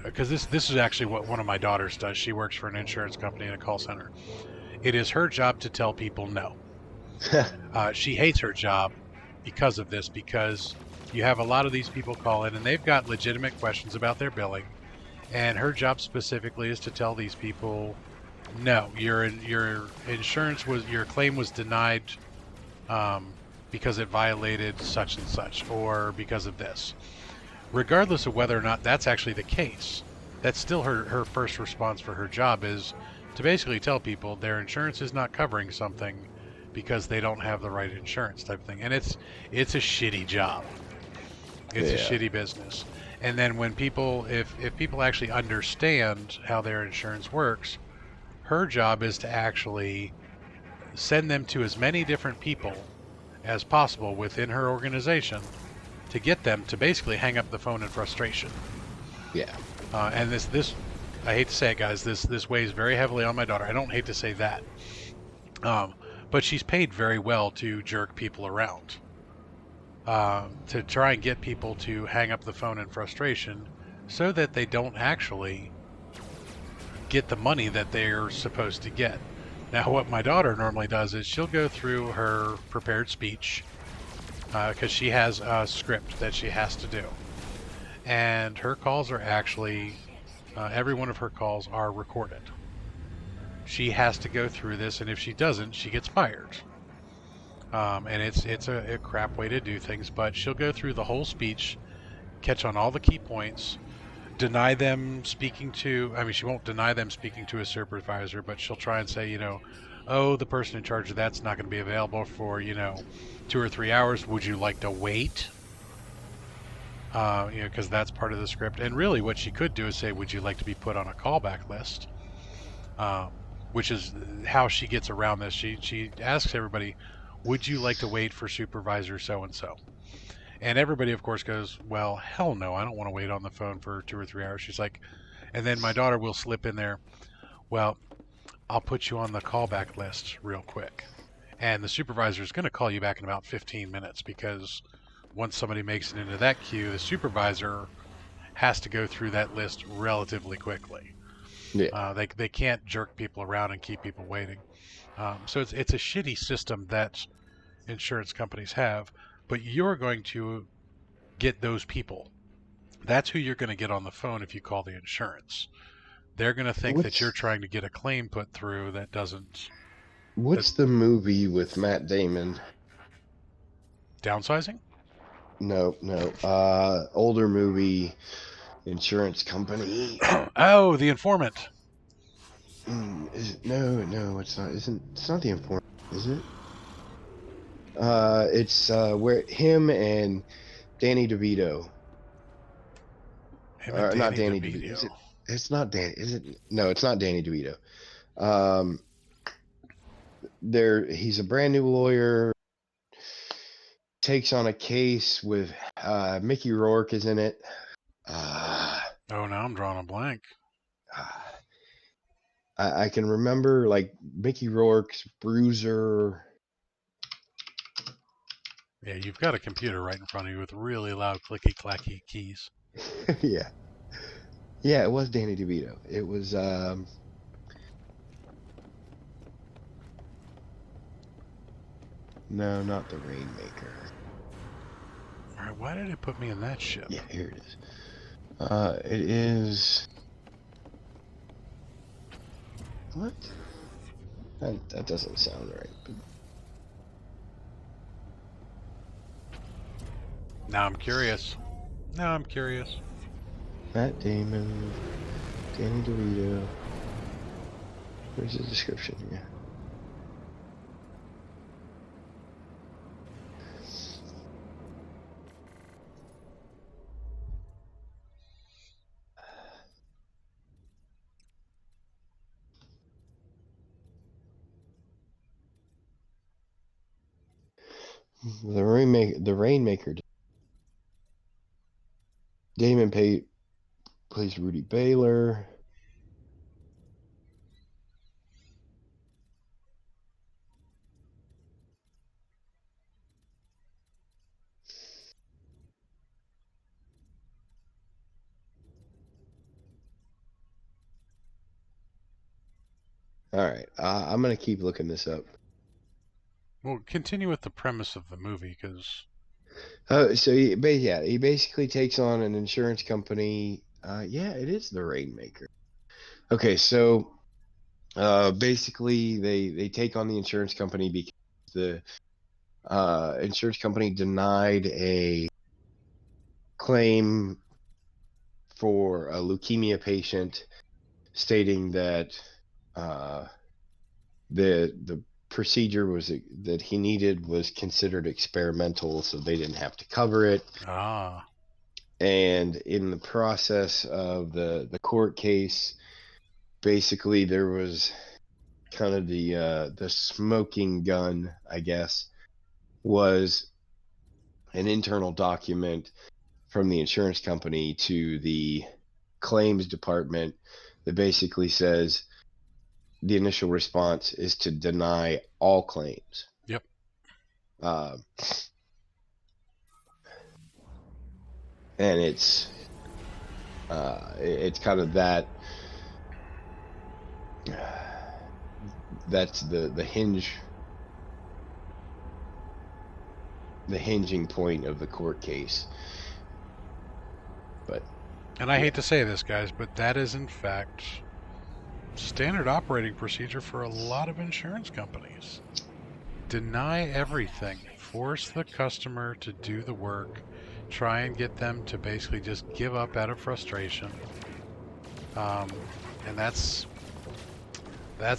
Because this is actually what one of my daughters does. She works for an insurance company in a call center. It is her job to tell people no. She hates her job because of this, because you have a lot of these people call in and they've got legitimate questions about their billing, and her job specifically is to tell these people No, your insurance was your claim was denied um, because it violated such and such, or because of this. Regardless of whether or not that's actually the case, that's still her first response for her job is to basically tell people their insurance is not covering something because they don't have the right insurance type of thing. And it's a shitty job. It's a Yeah. shitty business. And then when people if people actually understand how their insurance works, her job is to actually send them to as many different people as possible within her organization to get them to basically hang up the phone in frustration. Yeah. And this I hate to say it, guys. This weighs very heavily on my daughter. I don't hate to say that, um, but she's paid very well to jerk people around, to try and get people to hang up the phone in frustration, so that they don't actually get the money that they're supposed to get. Now, what my daughter normally does is she'll go through her prepared speech because she has a script that she has to do, and her calls are actually every one of her calls are recorded. She has to go through this, and if she doesn't, she gets fired. And it's a crap way to do things, but she'll go through the whole speech, catch on all the key points, deny them speaking to. I mean, she won't deny them speaking to a supervisor, but she'll try and say, oh, the person in charge of that's not going to be available for 2 or 3 hours. Would you like to wait? Because that's part of the script. And really, what she could do is say, would you like to be put on a callback list? Um, which is how she gets around this. She asks everybody, would you like to wait for supervisor so and so? And everybody, of course, goes, well, hell no, I don't want to wait on the phone for 2 or 3 hours. She's like, and then my daughter will slip in there, well, I'll put you on the callback list real quick. And the supervisor is going to call you back in about 15 minutes because once somebody makes it into that queue, the supervisor has to go through that list relatively quickly. Yeah. They can't jerk people around and keep people waiting. So it's a shitty system that insurance companies have, but you're going to get those people. That's who you're going to get on the phone if you call the insurance. They're going to think that you're What's trying to get a claim put through that doesn't. That what's the movie with Matt Damon? downsizing? No, no. Older movie, insurance company. Oh, the informant. No, it's not. It's not the informant, is it? It's where him and Danny DeVito, Him and or not Danny Danny DeVito. Is DeVito. it? It's not Danny. Is it? No, it's not Danny DeVito. Um, he's a brand new lawyer. Takes on a case with Mickey Rourke is in it. Uh, Oh, now I'm drawing a blank. I can remember like Mickey Rourke's Bruiser. Yeah, you've got a computer right in front of you with really loud clicky clacky keys. Yeah, yeah, it was Danny DeVito. It was no, not the Rainmaker. All right, why did it put me in that ship? Yeah, here it is. It is what? That doesn't sound right. But Now I'm curious. Now I'm curious. Matt Damon, Danny DeVito. Where's the description here? The Rainmaker. Damon plays Rudy Baylor. All right, I'm gonna keep looking this up. Well, continue with the premise of the movie because So he basically takes on an insurance company. Yeah, it is the Rainmaker. Okay, so Basically, they take on the insurance company because the insurance company denied a claim for a leukemia patient, stating that uh, the procedure was that he needed was considered experimental, so they didn't have to cover it. Ah. And in the process of the court case, basically there was kind of the smoking gun, I guess, was an internal document from the insurance company to the claims department that basically says the initial response is to deny all claims. Yep. Uh, and it's kind of that that's the hinging point of the court case. But And I hate yeah, to say this, guys, but that is in fact standard operating procedure for a lot of insurance companies. Deny everything, force the customer to do the work, try and get them to basically just give up out of frustration. Um, and that's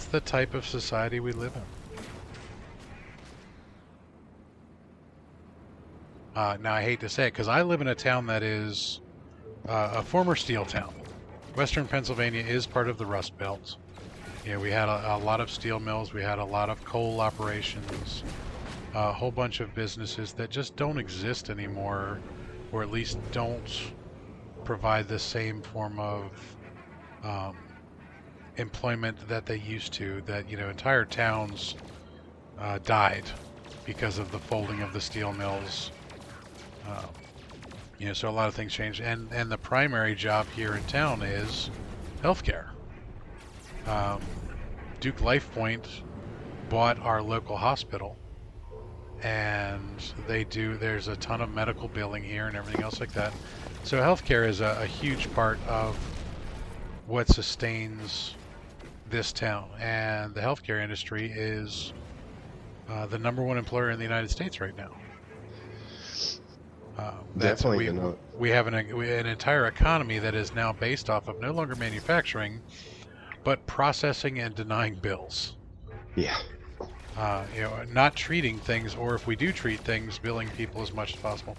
the type of society we live in. Now I hate to say it because I live in a town that is a former steel town. Western Pennsylvania is part of the Rust Belt. Yeah, we had a lot of steel mills, we had a lot of coal operations, a whole bunch of businesses that just don't exist anymore, or at least don't provide the same form of um, employment that they used to. That entire towns died because of the folding of the steel mills. Um, so a lot of things changed, and the primary job here in town is healthcare. Um, Duke LifePoint bought our local hospital, and there's a ton of medical billing here and everything else like that. So healthcare is a huge part of what sustains this town, and the healthcare industry is the number one employer in the United States right now. That's definitely we the note. we have an entire economy that is now based off of no longer manufacturing, but processing and denying bills. Yeah, Not treating things, or if we do treat things, billing people as much as possible.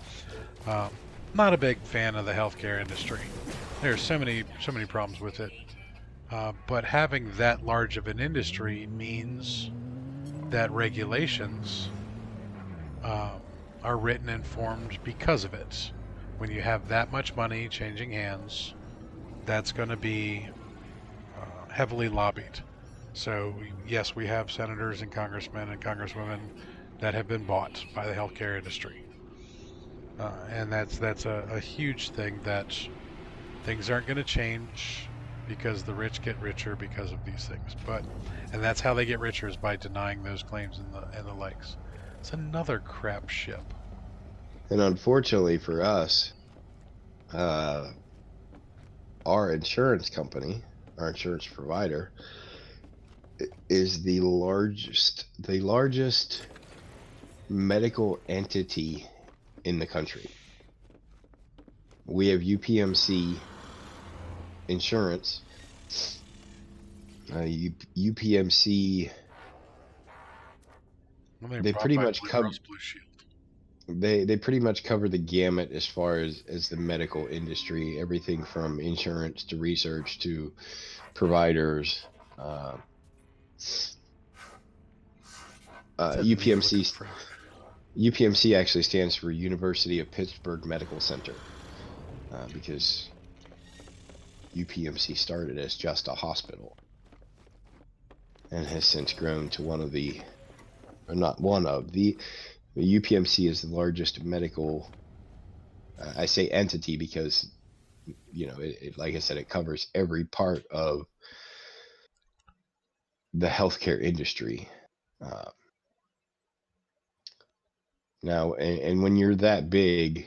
Um, Not a big fan of the healthcare industry. There are so many problems with it. But having that large of an industry means that regulations um, are written and formed because of it. When you have that much money changing hands, that's going to be heavily lobbied. So, yes, we have senators and congressmen and congresswomen that have been bought by the healthcare industry. And that's a huge thing that things aren't going to change because the rich get richer because of these things. And that's how they get richer is by denying those claims and the likes. It's another crap ship. and unfortunately for us, uh, our insurance company, our insurance provider, is the largest medical entity in the country. We have UPMC insurance. UPMC, Well, they're they brought pretty by much Blue cover Cross Blue Shield. they pretty much cover the gamut as far as the medical industry, everything from insurance to research to providers. Uh, What's that V looking UPMC for? UPMC actually stands for University of Pittsburgh Medical Center, because UPMC started as just a hospital and has since grown to one of the, or not one of the UPMC is the largest medical. I say entity because like I said, it covers every part of the healthcare industry. Uh, and when you're that big,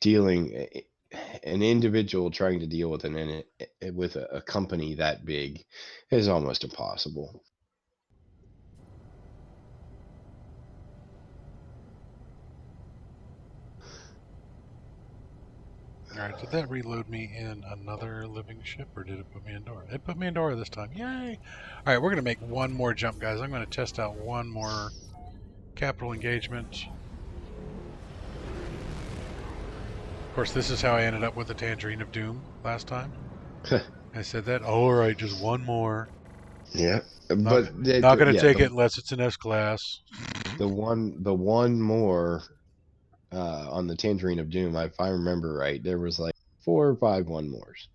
dealing, an individual trying to deal with a company that big is almost impossible. Alright, did that reload me in another living ship, or did it put me in Dora? It put me in Dora this time. Yay! Alright, we're going to make one more jump, guys. I'm going to test out one more capital engagement. Of course, this is how I ended up with the Tangerine of Doom last time. I said that. Oh, alright, just one more. Yeah, Not, but not going to take it unless it's an S-class. the one more on the Tangerine of Doom, if I remember right, there was like 4 or 5 one mores.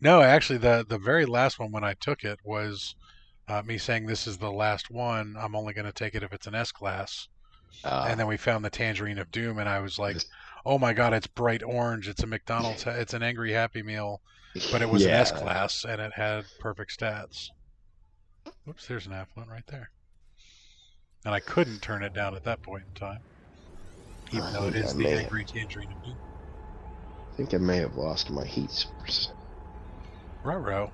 No, actually, the very last one when I took it was me saying this is the last one. I'm only going to take it if it's an S-class. And then we found the Tangerine of Doom, and I was like, oh my god, it's bright orange. It's a McDonald's. It's an Angry Happy Meal, but it was an S-class, and it had perfect stats. Whoops, there's an affluent right there. And I couldn't turn it down at that point in time, even though it is the Angry Tangerine of Doom. I think I may have lost my heat source. Ruh-roh.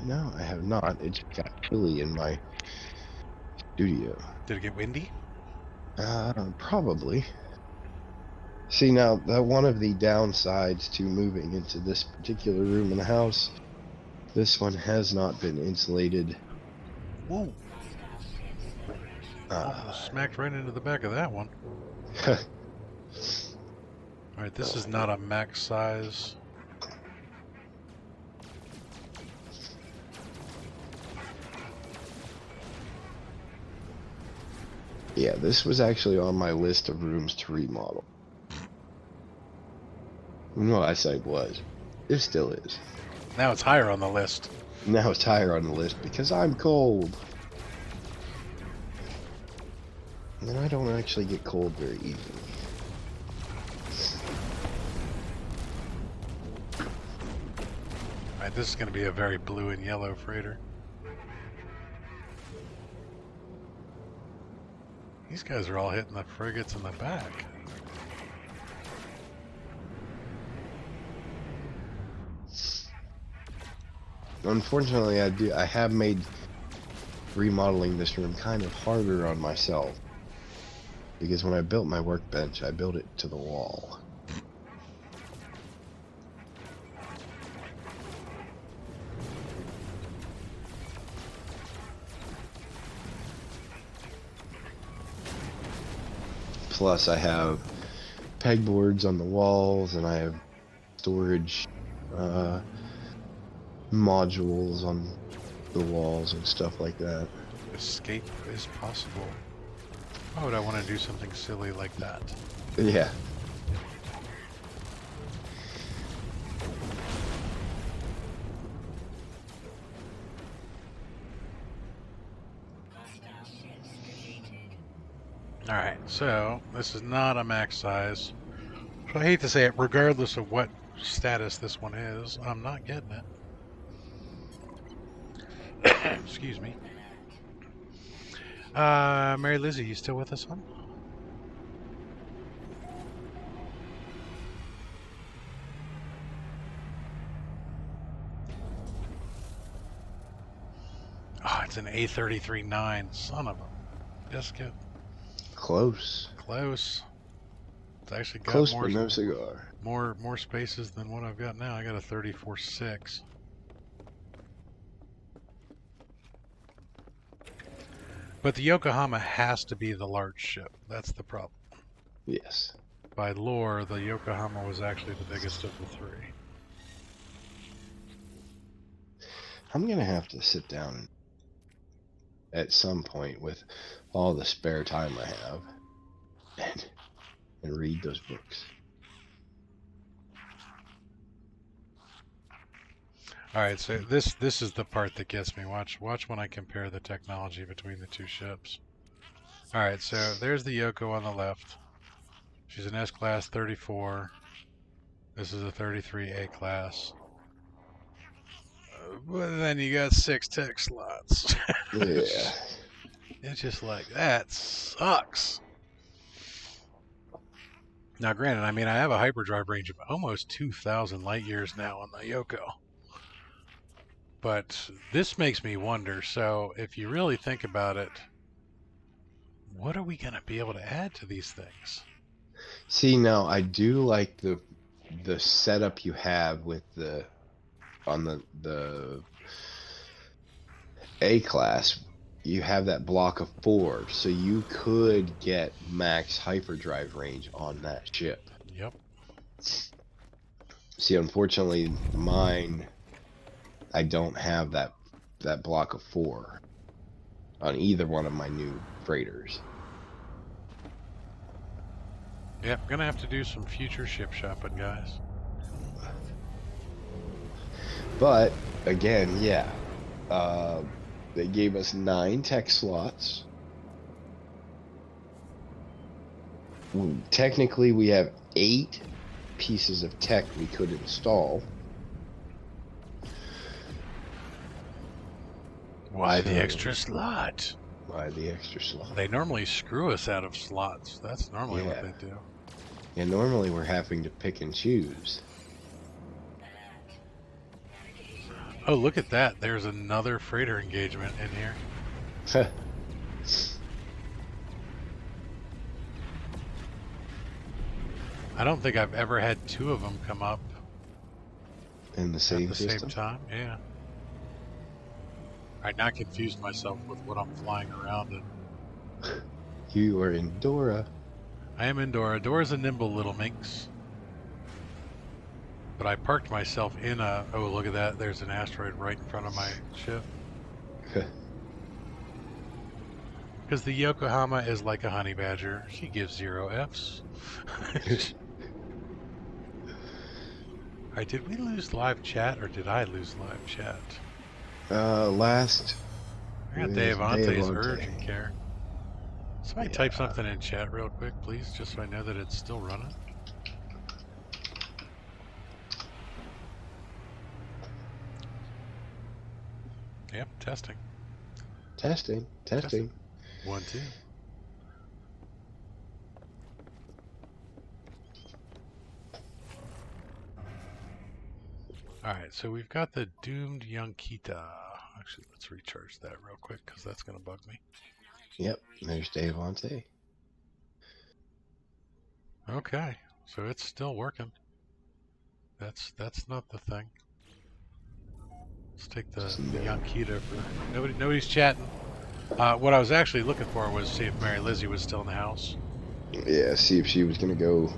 No, I have not. It just got chilly in my studio. Did it get windy? Probably. See, now, one of the downsides to moving into this particular room in the house, this one has not been insulated. Whoa. Almost smacked right into the back of that one. Alright, this is not a max size. Yeah, this was actually on my list of rooms to remodel. No, I say was. It still is. Now it's higher on the list. Now it's higher on the list because I'm cold. And I don't actually get cold very easily. Alright, this is going to be a very blue and yellow freighter. These guys are all hitting the frigates in the back. Unfortunately, I have made remodeling this room kind of harder on myself. Because when I built my workbench, I built it to the wall. Plus, I have pegboards on the walls, and I have storage modules on the walls and stuff like that. Escape is possible. Why would I want to do something silly like that? Yeah. Alright, so this is not a max size. So I hate to say it, regardless of what status this one is, I'm not getting it. Excuse me. Mary Lizzie, you still with us, hon? Oh, it's an A33-9. Son of a biscuit. Close. Close. It's actually got Close, more, but no cigar. More spaces than what I've got now. I got a 34.6. But the Yokohama has to be the large ship. That's the problem. Yes. By lore, the Yokohama was actually the biggest of the three. I'm going to have to sit down at some point with all the spare time I have and read those books. Alright, so this is the part that gets me. Watch when I compare the technology between the two ships. Alright, so there's the Yoko on the left. She's an S-class 34. This is a 33 A-class. But then you got 6 tech slots. Yeah. It's just like, that sucks. Now, granted, I mean, I have a hyperdrive range of almost 2,000 light years now on the Yoko. But this makes me wonder, so if you really think about it, what are we going to be able to add to these things? See, now I do like the setup you have with the on the A class. You have that block of 4, so you could get max hyperdrive range on that ship. Yep. See, unfortunately, mine, I don't have that block of 4 on either one of my new freighters. Yep, gonna have to do some future ship shopping, guys. But again, yeah, they gave us 9 tech slots. Technically, we have 8 pieces of tech we could install. Why the extra slot? Why the extra slot? They normally screw us out of slots. That's normally what they do. And normally we're having to pick and choose. Oh, look at that. There's another freighter engagement in here. I don't think I've ever had 2 of them come up in the same at the system? same time. Yeah. I not confused myself with what I'm flying around in. You are in Dora. I am in Dora. Dora's a nimble little minx. But I parked myself in a... Oh, look at that. There's an asteroid right in front of my ship. Because the Yokohama is like a honey badger. She gives 0 Fs. Alright, did we lose live chat or did I lose live chat? Last. I got Dave Ante's urgent care. Somebody type something in chat real quick, please, just so I know that it's still running. Yep, testing. Testing. 1, 2. Alright, so we've got the doomed Yonkita. Actually, let's recharge that real quick because that's going to bug me. Yep, there's Dave Ante. Okay, so it's still working. That's not the thing. Let's take the Yonkita for... Nobody's chatting. What I was actually looking for was see if Mary Lizzie was still in the house. Yeah, see if she was going to go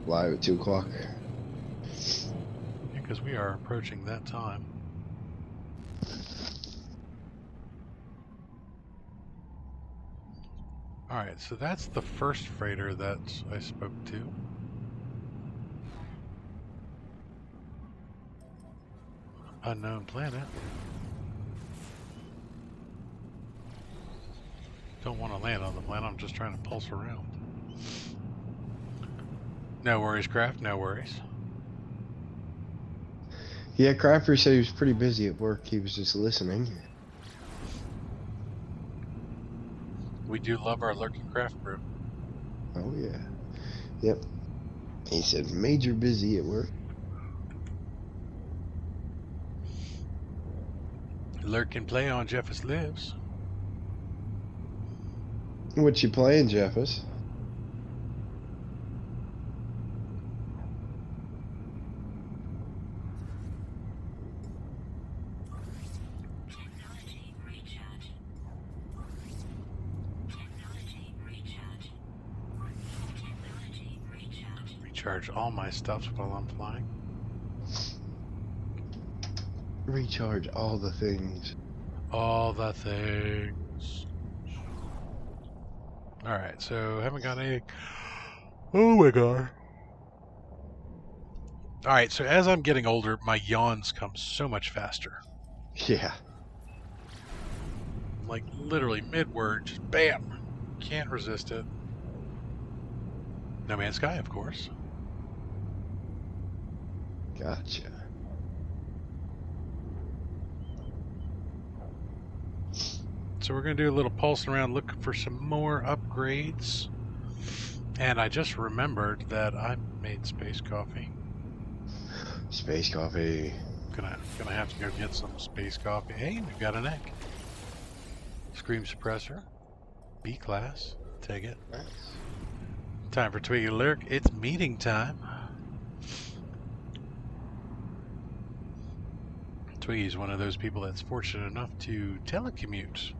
live at 2 o'clock. Because we are approaching that time. Alright, so that's the first freighter that I spoke to. Unknown planet. Don't want to land on the planet, I'm just trying to pulse around. No worries, Craft, no worries. Yeah, Crafter said he was pretty busy at work. He was just listening. We do love our lurking craft brew. Oh, yeah. Yep. He said major busy at work. Lurk and play on Jeffus Lives. What you playing, Jeffus? Recharge all my stuff while I'm flying. Recharge all the things. All the things. Alright, so haven't got any... Oh my god. Alright, so as I'm getting older, my yawns come so much faster. Yeah. Like, literally, mid-word, just bam! Can't resist it. No Man's Sky, of course. Gotcha. So we're going to do a little pulsing around looking for some more upgrades. And I just remembered that I made space coffee. Space coffee. Gonna have to go get some space coffee. Hey, we've got an egg. Scream suppressor. B class. Take it. Nice. Time for Twiggy Lurk. It's meeting time. Twiggy's one of those people that's fortunate enough to telecommute.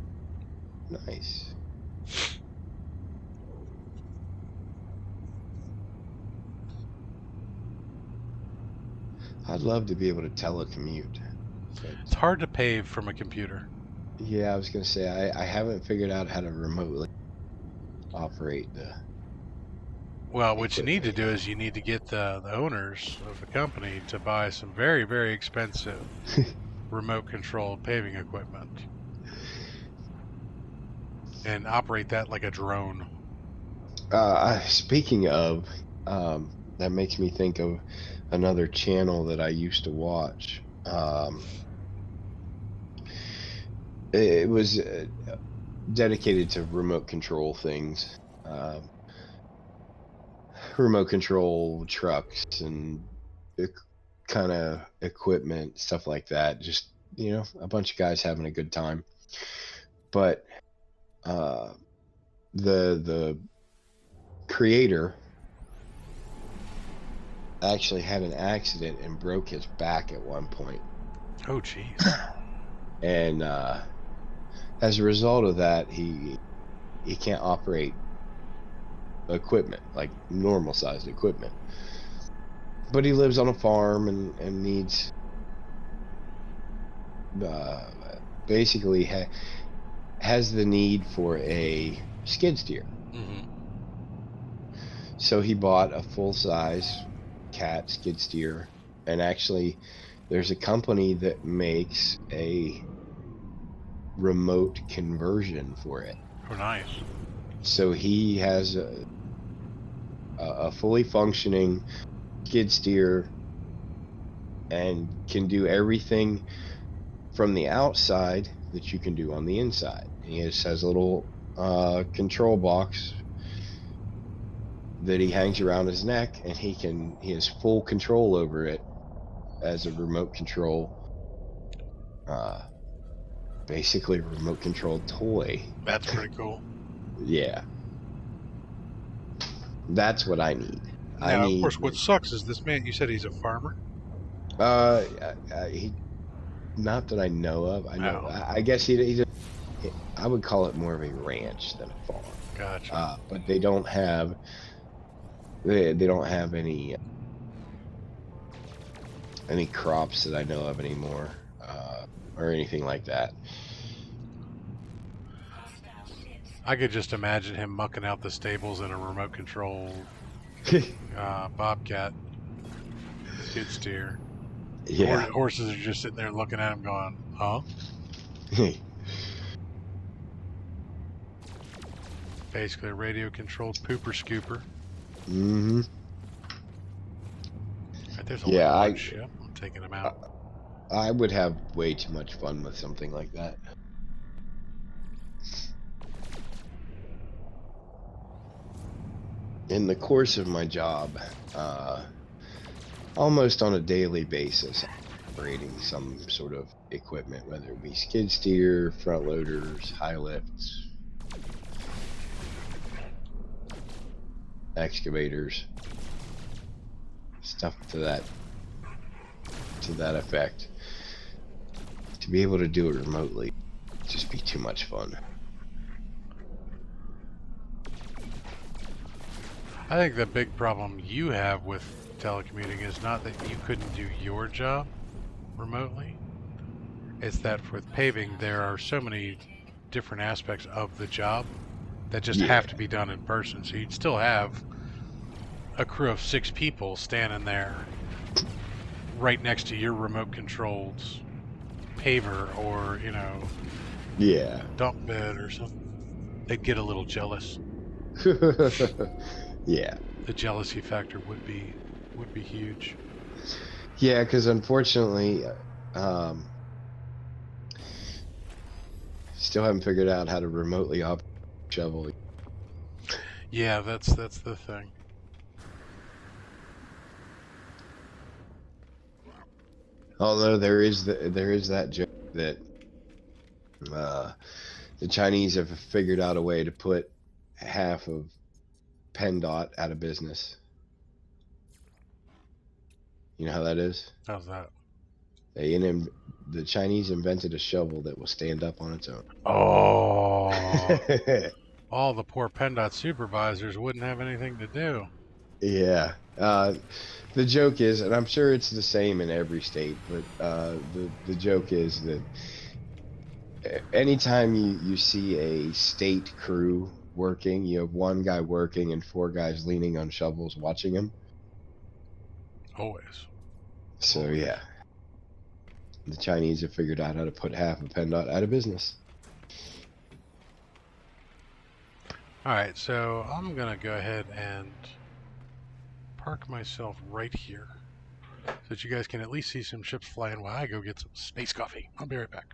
Nice. I'd love to be able to telecommute. It's hard to pave from a computer. Yeah, I was gonna say I haven't figured out how to remotely operate the. Well, what you need to do is you need to get the owners of the company to buy some very, very expensive remote controlled paving equipment and operate that like a drone. Speaking of, that makes me think of another channel that I used to watch. It was dedicated to remote control things, remote control trucks and kind of equipment, stuff like that. Just, you know, a bunch of guys having a good time. But the creator actually had an accident and broke his back at one point. Oh, jeez. And as a result of that, he can't operate equipment, like normal sized equipment. But he lives on a farm and needs basically has the need for a skid steer. Mm-hmm. So he bought a full size cat skid steer, and actually there's a company that makes a remote conversion for it. Oh, nice. So he has a fully functioning skid steer and can do everything from the outside that you can do on the inside. He just has a little control box that he hangs around his neck, and he has full control over it as a remote control, basically remote control toy. That's pretty cool. Yeah, that's what I need. Now, of course, what sucks is this man. You said he's a farmer. He, not that I know of. I know. Oh. I guess I would call it more of a ranch than a farm. Gotcha. But they don't have any crops that I know of anymore, or anything like that. I could just imagine him mucking out the stables in a remote control bobcat skid steer. Yeah. Horses are just sitting there looking at him going, huh? Basically a radio controlled pooper scooper. Mm-hmm. Right, there's only one ship. I'm taking him out. I would have way too much fun with something like that. In the course of my job, almost on a daily basis, operating some sort of equipment, whether it be skid steer, front loaders, high lifts, excavators, stuff to that effect. To be able to do it remotely would just be too much fun. I think the big problem you have with telecommuting is not that you couldn't do your job remotely. It's that with paving, there are so many different aspects of the job that just have to be done in person. So you'd still have a crew of 6 people standing there right next to your remote controlled paver or, you know, dump bed or something. They'd get a little jealous. Yeah. The jealousy factor would be huge. Yeah, because unfortunately, still haven't figured out how to remotely operate a shovel. Yeah, that's the thing. Although there is that joke that uh, the Chinese have figured out a way to put half of PennDOT out of business. You know how that is? How's that? The Chinese invented a shovel that will stand up on its own. Oh, all the poor PennDOT supervisors wouldn't have anything to do. Yeah. The joke is, and I'm sure it's the same in every state, but the joke is that anytime you see a state crew working, you have one guy working and four guys leaning on shovels watching him. Always. So Always. yeah, the Chinese have figured out how to put half of PennDOT out of business. All right, so I'm gonna go ahead and park myself right here so that you guys can at least see some ships flying while I go get some space coffee. I'll be right back.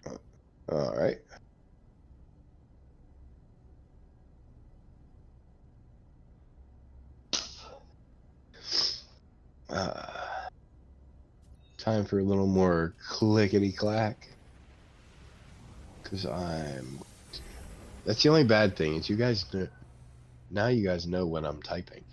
All right. Uh, Time for a little more clickety clack. Because that's the only bad thing is you guys know, now you guys know when I'm typing.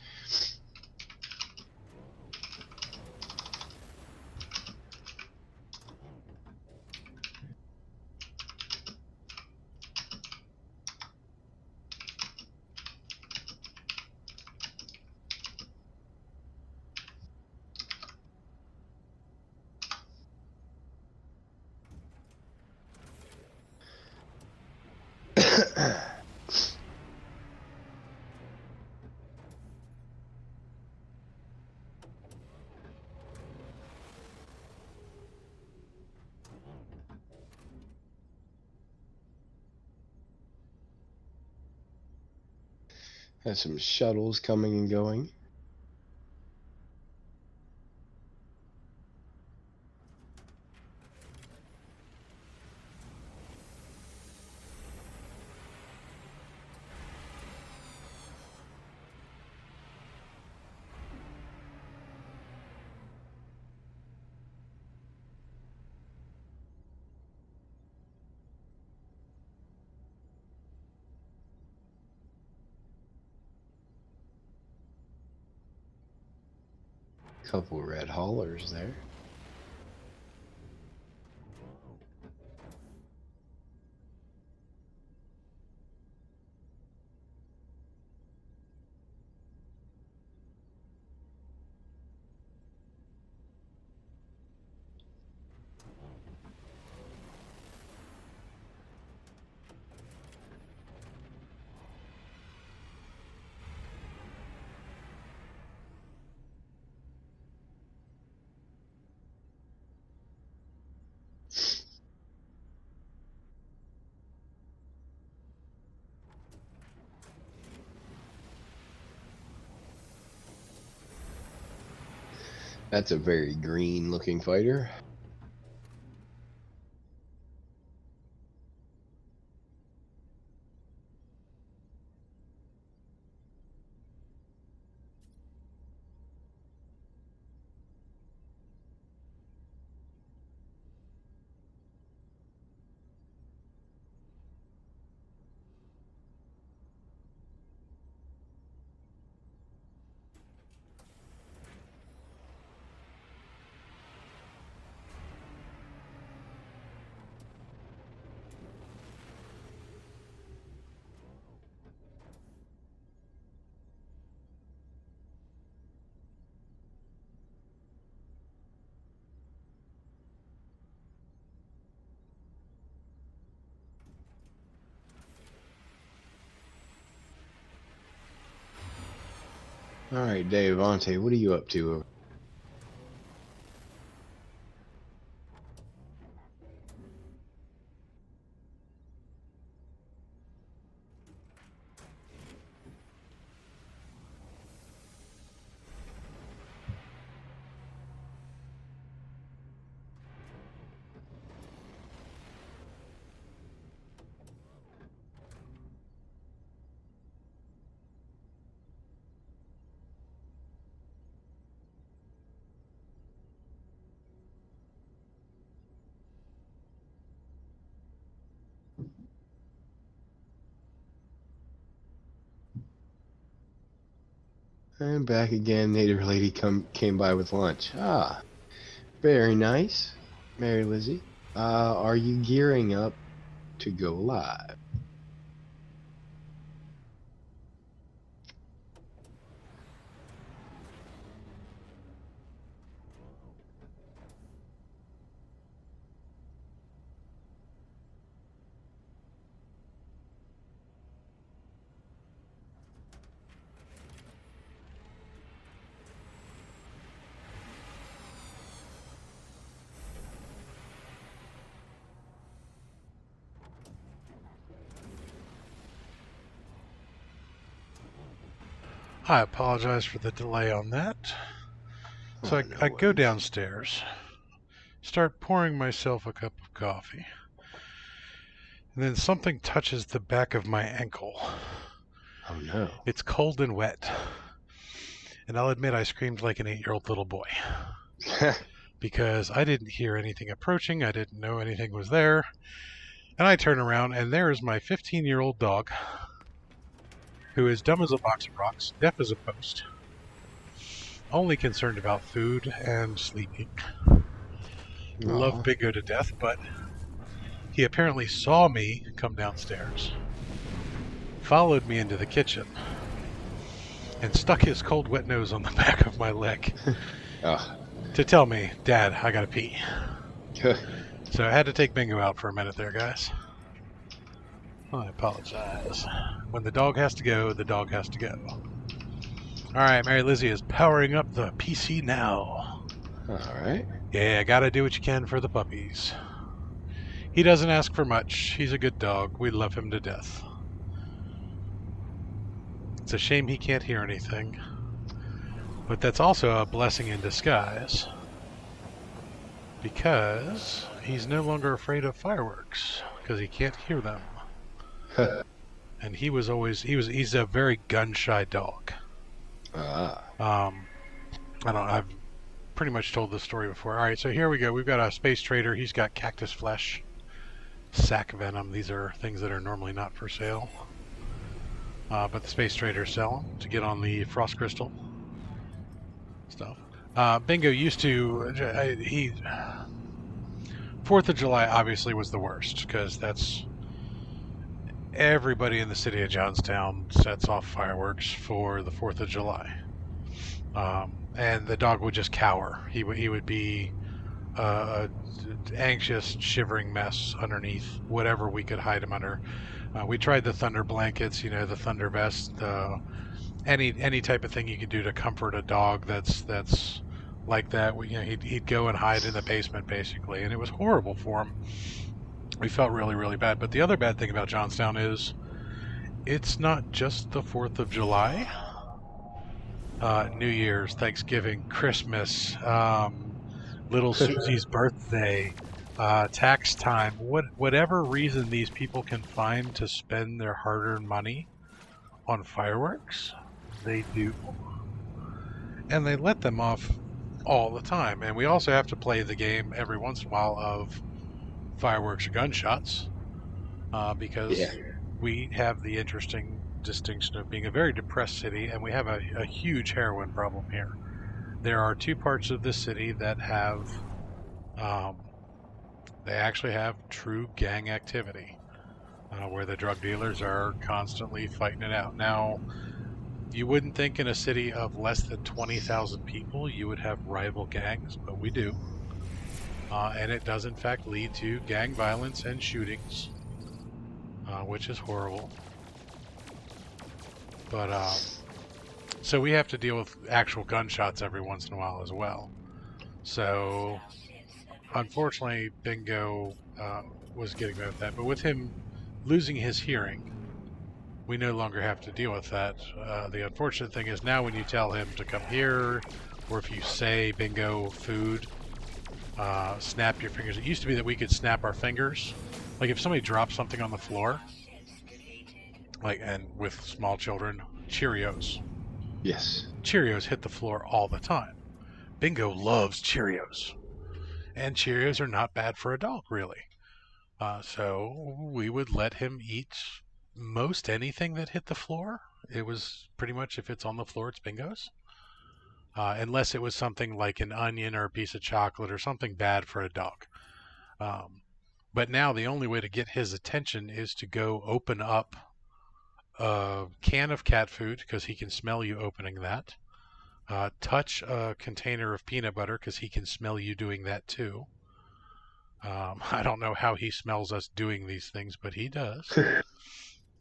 Has some shuttles coming and going. Couple red haulers there. That's a very green looking fighter. All right, Dave Ante, what are you up to? And back again, Native Lady came by with lunch. Ah, very nice. Mary Lizzie, are you gearing up to go live? I apologize for the delay on that. So Oh, no I go worries. downstairs, start pouring myself a cup of coffee, and then something touches the back of my ankle. Oh no. It's cold and wet. And I'll admit I screamed like an 8-year-old little boy because I didn't hear anything approaching. I didn't know anything was there. And I turn around, and there is my 15-year-old dog, who is dumb as a box of rocks, deaf as a post, only concerned about food and sleeping. Love Aw. Bingo to death, but he apparently saw me come downstairs, followed me into the kitchen, and stuck his cold, wet nose on the back of my leg Ah. to tell me, Dad, I gotta pee. So I had to take Bingo out for a minute there, guys. I apologize. When the dog has to go, the dog has to go. Alright, Mary Lizzie is powering up the PC now. Alright. Yeah, gotta do what you can for the puppies. He doesn't ask for much. He's a good dog. We love him to death. It's a shame he can't hear anything. But that's also a blessing in disguise. Because he's no longer afraid of fireworks. Because he can't hear them. And he's a very gun-shy dog. Ah. I've pretty much told this story before. Alright, so here we go. We've got a space trader. He's got cactus flesh, sac venom. These are things that are normally not for sale. But the space traders sell them to get on the frost crystal stuff. Bingo used to... 4th of July obviously was the worst, because that's... Everybody in the city of Johnstown sets off fireworks for the 4th of July. And the dog would just cower. He would be an anxious, shivering mess underneath whatever we could hide him under. We tried the thunder blankets, the thunder vest, any type of thing you could do to comfort a dog that's like that. He'd go and hide in the basement basically, and it was horrible for him. We felt really, really bad. But the other bad thing about Johnstown is it's not just the 4th of July. New Year's, Thanksgiving, Christmas, little Susie's birthday, tax time, whatever reason these people can find to spend their hard-earned money on fireworks, they do. And they let them off all the time. And we also have to play the game every once in a while of fireworks or gunshots, because we have the interesting distinction of being a very depressed city, and we have a huge heroin problem here. There are 2 parts of the city that have they actually have true gang activity, where the drug dealers are constantly fighting it out. Now, you wouldn't think in a city of less than 20,000 people you would have rival gangs, but we do. And it does in fact lead to gang violence and shootings, which is horrible. But so we have to deal with actual gunshots every once in a while as well. So unfortunately, Bingo was getting away with that. But with him losing his hearing, we no longer have to deal with that. The unfortunate thing is now when you tell him to come here, or if you say Bingo food, snap your fingers. It used to be that we could snap our fingers. Like if somebody dropped something on the floor, and with small children, Cheerios. Yes. Cheerios hit the floor all the time. Bingo loves Cheerios. And Cheerios are not bad for a dog, really. So we would let him eat most anything that hit the floor. it was pretty much if it's on the floor, it's Bingo's. Unless it was something like an onion or a piece of chocolate or something bad for a dog. But now the only way to get his attention is to go open up a can of cat food because he can smell you opening that. Touch a container of peanut butter because he can smell you doing that too. I don't know how he smells us doing these things, but he does.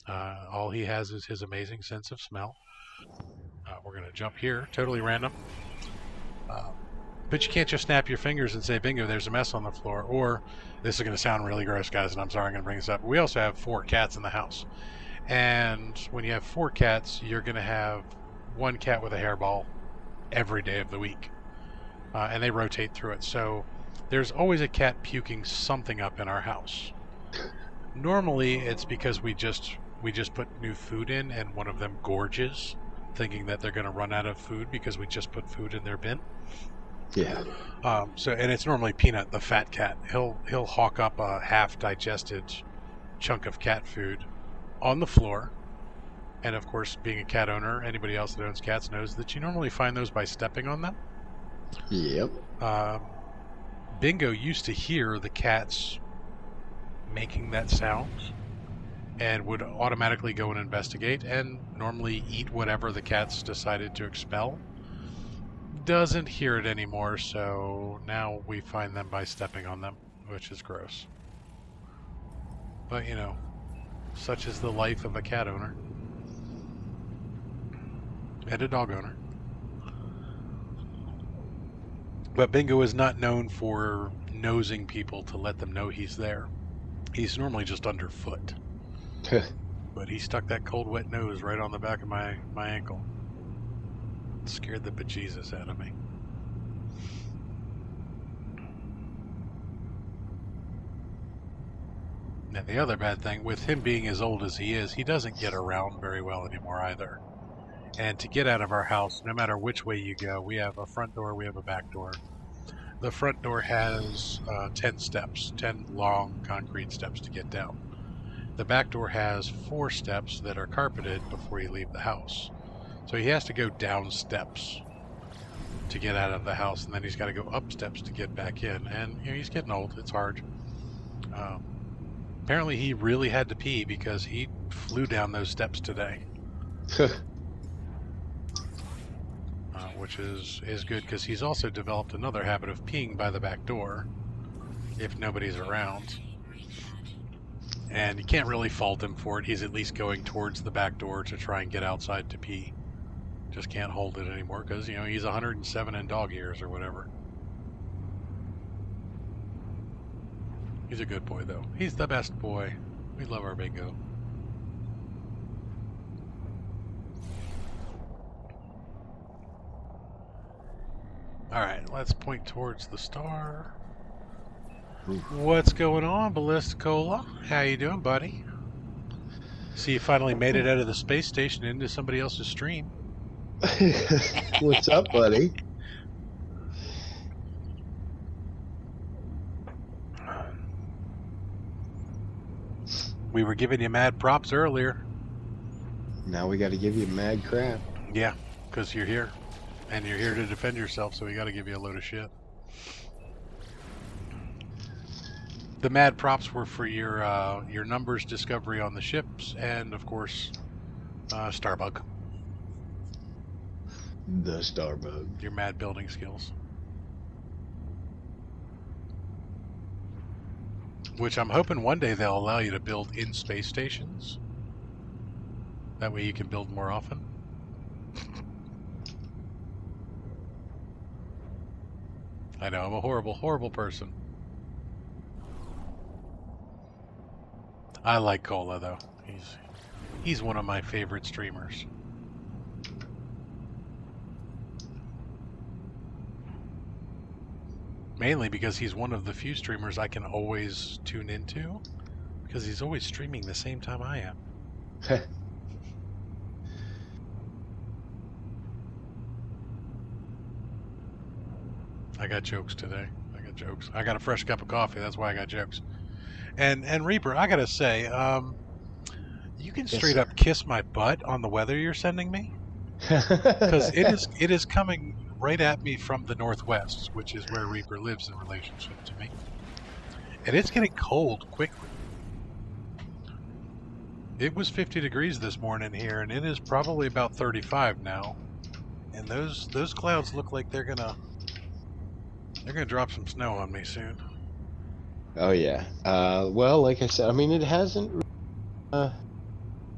All he has is his amazing sense of smell. We're going to jump here, totally random. But you can't just snap your fingers and say, bingo, there's a mess on the floor. Or, this is going to sound really gross, guys, and I'm sorry I'm going to bring this up. We also have 4 cats in the house. And when you have 4 cats, you're going to have 1 cat with a hairball every day of the week. And they rotate through it. So there's always a cat puking something up in our house. Normally, it's because we just put new food in and one of them gorges, thinking that they're going to run out of food because we just put food in their bin. Yeah. And it's normally Peanut, the fat cat. He'll hawk up a half-digested chunk of cat food on the floor. And of course, being a cat owner, anybody else that owns cats knows that you normally find those by stepping on them. Yep. Bingo used to hear the cats making that sound and would automatically go and investigate and normally eat whatever the cats decided to expel. Doesn't hear it anymore, so now we find them by stepping on them, which is gross. But, you know, such is the life of a cat owner. And a dog owner. But Bingo is not known for nosing people to let them know he's there. He's normally just underfoot. But he stuck that cold, wet nose right on the back of my ankle. It scared the bejesus out of me. Now, the other bad thing, with him being as old as he is, he doesn't get around very well anymore either. And to get out of our house, no matter which way you go, we have a front door, we have a back door. The front door has 10 steps, 10 long concrete steps to get down. The back door has 4 steps that are carpeted before you leave the house. So he has to go down steps to get out of the house, and then he's got to go up steps to get back in. And you know, he's getting old. It's hard. Apparently he really had to pee because he flew down those steps today. Which is good because he's also developed another habit of peeing by the back door if nobody's around. And you can't really fault him for it. He's at least going towards the back door to try and get outside to pee. Just can't hold it anymore because, you know, he's 107 in dog years or whatever. He's a good boy, though. He's the best boy. We love our Bingo. Alright, let's point towards the star. What's going on, Ballisticola? How you doing, buddy? See, you finally made it out of the space station into somebody else's stream. What's up, buddy? We were giving you mad props earlier. Now we got to give you mad crap. Yeah, because you're here. And you're here to defend yourself, so we got to give you a load of shit. The mad props were for your numbers discovery on the ships, and of course, Starbug. The Starbug. Your mad building skills. Which I'm hoping one day they'll allow you to build in space stations. That way you can build more often. I know, I'm a horrible, horrible person. I like Cola, though. He's one of my favorite streamers. Mainly because he's one of the few streamers I can always tune into, because he's always streaming the same time I am. I got jokes today. I got jokes. I got a fresh cup of coffee. That's why I got jokes. And Reaper, I gotta say, You can Yes, straight sir. up kiss my butt on the weather you're sending me, because it is coming right at me from the northwest, which is where Reaper lives in relationship to me, and it's getting cold quickly. It was 50 degrees this morning here, and it is probably about 35 now. And those clouds look like they're gonna drop some snow on me soon. Oh yeah. Well, like I said, I mean, it hasn't.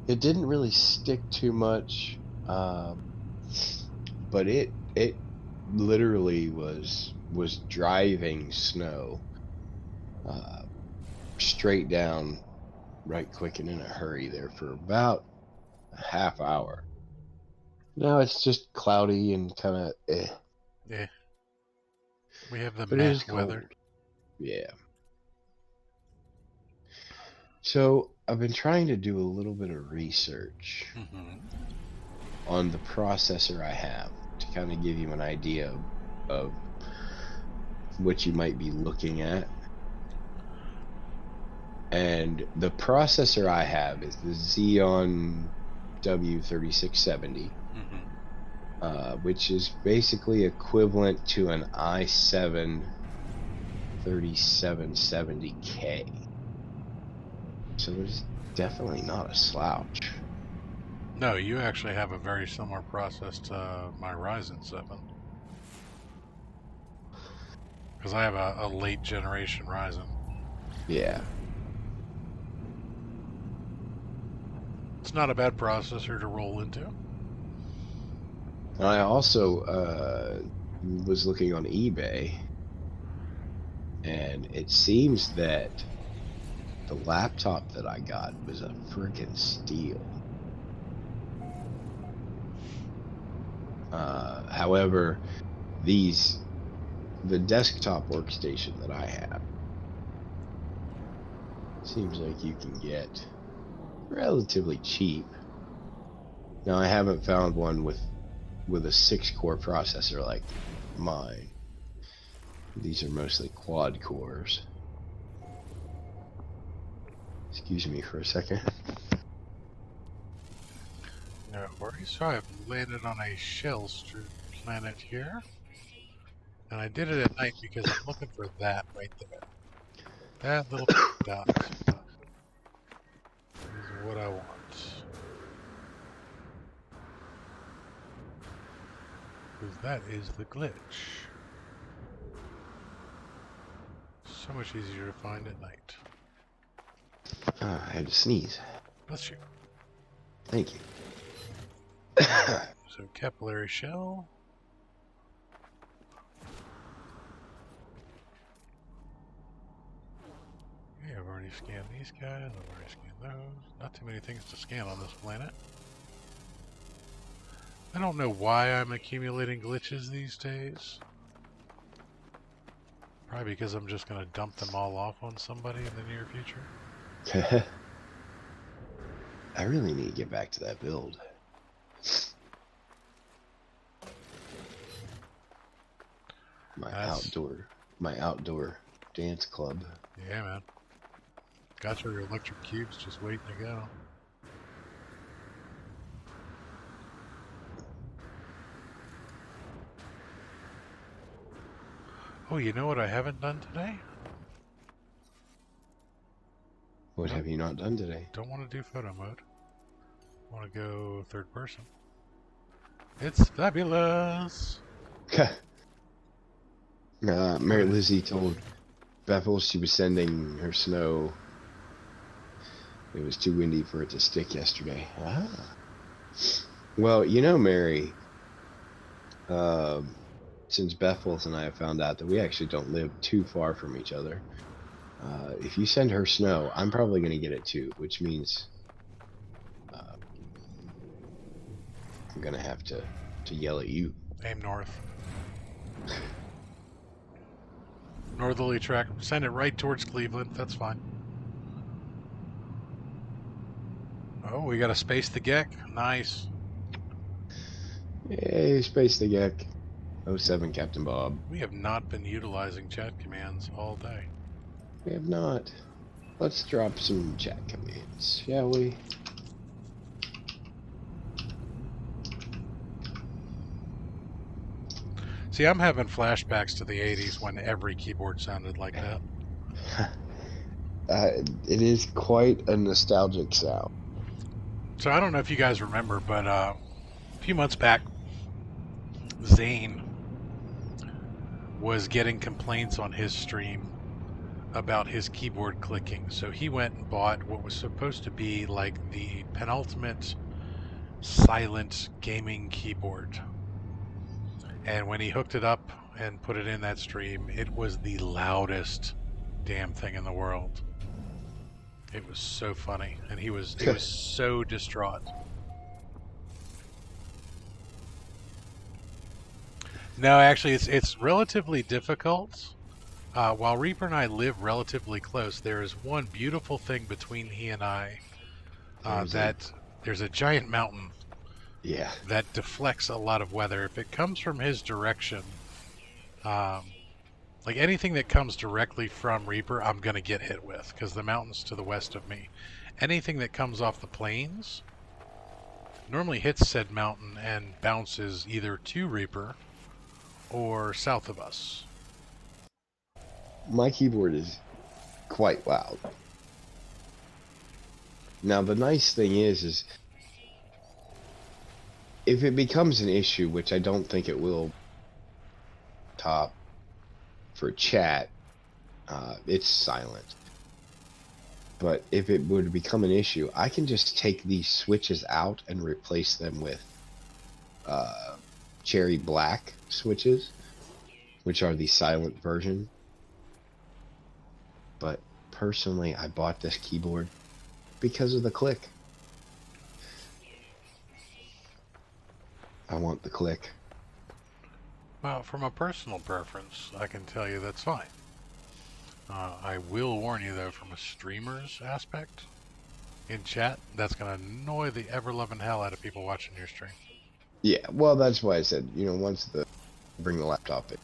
It didn't really stick too much, but it literally was driving snow uh, straight down right quick and in a hurry there for about a half hour. Now it's just cloudy and kind of Yeah, we have the but it meh is weather. cold. Yeah. So I've been trying to do a little bit of research Hmm. on the processor I have to kind of give you an idea of what you might be looking at. And the processor I have is the Xeon W3670, Hmm. which is basically equivalent to an i7 3770K. So it's definitely not a slouch. No, you actually have a very similar process to my Ryzen 7, because I have a late generation Ryzen. Yeah. It's not a bad processor to roll into. I also was looking on eBay, and it seems that the laptop that I got was a freaking steal. However, the desktop workstation that I have seems like you can get relatively cheap. Now, I haven't found one with a 6-core processor like mine. These are mostly quad cores. Excuse me for a second. No worries. So I've landed on a shell-strewn planet here, and I did it at night because I'm looking for that right there. That little dot is what I want. Because that is the glitch. So much easier to find at night. I had to sneeze. Bless you. Thank you. So capillary shell. Okay, I've already scanned these guys. I've already scanned those. Not too many things to scan on this planet. I don't know why I'm accumulating glitches these days. Probably because I'm just going to dump them all off on somebody in the near future. I really need to get back to that build. My outdoor dance club. Yeah, man. Got your electric cubes just waiting to go. Oh, you know what I haven't done today? What have you not done today? Don't want to do photo mode. Want to go third person. It's fabulous. Mary Lizzie told Bethel she was sending her snow. It was too windy for it to stick yesterday. Ah. Well, you know, Mary, since Bethel and I have found out that we actually don't live too far from each other, if you send her snow, I'm probably going to get it too, which means I'm going to have to yell at you. Aim north. Northerly track. Send it right towards Cleveland. That's fine. Oh, we got to space the Gek. Nice. Hey, Space the Gek. 07 Captain Bob. We have not been utilizing chat commands all day. We have not. Let's drop some chat commands, shall we? See, I'm having flashbacks to the 80s when every keyboard sounded like that. It is quite a nostalgic sound. So I don't know if you guys remember, but a few months back, Zane was getting complaints on his stream about his keyboard clicking. So he went and bought what was supposed to be like the penultimate silent gaming keyboard. And when he hooked it up and put it in that stream, it was the loudest damn thing in the world. It was so funny, and he was so distraught. No, actually, it's relatively difficult. While Reaper and I live relatively close, there is one beautiful thing between he and I. There's a giant mountain Yeah. that deflects a lot of weather. If it comes from his direction, um, like anything that comes directly from Reaper, I'm going to get hit with because the mountain's to the west of me. Anything that comes off the plains normally hits said mountain and bounces either to Reaper or south of us. My keyboard is quite loud. Now, the nice thing is if it becomes an issue, which I don't think it will, top for chat, it's silent. But if it would become an issue, I can just take these switches out and replace them with cherry black switches, which are the silent version. But personally, I bought this keyboard because of the click. I want the click. Well, from a personal preference, I can tell you that's fine. I will warn you, though, from a streamer's aspect, in chat, that's going to annoy the ever-loving hell out of people watching your stream. Yeah, well, that's why I said, once bring the laptop in.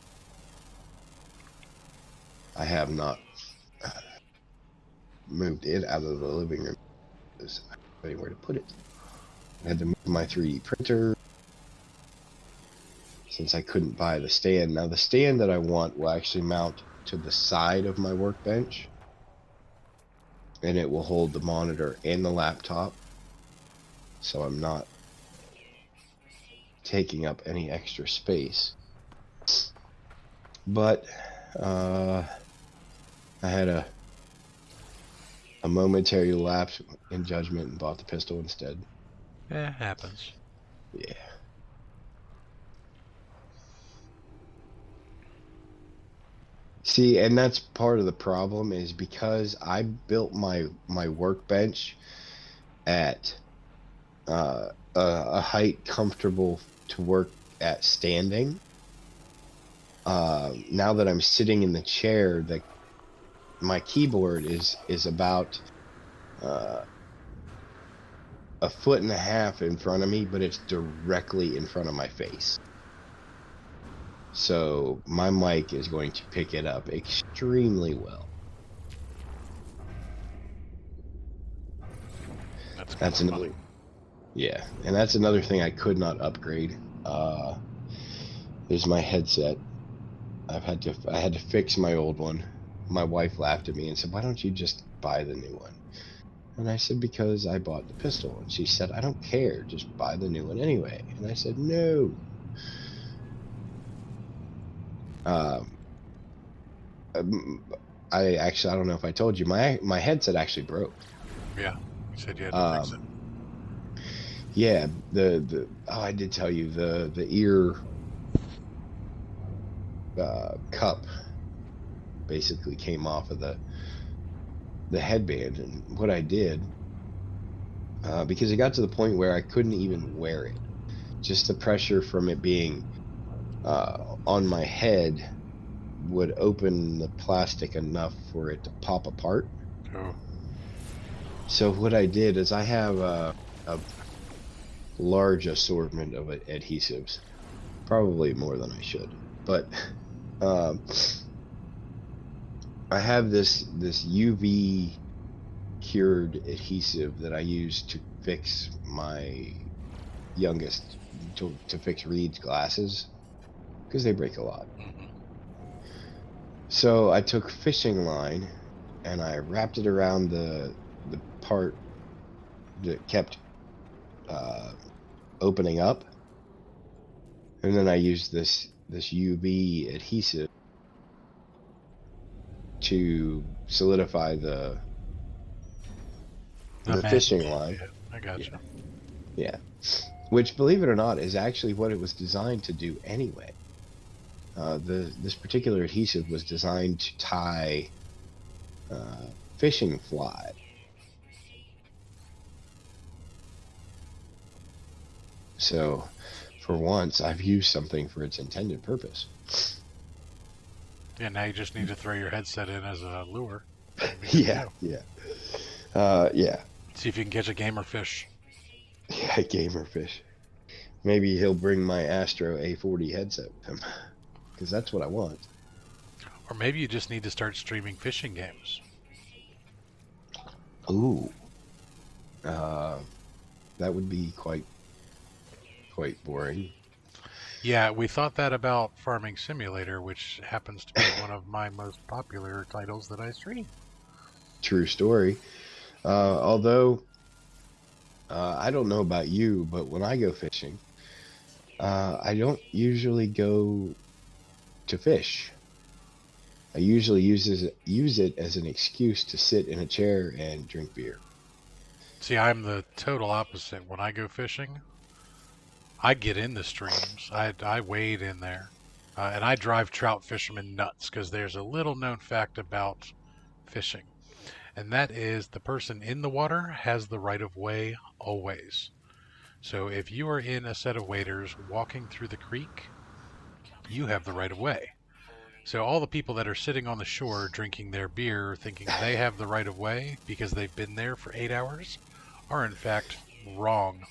I have not moved it out of the living room because I don't have anywhere to put it. I had to move my 3D printer since I couldn't buy the stand. Now, the stand that I want will actually mount to the side of my workbench, and it will hold the monitor and the laptop, so I'm not taking up any extra space. But I had a momentary lapse in judgment and bought the pistol instead. It happens. Yeah. See, and that's part of the problem, is because I built my workbench at a height comfortable to work at standing. Now that I'm sitting in the chair, my keyboard is about 1.5 feet in front of me, but it's directly in front of my face. So my mic is going to pick it up extremely well. That's another funny. Yeah, and that's another thing I could not upgrade. Is my headset. I had to fix my old one. My wife laughed at me and said, "Why don't you just buy the new one?" And I said, "Because I bought the pistol." And she said, "I don't care, just buy the new one anyway." And I said, "No." I don't know if I told you, my headset actually broke. Yeah, you said you had to fix it. Yeah, I did tell you the ear cup basically came off of the headband, and what I did, because it got to the point where I couldn't even wear it, just the pressure from it being on my head would open the plastic enough for it to pop apart. Oh. So what I did is I have a large assortment of adhesives, probably more than I should, but I have this UV cured adhesive that I use to fix my youngest, to fix Reed's glasses. because they break a lot. Mm-hmm. So I took fishing line and I wrapped it around the part that kept opening up, and then I used this UV adhesive to solidify the fishing line. Yeah, I gotcha. Yeah, yeah. Which, believe it or not, is actually what it was designed to do anyway. This particular adhesive was designed to tie fishing fly. So, for once, I've used something for its intended purpose. Yeah, now you just need to throw your headset in as a lure. Yeah. See if you can catch a gamer fish. Yeah, gamer fish. Maybe he'll bring my Astro A40 headset with him, because that's what I want. Or maybe you just need to start streaming fishing games. Ooh. That would be quite boring. Yeah, we thought that about Farming Simulator, which happens to be one of my most popular titles that I stream. True story. Although, I don't know about you, but when I go fishing, I don't usually go to fish. I usually use it as an excuse to sit in a chair and drink beer. See, I'm the total opposite. When I go fishing, I get in the streams. I wade in there. And I drive trout fishermen nuts because there's a little known fact about fishing. And that is the person in the water has the right of way always. So if you are in a set of waders walking through the creek, you have the right of way. So all the people that are sitting on the shore drinking their beer thinking they have the right of way because they've been there for 8 hours are in fact wrong.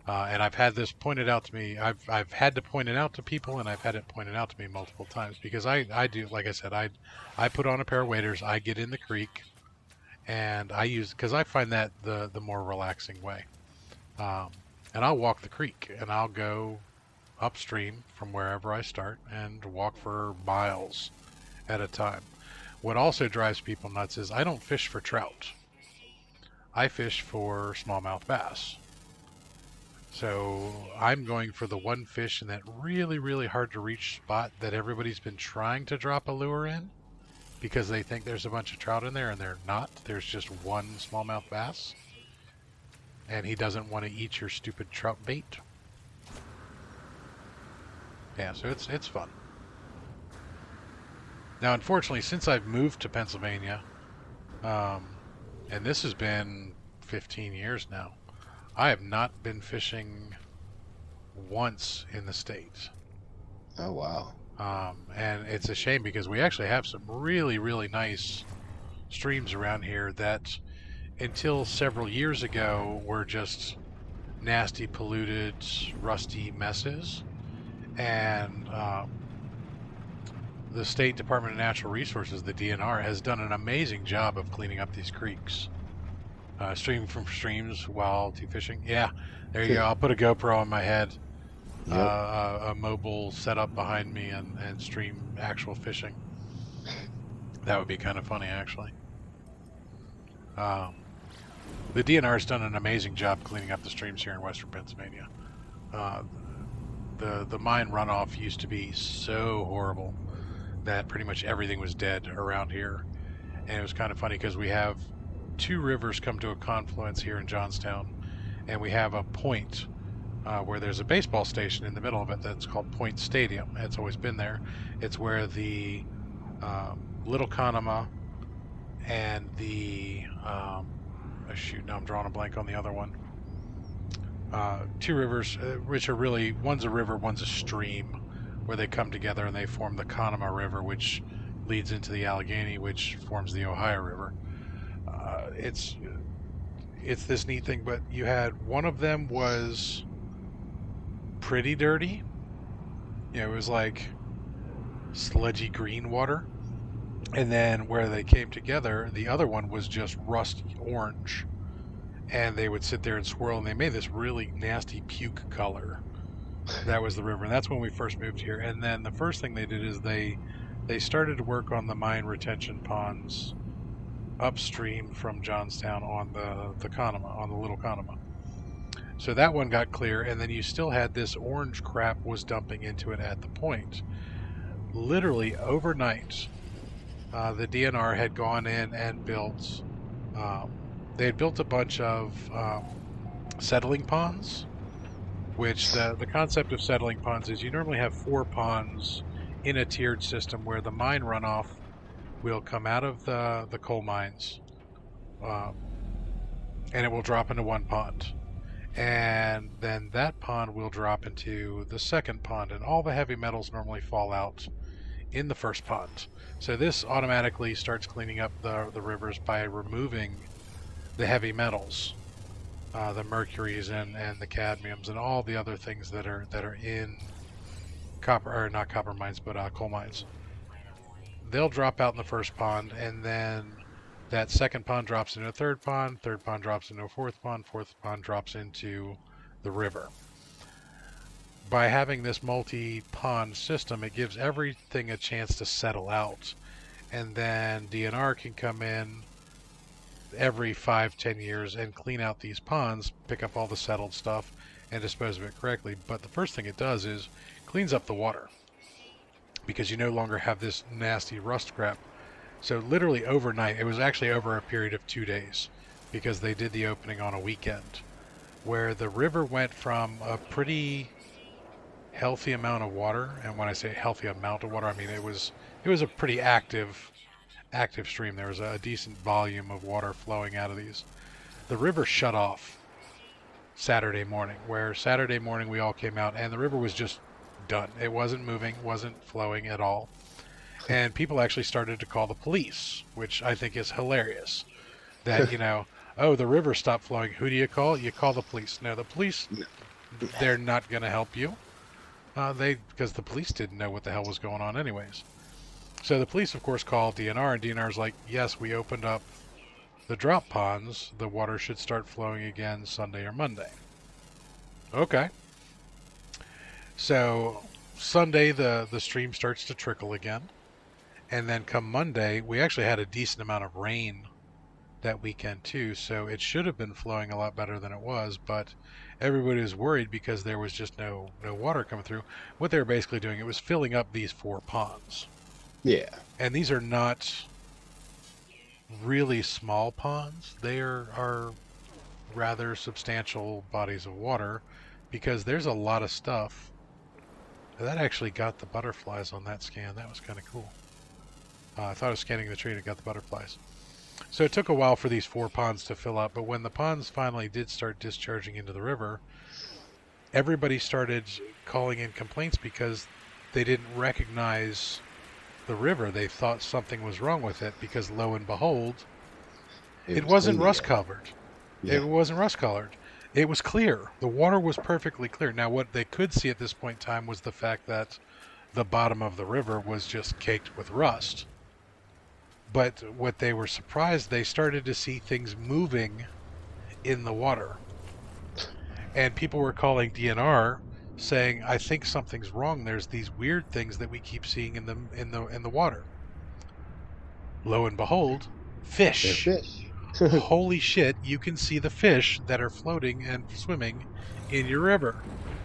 And I've had this pointed out to me. I've had to point it out to people, and I've had it pointed out to me multiple times because I do, like I said, I put on a pair of waders, I get in the creek, and I use, because I find that the more relaxing way. And I'll walk the creek, and I'll go upstream from wherever I start and walk for miles at a time. What also drives people nuts is I don't fish for trout. I fish for smallmouth bass. So I'm going for the one fish in that really, really hard to reach spot that everybody's been trying to drop a lure in because they think there's a bunch of trout in there and they're not. There's just one smallmouth bass. And he doesn't want to eat your stupid trout bait. Yeah, so it's fun. Now, unfortunately, since I've moved to Pennsylvania, and this has been 15 years now, I have not been fishing once in the States. Oh, wow. And it's a shame because we actually have some really, really nice streams around here that until several years ago were just nasty, polluted, rusty messes. And the State Department of Natural Resources, the DNR, has done an amazing job of cleaning up these creeks. Streaming from streams while fishing. Yeah, there you go. I'll put a GoPro on my head, Yep. A mobile setup behind me, and stream actual fishing. That would be kind of funny, actually. The DNR has done an amazing job cleaning up the streams here in Western Pennsylvania. The mine runoff used to be so horrible that pretty much everything was dead around here, and it was kind of funny because we have two rivers come to a confluence here in Johnstown, and we have a point where there's a baseball station in the middle of it that's called Point Stadium. It's always been there. It's where the Little Conemaugh and the shoot, now I'm drawing a blank on the other one. Two rivers, which are really, one's a river, one's a stream, where they come together and they form the Conemaugh River, which leads into the Allegheny, which forms the Ohio River. It's this neat thing, but you had one of them was pretty dirty. You know, it was like sludgy green water. And then where they came together, the other one was just rusty orange. And they would sit there and swirl, and they made this really nasty puke color. That was the river, and that's when we first moved here. And then the first thing they did is they started to work on the mine retention ponds upstream from Johnstown on the Conema, on the Little Conema. So that one got clear, and then you still had this orange crap was dumping into it at the point. Literally overnight, the DNR had gone in and built. They had built a bunch of settling ponds, which the concept of settling ponds is you normally have 4 ponds in a tiered system where the mine runoff will come out of the coal mines, and it will drop into one pond. And then that pond will drop into the second pond, and all the heavy metals normally fall out in the first pond. So this automatically starts cleaning up the rivers by removing the heavy metals, the mercuries and the cadmiums and all the other things that are in copper, or not copper mines, but coal mines. They'll drop out in the first pond, and then that second pond drops into a third pond drops into a fourth pond drops into the river. By having this multi-pond system, it gives everything a chance to settle out, and then DNR can come in every 5-10 years and clean out these ponds, pick up all the settled stuff, and dispose of it correctly. But the first thing it does is cleans up the water, because you no longer have this nasty rust crap. So literally overnight, it was actually over a period of 2 days, because they did the opening on a weekend, where the river went from a pretty healthy amount of water, and when I say healthy amount of water, I mean it was a pretty active stream. There was a decent volume of water flowing out of these. The river shut off Saturday morning, where Saturday morning we all came out and the river was just done. It wasn't moving, wasn't flowing at all. And people actually started to call the police, which I think is hilarious. That, oh, the river stopped flowing. Who do you call? You call the police. No, the police, they're not going to help you. Because the police didn't know what the hell was going on anyways. So the police, of course, called DNR, and DNR's like, yes, we opened up the drop ponds. The water should start flowing again Sunday or Monday. Okay. So Sunday, the stream starts to trickle again. And then come Monday, we actually had a decent amount of rain that weekend too, so it should have been flowing a lot better than it was, but everybody was worried because there was just no water coming through. What they were basically doing, it was filling up these 4 ponds. Yeah. And these are not really small ponds. They are rather substantial bodies of water, because there's a lot of stuff. That actually got the butterflies on that scan. That was kind of cool. I thought I was scanning the tree and it got the butterflies. So it took a while for these 4 ponds to fill up, but when the ponds finally did start discharging into the river, everybody started calling in complaints because they didn't recognize the river. They thought something was wrong with it because, lo and behold, it wasn't rust covered. Yeah. It wasn't rust colored. It was clear. The water was perfectly clear. Now, what they could see at this point in time was the fact that the bottom of the river was just caked with rust. But what they were surprised, they started to see things moving in the water. And people were calling DNR saying, I think something's wrong. There's these weird things that we keep seeing in the water. Lo and behold, fish. They're fish. Holy shit, you can see the fish that are floating and swimming in your river.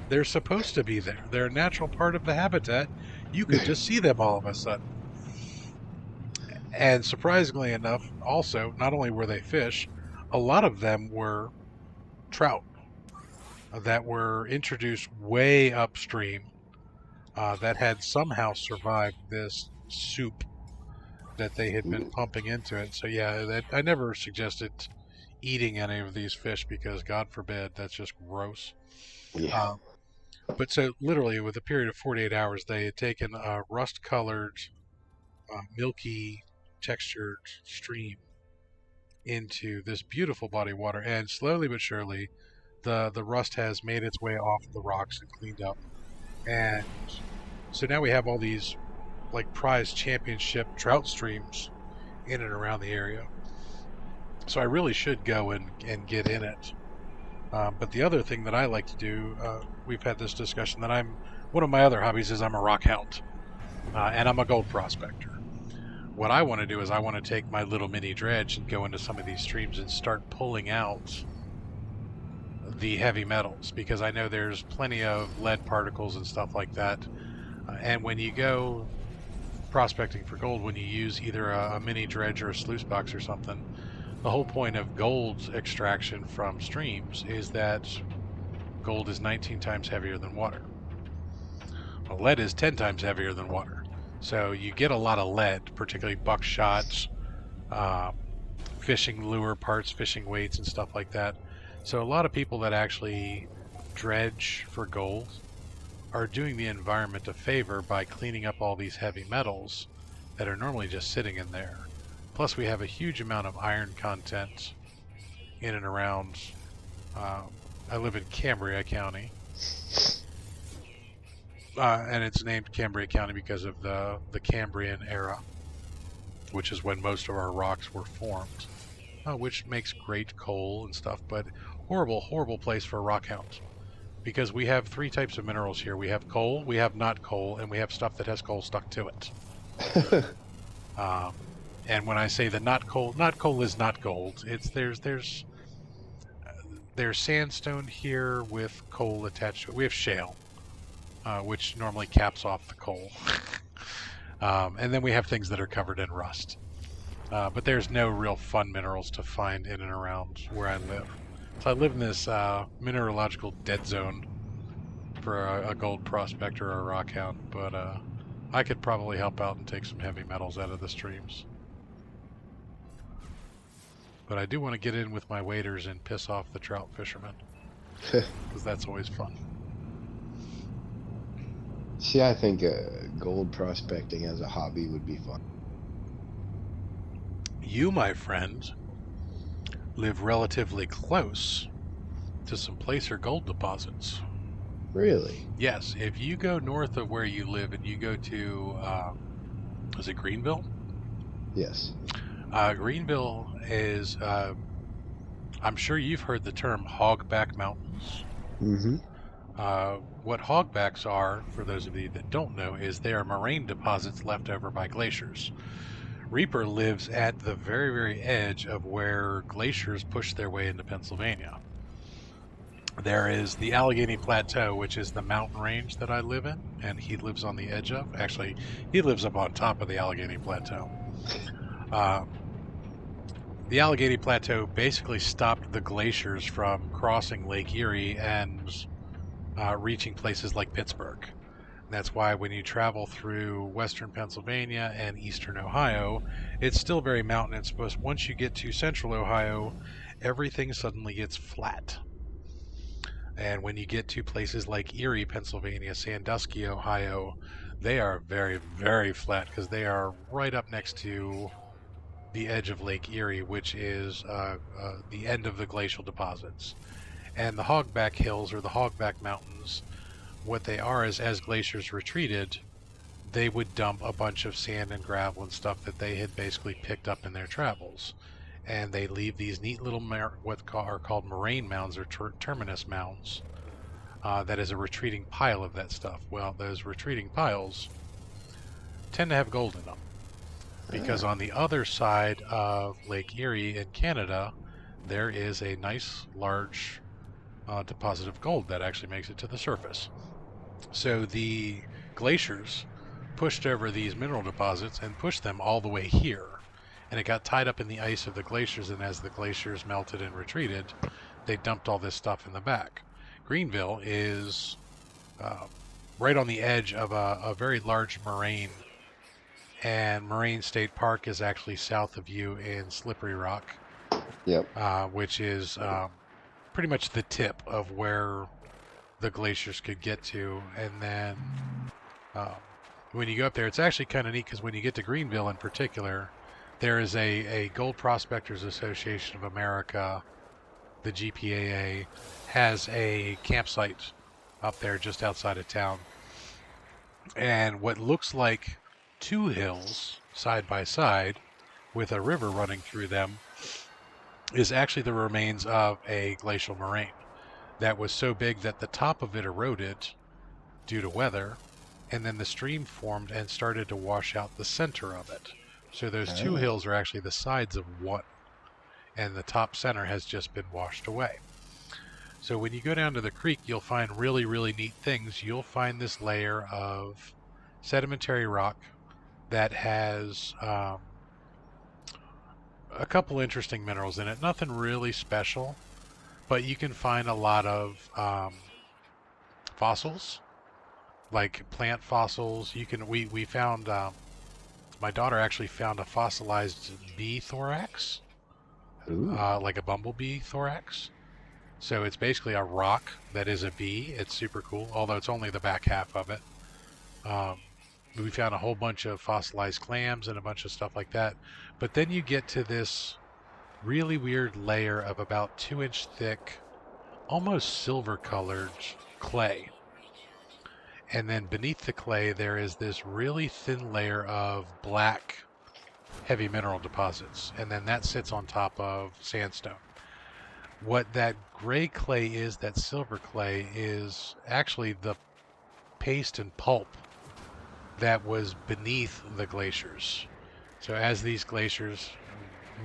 They're supposed to be there. They're a natural part of the habitat. You could just see them all of a sudden. And surprisingly enough, also, not only were they fish, a lot of them were trout that were introduced way upstream that had somehow survived this soup that they had been pumping into it. So yeah, I never suggested eating any of these fish because, God forbid, that's just gross. Yeah. But so literally with a period of 48 hours, they had taken a rust-colored, milky textured stream into this beautiful body of water, and slowly but surely the rust has made its way off the rocks and cleaned up. And so now we have all these like prize championship trout streams in and around the area. So I really should go and get in it But the other thing that I like to do, we've had this discussion that one of my other hobbies is I'm a rock hound, and I'm a gold prospector. What I want to do is I want to take my little mini dredge and go into some of these streams and start pulling out the heavy metals, because I know there's plenty of lead particles and stuff like that. And when you go prospecting for gold, when you use either a mini dredge or a sluice box or something, the whole point of gold extraction from streams is that gold is 19 times heavier than water. Well, lead is 10 times heavier than water. So you get a lot of lead, particularly buckshot, fishing lure parts, fishing weights, and stuff like that. So a lot of people that actually dredge for gold are doing the environment a favor by cleaning up all these heavy metals that are normally just sitting in there. Plus, we have a huge amount of iron content in and around. I live in Cambria County, and it's named Cambria County because of the Cambrian era, which is when most of our rocks were formed, which makes great coal and stuff, but horrible, horrible place for rock hounds. Because we have 3 types of minerals here. We have coal, we have not coal, and we have stuff that has coal stuck to it. And when I say the not coal is not gold. It's there's sandstone here with coal attached to it. We have shale, which normally caps off the coal. And then we have things that are covered in rust. But there's no real fun minerals to find in and around where I live. So I live in this mineralogical dead zone for a gold prospector or a rock hound, but I could probably help out and take some heavy metals out of the streams. But I do want to get in with my waders and piss off the trout fishermen, because that's always fun. See, I think gold prospecting as a hobby would be fun. You, my friend, live relatively close to some placer gold deposits. Really? Yes, if you go north of where you live and you go to, is it Greenville? Yes. Greenville is, I'm sure you've heard the term hogback mountains. Mm-hmm. What hogbacks are, for those of you that don't know, is they are moraine deposits left over by glaciers. Reaper lives at the very, very edge of where glaciers push their way into Pennsylvania. There is the Allegheny Plateau, which is the mountain range that I live in, and he lives on the edge of. Actually, he lives up on top of the Allegheny Plateau. The Allegheny Plateau basically stopped the glaciers from crossing Lake Erie and reaching places like Pittsburgh. That's why when you travel through western Pennsylvania and eastern Ohio, it's still very mountainous, but once you get to central Ohio, everything suddenly gets flat. And when you get to places like Erie, Pennsylvania, Sandusky, Ohio, they are very, very flat because they are right up next to the edge of Lake Erie, which is the end of the glacial deposits. And the Hogback Hills, or the Hogback Mountains, what they are is, as glaciers retreated, they would dump a bunch of sand and gravel and stuff that they had basically picked up in their travels. And they leave these neat little what are called moraine mounds, or terminus mounds, that is a retreating pile of that stuff. Well, those retreating piles tend to have gold in them, because on the other side of Lake Erie in Canada, there is a nice large deposit of gold that actually makes it to the surface. So the glaciers pushed over these mineral deposits and pushed them all the way here. And it got tied up in the ice of the glaciers, and as the glaciers melted and retreated, they dumped all this stuff in the back. Greenville is right on the edge of a very large moraine, and Moraine State Park is actually south of you in Slippery Rock. Yep. Which is pretty much the tip of where the glaciers could get to. And then when you go up there, it's actually kind of neat, because when you get to Greenville in particular, there is a Gold Prospectors Association of America, the GPAA, has a campsite up there just outside of town. And what looks like 2 hills side by side with a river running through them is actually the remains of a glacial moraine. that was so big that the top of it eroded due to weather, and then the stream formed and started to wash out the center of it. So those two Oh. hills are actually the sides of one, and the top center has just been washed away. So when you go down to the creek, you'll find really, really neat things. You'll find this layer of sedimentary rock that has a couple interesting minerals in it. Nothing really special, but you can find a lot of fossils, like plant fossils. You can we found my daughter actually found a fossilized bee thorax, Ooh. like a bumblebee thorax. So it's basically a rock that is a bee. It's super cool, although it's only the back half of it. We found a whole bunch of fossilized clams and a bunch of stuff like that. But then you get to this really weird layer of about 2-inch thick, almost silver colored clay. And then beneath the clay, there is this really thin layer of black heavy mineral deposits. And then that sits on top of sandstone. What that gray clay is, that silver clay, is actually the paste and pulp that was beneath the glaciers. So as these glaciers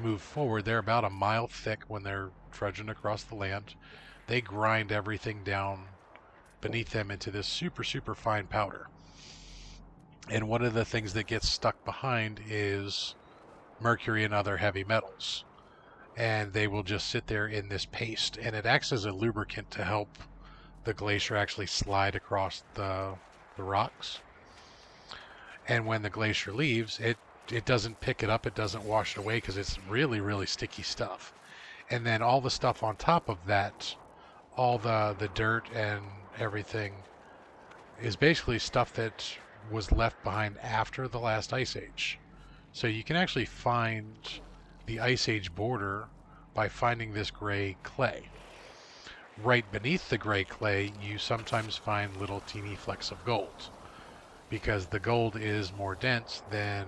move forward, they're about a mile thick when they're trudging across the land. They grind everything down beneath them into this super, super fine powder. And one of the things that gets stuck behind is mercury and other heavy metals. And they will just sit there in this paste, and it acts as a lubricant to help the glacier actually slide across the rocks. And when the glacier leaves, it doesn't pick it up, it doesn't wash it away, because it's really, really sticky stuff. And then all the stuff on top of that, all the dirt and everything, is basically stuff that was left behind after the last ice age. So you can actually find the ice age border by finding this gray clay. Right beneath the gray clay, you sometimes find little teeny flecks of gold, because the gold is more dense than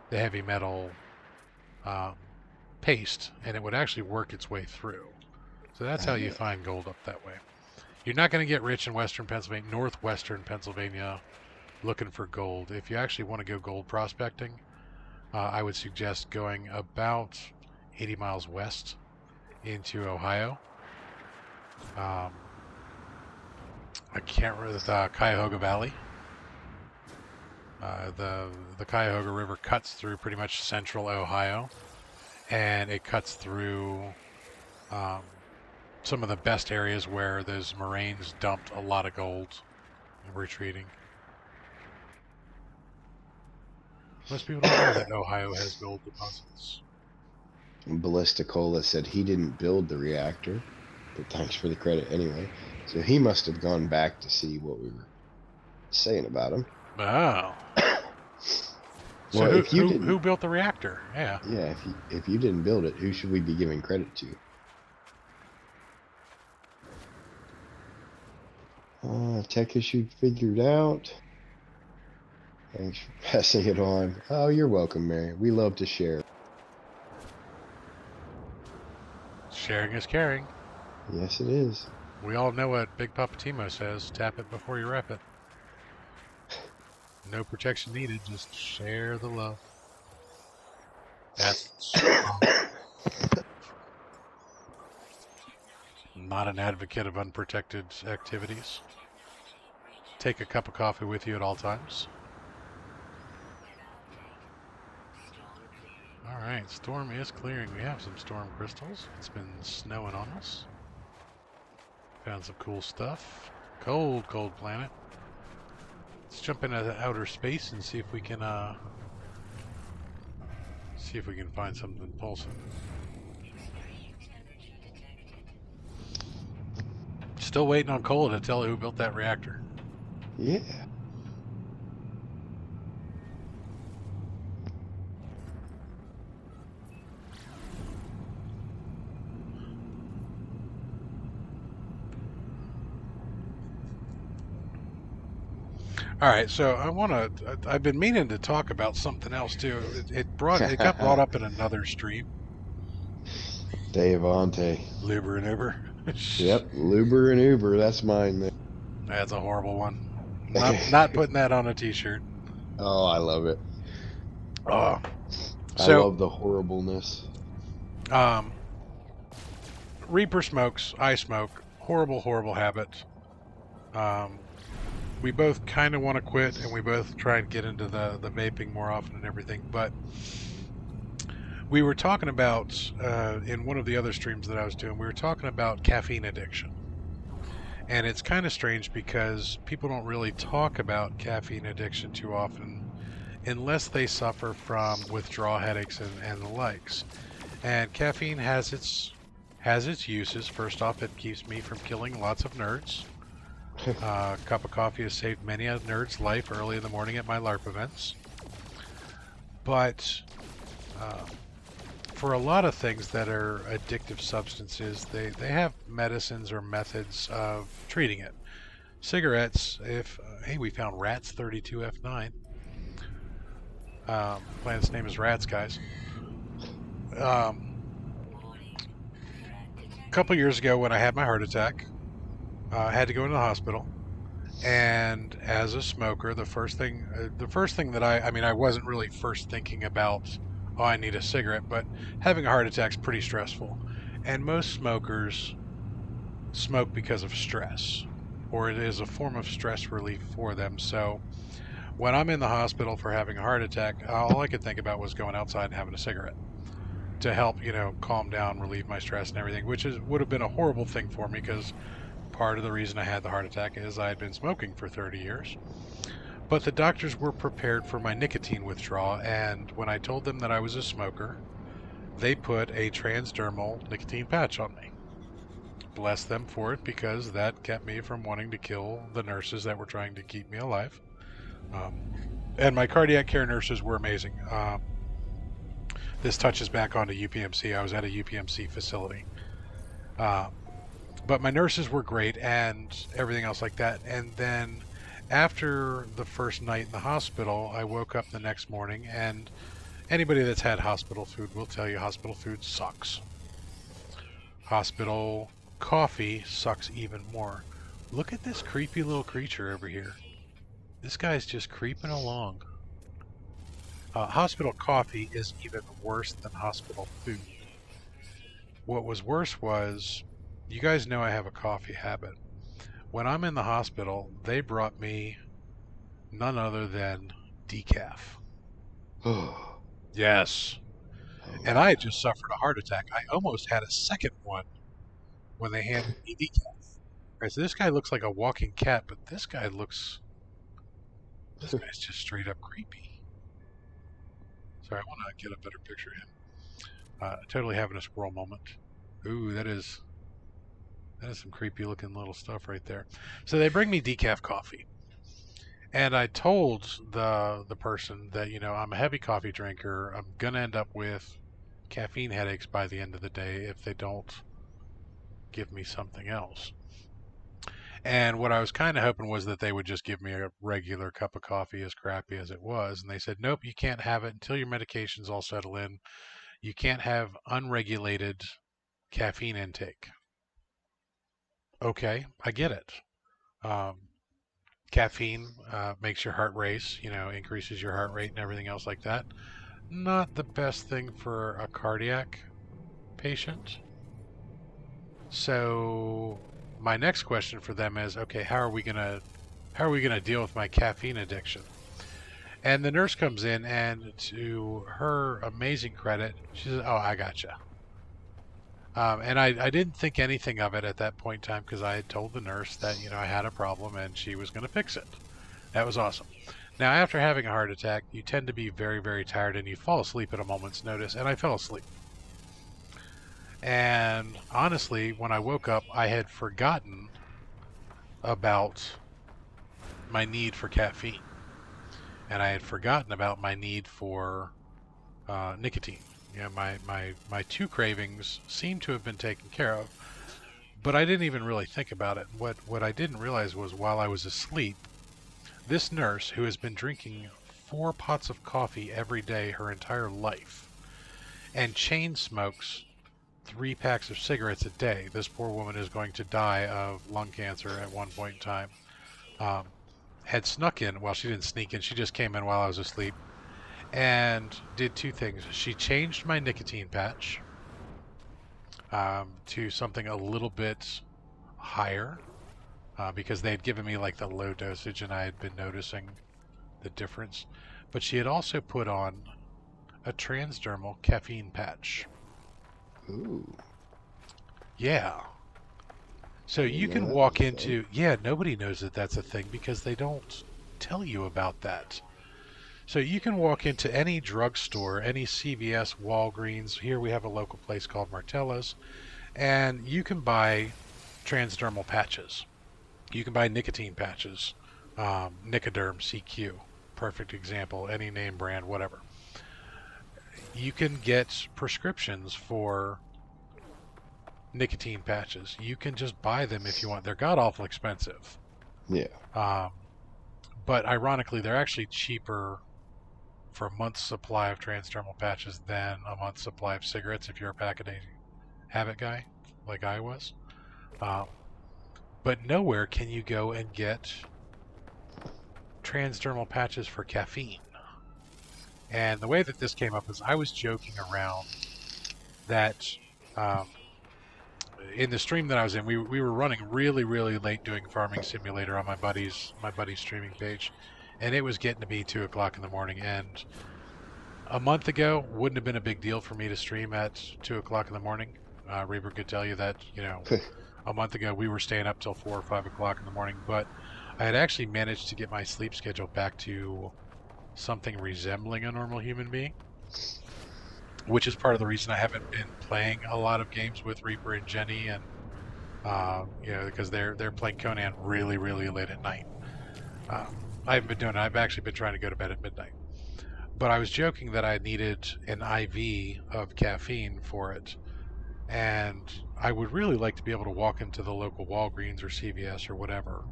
the heavy metal paste, and it would actually work its way through. So that's how you find gold up that way. You're not going to get rich in western Pennsylvania, northwestern Pennsylvania, looking for gold. If you actually want to go gold prospecting, I would suggest going about 80 miles west into Ohio. I can't remember the Cuyahoga Valley. The Cuyahoga River cuts through pretty much central Ohio, and it cuts through some of the best areas where those moraines dumped a lot of gold retreating. Most people don't know that Ohio has gold deposits. Ballisticola said he didn't build the reactor, but thanks for the credit anyway. So he must have gone back to see what we were saying about him. Oh. So Well, who built the reactor? Yeah. Yeah, if you didn't build it, who should we be giving credit to? Tech issue figured out. Thanks for passing it on. Oh, you're welcome, Mary. We love to share. Sharing is caring. Yes, it is. We all know what Big Papa Timo says. Tap it before you wrap it. No protection needed. Just share the love. That's not an advocate of unprotected activities. Take a cup of coffee with you at all times. Alright, storm is clearing. We have some storm crystals. It's been snowing on us. Found some cool stuff. Cold, cold planet. Let's jump into outer space and see if we can find something pulsing. Still waiting on Cole to tell who built that reactor. Yeah. All right, so I've been meaning to talk about something else too. It got brought up in another stream. Devante. Liber and Uber. Yep, Luber and Uber. That's mine, man. That's a horrible one. Not putting that on a t-shirt. Oh, I love it. Oh. I So, love the horribleness. um, Reaper smokes, I smoke. Horrible, horrible habit. Um, we both kind of want to quit, and we both try and get into the vaping more often and everything. But we were talking about in one of the other streams that I was doing, we were talking about caffeine addiction. And it's kind of strange because people don't really talk about caffeine addiction too often unless they suffer from withdrawal headaches and the likes. And caffeine has its uses. First off, it keeps me from killing lots of nerds. A cup of coffee has saved many a nerd's life early in the morning at my LARP events. But uh, for a lot of things that are addictive substances, they have medicines or methods of treating it. Cigarettes, if hey, we found Rats 32F9. Planet's name is Rats, guys. A couple years ago, when I had my heart attack, I had to go into the hospital. And as a smoker, the first thing that I mean, I wasn't really first thinking about, oh, I need a cigarette, but having a heart attack is pretty stressful. And most smokers smoke because of stress, or it is a form of stress relief for them. So when I'm in the hospital for having a heart attack, all I could think about was going outside and having a cigarette to help, calm down, relieve my stress and everything, which would have been a horrible thing for me because part of the reason I had the heart attack is I had been smoking for 30 years. But the doctors were prepared for my nicotine withdrawal, and when I told them that I was a smoker, they put a transdermal nicotine patch on me. Bless them for it, because that kept me from wanting to kill the nurses that were trying to keep me alive. And my cardiac care nurses were amazing. This touches back onto UPMC. I was at a UPMC facility. But my nurses were great and everything else like that. And then after the first night in the hospital, I woke up the next morning, and anybody that's had hospital food will tell you hospital food sucks. Hospital coffee sucks even more. Look at this creepy little creature over here. This guy's just creeping along. Hospital coffee is even worse than hospital food. What was worse was, you guys know I have a coffee habit. When I'm in the hospital, they brought me none other than decaf. Oh, Yes. And I had just suffered a heart attack. I almost had a second one when they handed me decaf. Right, so this guy looks like a walking cat, but this guy's just straight up creepy. Sorry, I want to get a better picture of him. Totally having a squirrel moment. Ooh, that is some creepy looking little stuff right there. So they bring me decaf coffee. And I told the person that, I'm a heavy coffee drinker. I'm going to end up with caffeine headaches by the end of the day if they don't give me something else. And what I was kind of hoping was that they would just give me a regular cup of coffee, as crappy as it was. And they said, nope, you can't have it until your medications all settle in. You can't have unregulated caffeine intake. Okay, I get it. Um, Caffeine makes your heart race, increases your heart rate and everything else like that. Not the best thing for a cardiac patient. So my next question for them is, okay, how are we gonna deal with my caffeine addiction? And the nurse comes in, and to her amazing credit, she says, "Oh, I gotcha." And I didn't think anything of it at that point in time because I had told the nurse that I had a problem and she was going to fix it. That was awesome. Now, after having a heart attack, you tend to be very, very tired and you fall asleep at a moment's notice, and I fell asleep. And honestly, when I woke up, I had forgotten about my need for caffeine, and I had forgotten about my need for nicotine. My two cravings seem to have been taken care of, but I didn't even really think about it. What I didn't realize was, while I was asleep, this nurse, who has been drinking 4 pots of coffee every day her entire life and chain smokes 3 packs of cigarettes a day. This poor woman is going to die of lung cancer at one point in time. Had snuck in. Well, she didn't sneak in. She just came in while I was asleep and did 2 things. She changed my nicotine patch to something a little bit higher because they had given me like the low dosage and I had been noticing the difference. But she had also put on a transdermal caffeine patch. Ooh. Yeah. So you can walk into, yeah, nobody knows that that's a thing because they don't tell you about that. So you can walk into any drugstore, any CVS, Walgreens. Here we have a local place called Martella's, and you can buy transdermal patches. You can buy nicotine patches, Nicoderm CQ, perfect example, any name brand, whatever. You can get prescriptions for nicotine patches. You can just buy them if you want. They're god awful expensive. Yeah. But ironically, they're actually cheaper for a month's supply of transdermal patches than a month's supply of cigarettes if you're a pack-a-day habit guy like I was. But nowhere can you go and get transdermal patches for caffeine. And the way that this came up is I was joking around that in the stream that I was in, we were running really, really late doing Farming Simulator on my buddy's streaming page, and it was getting to be 2 o'clock in the morning. And a month ago, wouldn't have been a big deal for me to stream at 2 o'clock in the morning. Reaper could tell you that, a month ago we were staying up till 4 or 5 o'clock in the morning, but I had actually managed to get my sleep schedule back to something resembling a normal human being, which is part of the reason I haven't been playing a lot of games with Reaper and Jenny, and because they're playing Conan really, really late at night. I haven't been doing it. I've actually been trying to go to bed at midnight. But I was joking that I needed an IV of caffeine for it, and I would really like to be able to walk into the local Walgreens or CVS or whatever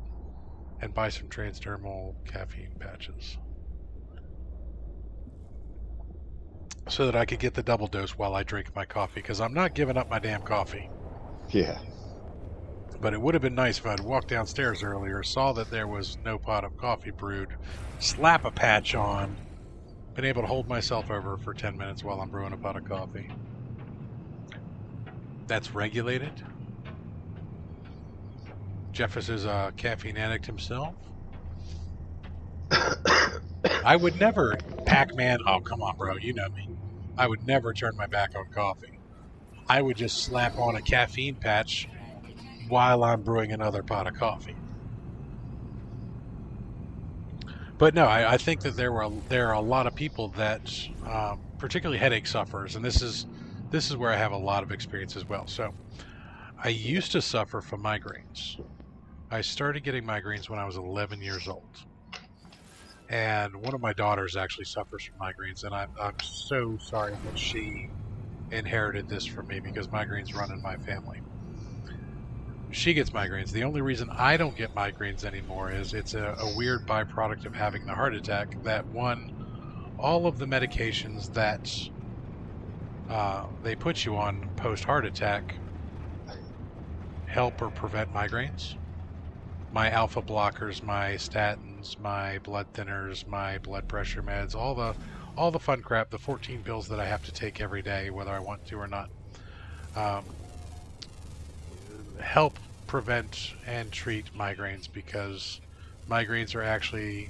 and buy some transdermal caffeine patches so that I could get the double dose while I drink my coffee, because I'm not giving up my damn coffee. Yeah. But it would have been nice if I'd walked downstairs earlier, saw that there was no pot of coffee brewed, slap a patch on, been able to hold myself over for 10 minutes while I'm brewing a pot of coffee. That's regulated. Jeffus is a caffeine addict himself. I would never, Pac-Man, oh come on bro, you know me. I would never turn my back on coffee. I would just slap on a caffeine patch while I'm brewing another pot of coffee. But no, I think that there are a lot of people that, particularly headache sufferers, and this is where I have a lot of experience as well. So I used to suffer from migraines. I started getting migraines when I was 11 years old. And one of my daughters actually suffers from migraines, and I'm so sorry that she inherited this from me, because migraines run in my family. She gets migraines. The only reason I don't get migraines anymore is it's a weird byproduct of having the heart attack, that one, all of the medications that they put you on post-heart attack help or prevent migraines. My alpha blockers, my statins, my blood thinners, my blood pressure meds, all the fun crap, the 14 pills that I have to take every day, whether I want to or not, help prevent and treat migraines, because migraines are actually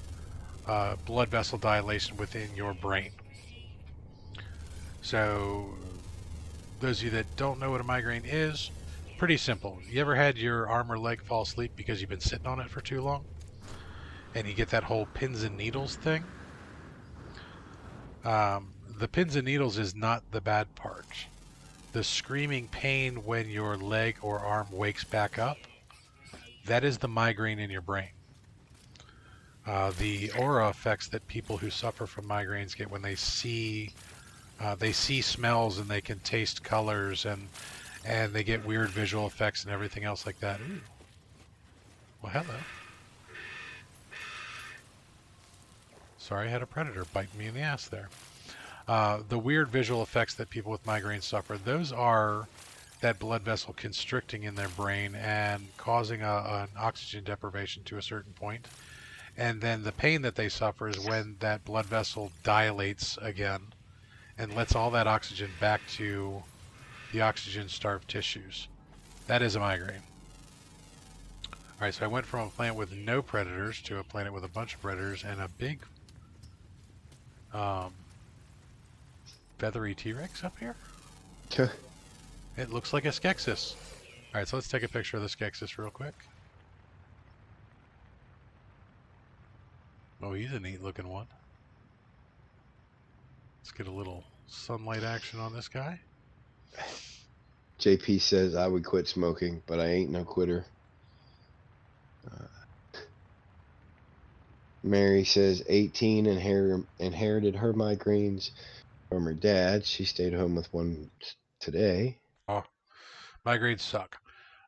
blood vessel dilation within your brain. So those of you that don't know what a migraine is, pretty simple. You ever had your arm or leg fall asleep because you've been sitting on it for too long? And you get that whole pins and needles thing? The pins and needles is not the bad part. The screaming pain when your leg or arm wakes back up, that is the migraine in your brain. The aura effects that people who suffer from migraines get when they see smells and they can taste colors, and they get weird visual effects and everything else like that. Ooh. Well, hello. Sorry, I had a predator biting me in the ass there. The weird visual effects that people with migraines suffer, those are that blood vessel constricting in their brain and causing an oxygen deprivation to a certain point. And then the pain that they suffer is when that blood vessel dilates again and lets all that oxygen back to the oxygen-starved tissues. That is a migraine. All right, so I went from a planet with no predators to a planet with a bunch of predators and a big feathery T-Rex up here. It looks like a Skeksis. All right, so let's take a picture of the Skeksis real quick. Oh, he's a neat-looking one. Let's get a little sunlight action on this guy. JP says I would quit smoking, but I ain't no quitter. Mary says 18 inherited her migraines from her dad. She stayed home with one today. Oh, migraines suck.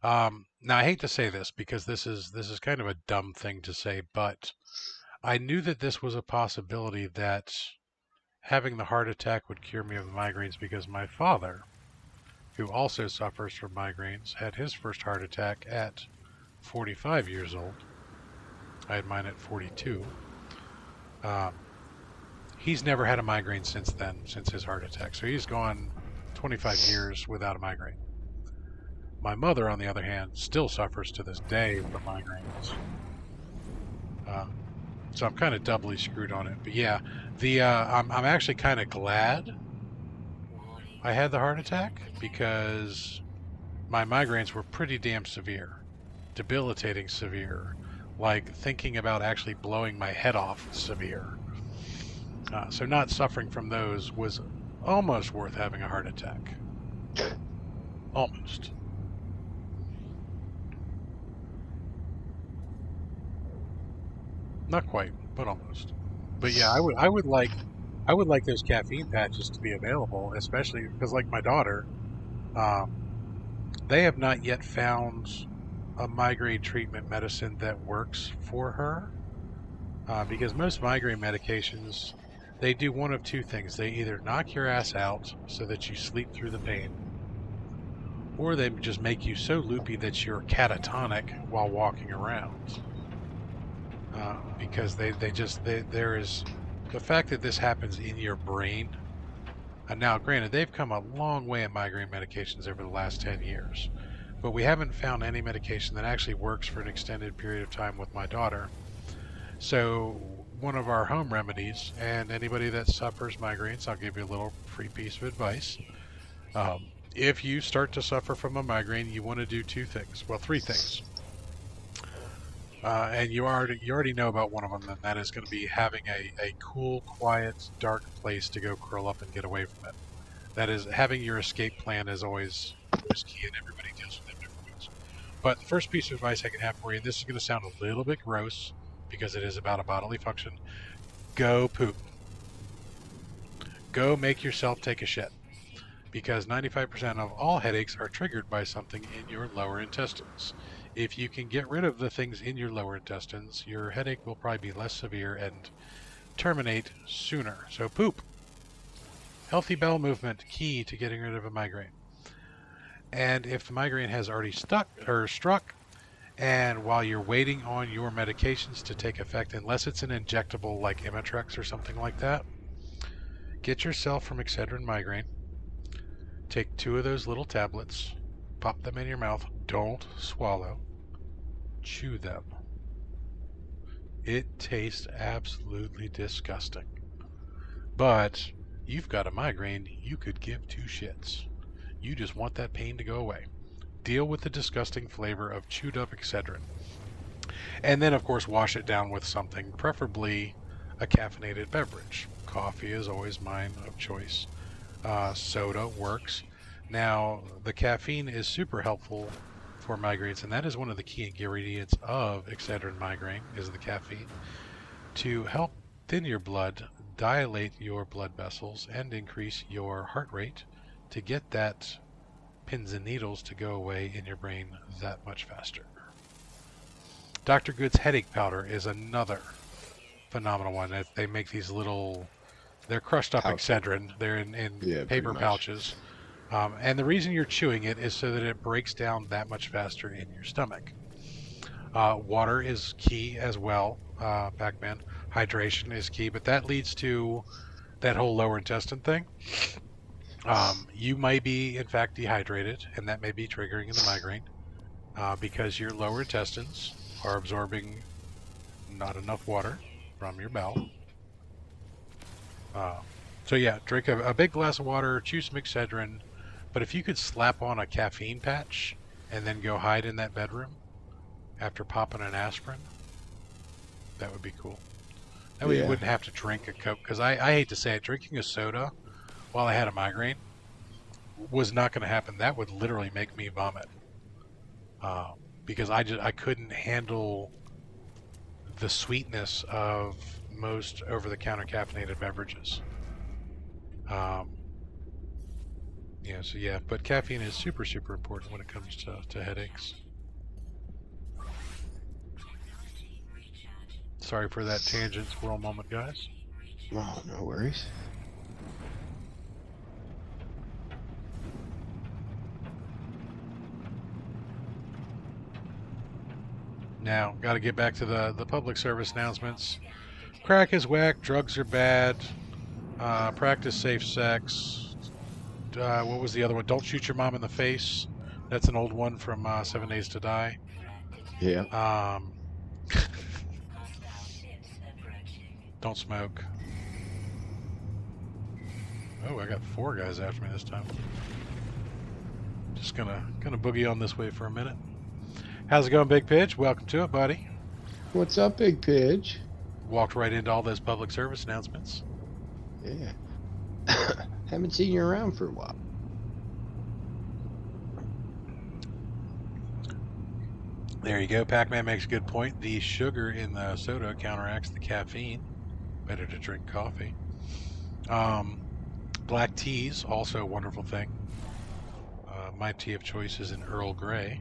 Now I hate to say this because this is kind of a dumb thing to say, but I knew that this was a possibility that having the heart attack would cure me of the migraines because my father, who also suffers from migraines, had his first heart attack at 45 years old. I had mine at 42. He's never had a migraine since then, since his heart attack. So he's gone 25 years without a migraine. My mother, on the other hand, still suffers to this day from migraines. So I'm kind of doubly screwed on it. But yeah, I'm actually kind of glad I had the heart attack because my migraines were pretty damn severe, debilitating severe, like thinking about actually blowing my head off severe. So not suffering from those was almost worth having a heart attack. Almost. Not quite, but almost. But yeah, I would like those caffeine patches to be available, especially because like my daughter, they have not yet found a migraine treatment medicine that works for her. Because most migraine medications, they do one of two things. They either knock your ass out so that you sleep through the pain, or they just make you so loopy that you're catatonic while walking around. Because there is the fact that this happens in your brain. And now, granted, they've come a long way in migraine medications over the last 10 years, but we haven't found any medication that actually works for an extended period of time with my daughter. So one of our home remedies, and anybody that suffers migraines, I'll give you a little free piece of advice. If you start to suffer from a migraine, you want to do two things. Well, three things. And you already know about one of them, and that is going to be having a cool, quiet, dark place to go curl up and get away from it. That is, having your escape plan is always key, and everybody deals with them different ways. But the first piece of advice I can have for you, and this is going to sound a little bit gross because it is about a bodily function, go poop. Go make yourself take a shit. Because 95% of all headaches are triggered by something in your lower intestines. If you can get rid of the things in your lower intestines, your headache will probably be less severe and terminate sooner. So poop. Healthy bowel movement, key to getting rid of a migraine. And if the migraine has already struck, and while you're waiting on your medications to take effect, unless it's an injectable like Imitrex or something like that, get yourself from Excedrin migraine. Take 2 of those little tablets, pop them in your mouth, don't swallow, chew them. It tastes absolutely disgusting. But you've got a migraine, you could give 2 shits. You just want that pain to go away. Deal with the disgusting flavor of chewed up Excedrin. And then, of course, wash it down with something, preferably a caffeinated beverage. Coffee is always mine of choice. Soda works. Now, the caffeine is super helpful for migraines, and that is one of the key ingredients of Excedrin migraine, is the caffeine, to help thin your blood, dilate your blood vessels, and increase your heart rate to get that pins and needles to go away in your brain that much faster. Dr. Good's headache powder is another phenomenal one. They make these little, they're crushed up Excedrin. They're in paper pouches. And the reason you're chewing it is so that it breaks down that much faster in your stomach. Water is key as well, Pac-Man. Hydration is key, but that leads to that whole lower intestine thing. You might be, in fact, dehydrated, and that may be triggering the migraine because your lower intestines are absorbing not enough water from your bowel. So yeah, drink a big glass of water, chew some Excedrin, but if you could slap on a caffeine patch and then go hide in that bedroom after popping an aspirin, that would be cool. That way you wouldn't have to drink a Coke, because I hate to say it, drinking a soda while I had a migraine was not going to happen. That would literally make me vomit because I couldn't handle the sweetness of most over-the-counter caffeinated beverages. But caffeine is super, super important when it comes to headaches. Sorry for that tangent squirrel moment, guys. Oh, no worries. Now, got to get back to the public service announcements. Crack is whack, drugs are bad, practice safe sex. What was the other one? Don't shoot your mom in the face. That's an old one from 7 Days to Die. Yeah. Don't smoke. Oh, I got 4 guys after me this time. Just gonna boogie on this way for a minute. How's it going, Big Pidge? Welcome to it, buddy. What's up, Big Pidge? Walked right into all those public service announcements. Yeah. Haven't seen you around for a while. There you go. Pac-Man makes a good point. The sugar in the soda counteracts the caffeine. Better to drink coffee. Black teas, also a wonderful thing. My tea of choice is an Earl Grey.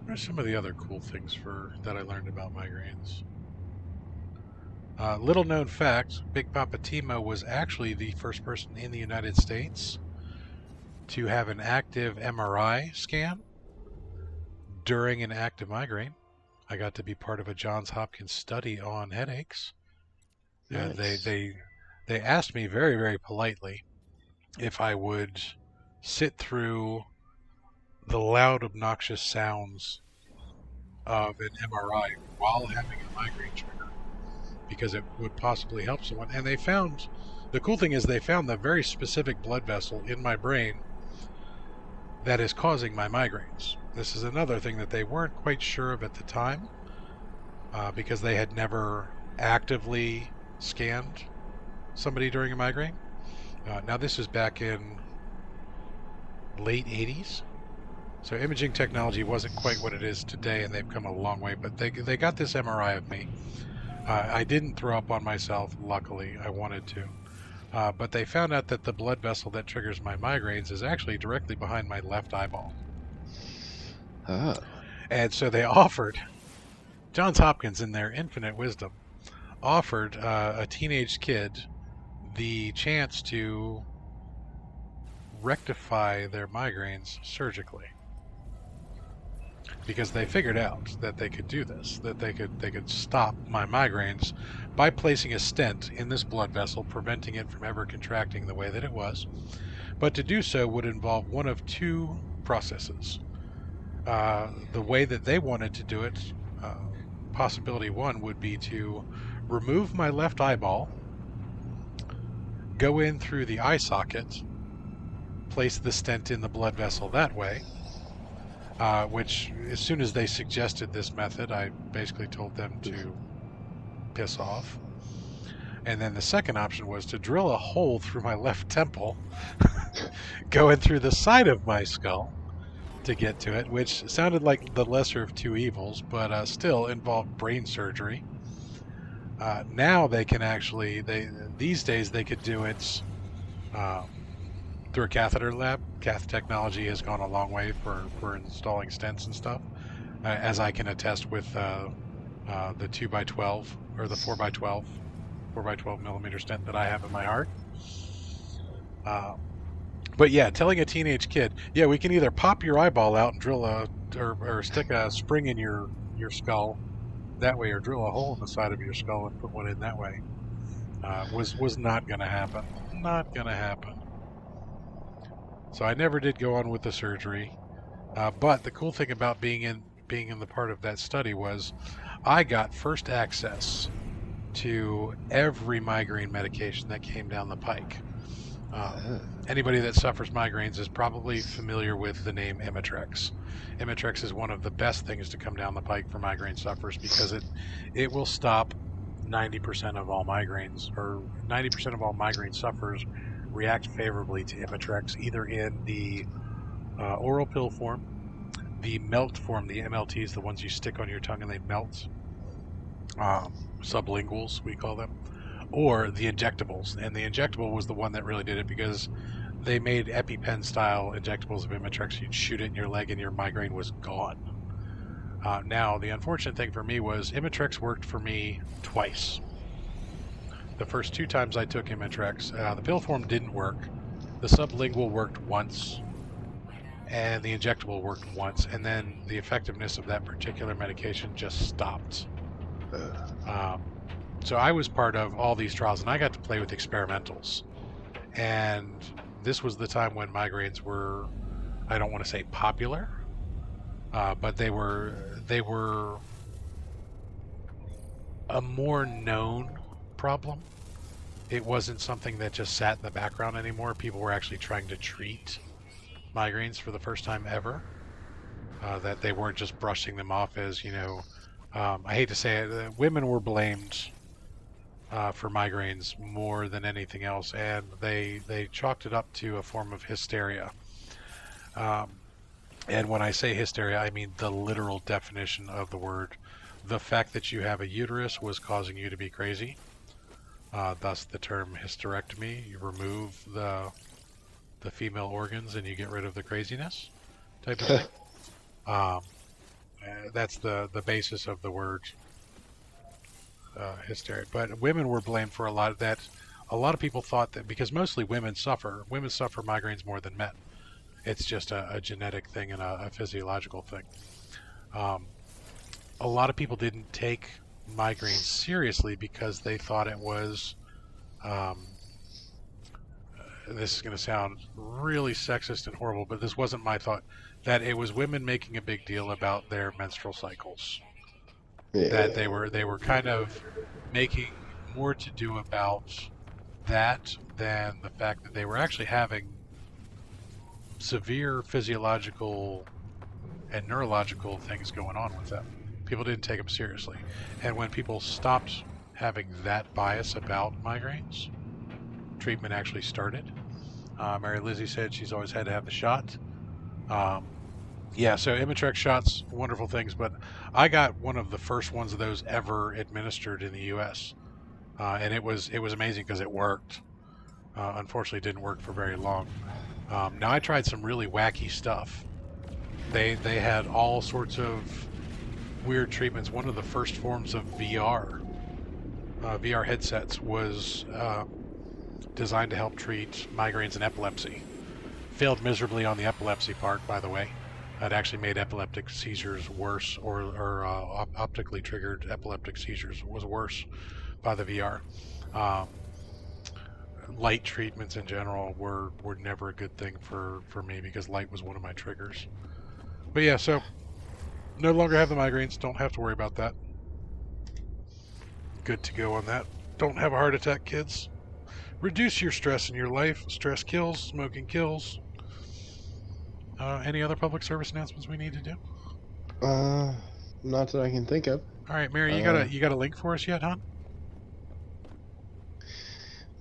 What are some of the other cool things that I learned about migraines? Little known fact, Big Papa Timo was actually the first person in the United States to have an active MRI scan during an active migraine. I got to be part of a Johns Hopkins study on headaches. And Nice. they asked me very, very politely if I would sit through the loud, obnoxious sounds of an MRI while having a migraine trigger, because it would possibly help someone. And they found, the cool thing is they found the very specific blood vessel in my brain that is causing my migraines. This is another thing that they weren't quite sure of at the time because they had never actively scanned somebody during a migraine. Now this is back in late 80s. So imaging technology wasn't quite what it is today, and they've come a long way, but they got this MRI of me. I didn't throw up on myself, luckily. I wanted to. But they found out that the blood vessel that triggers my migraines is actually directly behind my left eyeball. Oh. And so they offered, Johns Hopkins in their infinite wisdom, offered a teenage kid the chance to rectify their migraines surgically. Because they figured out that they could do this, that they could stop my migraines by placing a stent in this blood vessel, preventing it from ever contracting the way that it was. But to do so would involve one of 2 processes. The way that they wanted to do it, possibility 1 would be to remove my left eyeball, go in through the eye socket, place the stent in the blood vessel that way, which as soon as they suggested this method, I basically told them to piss off. And then the second option was to drill a hole through my left temple, go in through the side of my skull to get to it, which sounded like the lesser of 2 evils, but still involved brain surgery. Now they can actually, these days they could do it through a catheter lab. Cath technology has gone a long way for installing stents and stuff, as I can attest with the 2x12 or the 4x12 4x12 millimeter stent that I have in my heart. But yeah, telling a teenage kid, yeah, we can either pop your eyeball out and drill or stick a spring in your skull that way, or drill a hole in the side of your skull and put one in that way, was not going to happen. Not going to happen. So I never did go on with the surgery. But the cool thing about being in the part of that study was I got first access to every migraine medication that came down the pike. Anybody that suffers migraines is probably familiar with the name Imitrex. Imitrex is one of the best things to come down the pike for migraine sufferers because it will stop 90% of all migraines, or 90% of all migraine sufferers react favorably to Imitrex, either in the oral pill form, the melt form, the MLTs, the ones you stick on your tongue and they melt, sublinguals we call them, or the injectables. And the injectable was the one that really did it because they made EpiPen style injectables of Imitrex. You'd shoot it in your leg and your migraine was gone. Now, the unfortunate thing for me was Imitrex worked for me twice. The first 2 times I took Imitrex, the pill form didn't work. The sublingual worked once, and the injectable worked once, and then the effectiveness of that particular medication just stopped. So I was part of all these trials, and I got to play with experimentals. And this was the time when migraines were, I don't want to say popular, but they were a more known problem. It wasn't something that just sat in the background anymore. People were actually trying to treat migraines for the first time ever. That they weren't just brushing them off as, I hate to say it, women were blamed for migraines more than anything else, and they chalked it up to a form of hysteria. And when I say hysteria, I mean the literal definition of the word. The fact that you have a uterus was causing you to be crazy. Thus the term hysterectomy. You remove the female organs and you get rid of the craziness type of thing. That's the basis of the word hysteria. But women were blamed for a lot of that. A lot of people thought that because mostly women suffer migraines more than men. It's just a genetic thing and a physiological thing. A lot of people didn't take migraines seriously because they thought it was, this is going to sound really sexist and horrible, but this wasn't my thought, that it was women making a big deal about their menstrual cycles. Yeah. That they were kind of making more to do about that than the fact that they were actually having severe physiological and neurological things going on with them. People didn't take them seriously. And when people stopped having that bias about migraines, treatment actually started. Mary Lizzie said she's always had to have the shot. Yeah, so Imitrex shots, wonderful things, but I got one of the first ones of those ever administered in the U.S. And it was amazing because it worked. Unfortunately, it didn't work for very long. Now I tried some really wacky stuff. They had all sorts of weird treatments. One of the first forms of VR headsets, was designed to help treat migraines and epilepsy. Failed miserably on the epilepsy part, by the way. It actually made epileptic seizures worse, or optically triggered epileptic seizures was worse by the VR. Light treatments in general were never a good thing for me because light was one of my triggers. But yeah, so no longer have the migraines. Don't have to worry about that. Good to go on that. Don't have a heart attack, kids. Reduce your stress in your life. Stress kills. Smoking kills. Any other public service announcements we need to do? Not that I can think of. All right, Mary, you got a link for us yet, hon?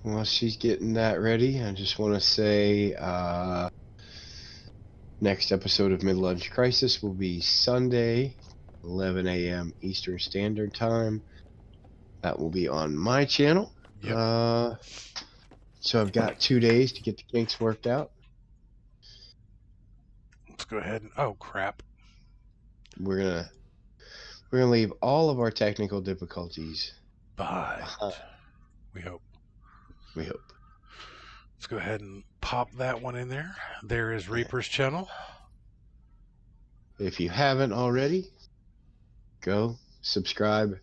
While she's getting that ready, I just want to say next episode of Mid-Lunch Crisis will be Sunday, 11 a.m. Eastern Standard Time. That will be on my channel. Yep. So I've got 2 days to get the kinks worked out. Let's go ahead and, oh crap. We're gonna leave all of our technical difficulties behind. We hope. We hope. Let's go ahead and pop that one in there. There is Reaper's channel. If you haven't already, go subscribe,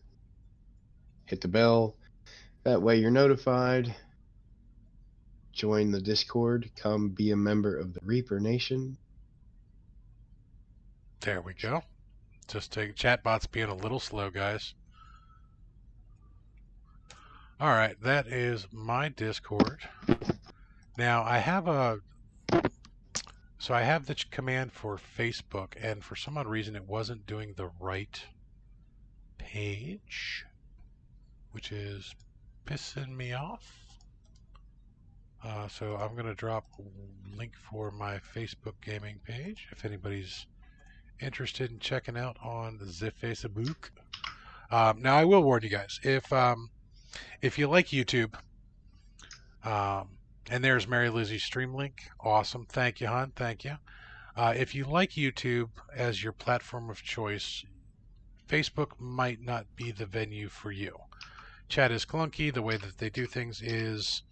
hit the bell. That way you're notified. Join the Discord. Come be a member of the Reaper Nation. There we go. Just take chatbot's being a little slow, guys. All right, that is my Discord. Now I have I have the command for Facebook, and for some odd reason it wasn't doing the right page, which is pissing me off. So I'm going to drop a link for my Facebook gaming page if anybody's interested in checking out on the Facebook. Now I will warn you guys, if you like YouTube, and there's Mary Lizzie's stream link. Awesome. Thank you, hon. Thank you. If you like YouTube as your platform of choice, Facebook might not be the venue for you. Chat is clunky. The way that they do things is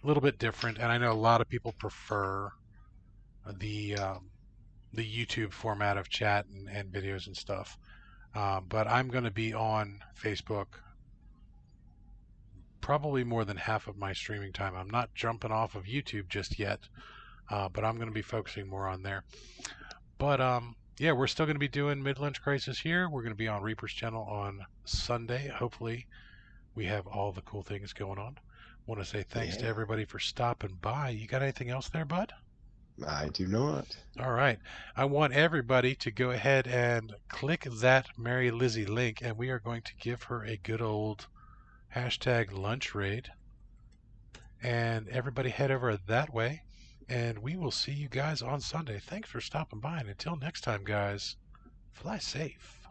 a little bit different, and I know a lot of people prefer the YouTube format of chat and videos and stuff. But I'm going to be on Facebook probably more than half of my streaming time. I'm not jumping off of YouTube just yet, but I'm going to be focusing more on there. But yeah, we're still going to be doing Mid-Lunch Crisis here. We're going to be on Reaper's channel on Sunday. Hopefully, we have all the cool things going on. Want to say thanks to everybody for stopping by. You got anything else there, bud? I do not. All right. I want everybody to go ahead and click that Mary Lizzie link, and we are going to give her a good old #lunch raid. And everybody head over that way, and we will see you guys on Sunday. Thanks for stopping by, and until next time, guys, fly safe.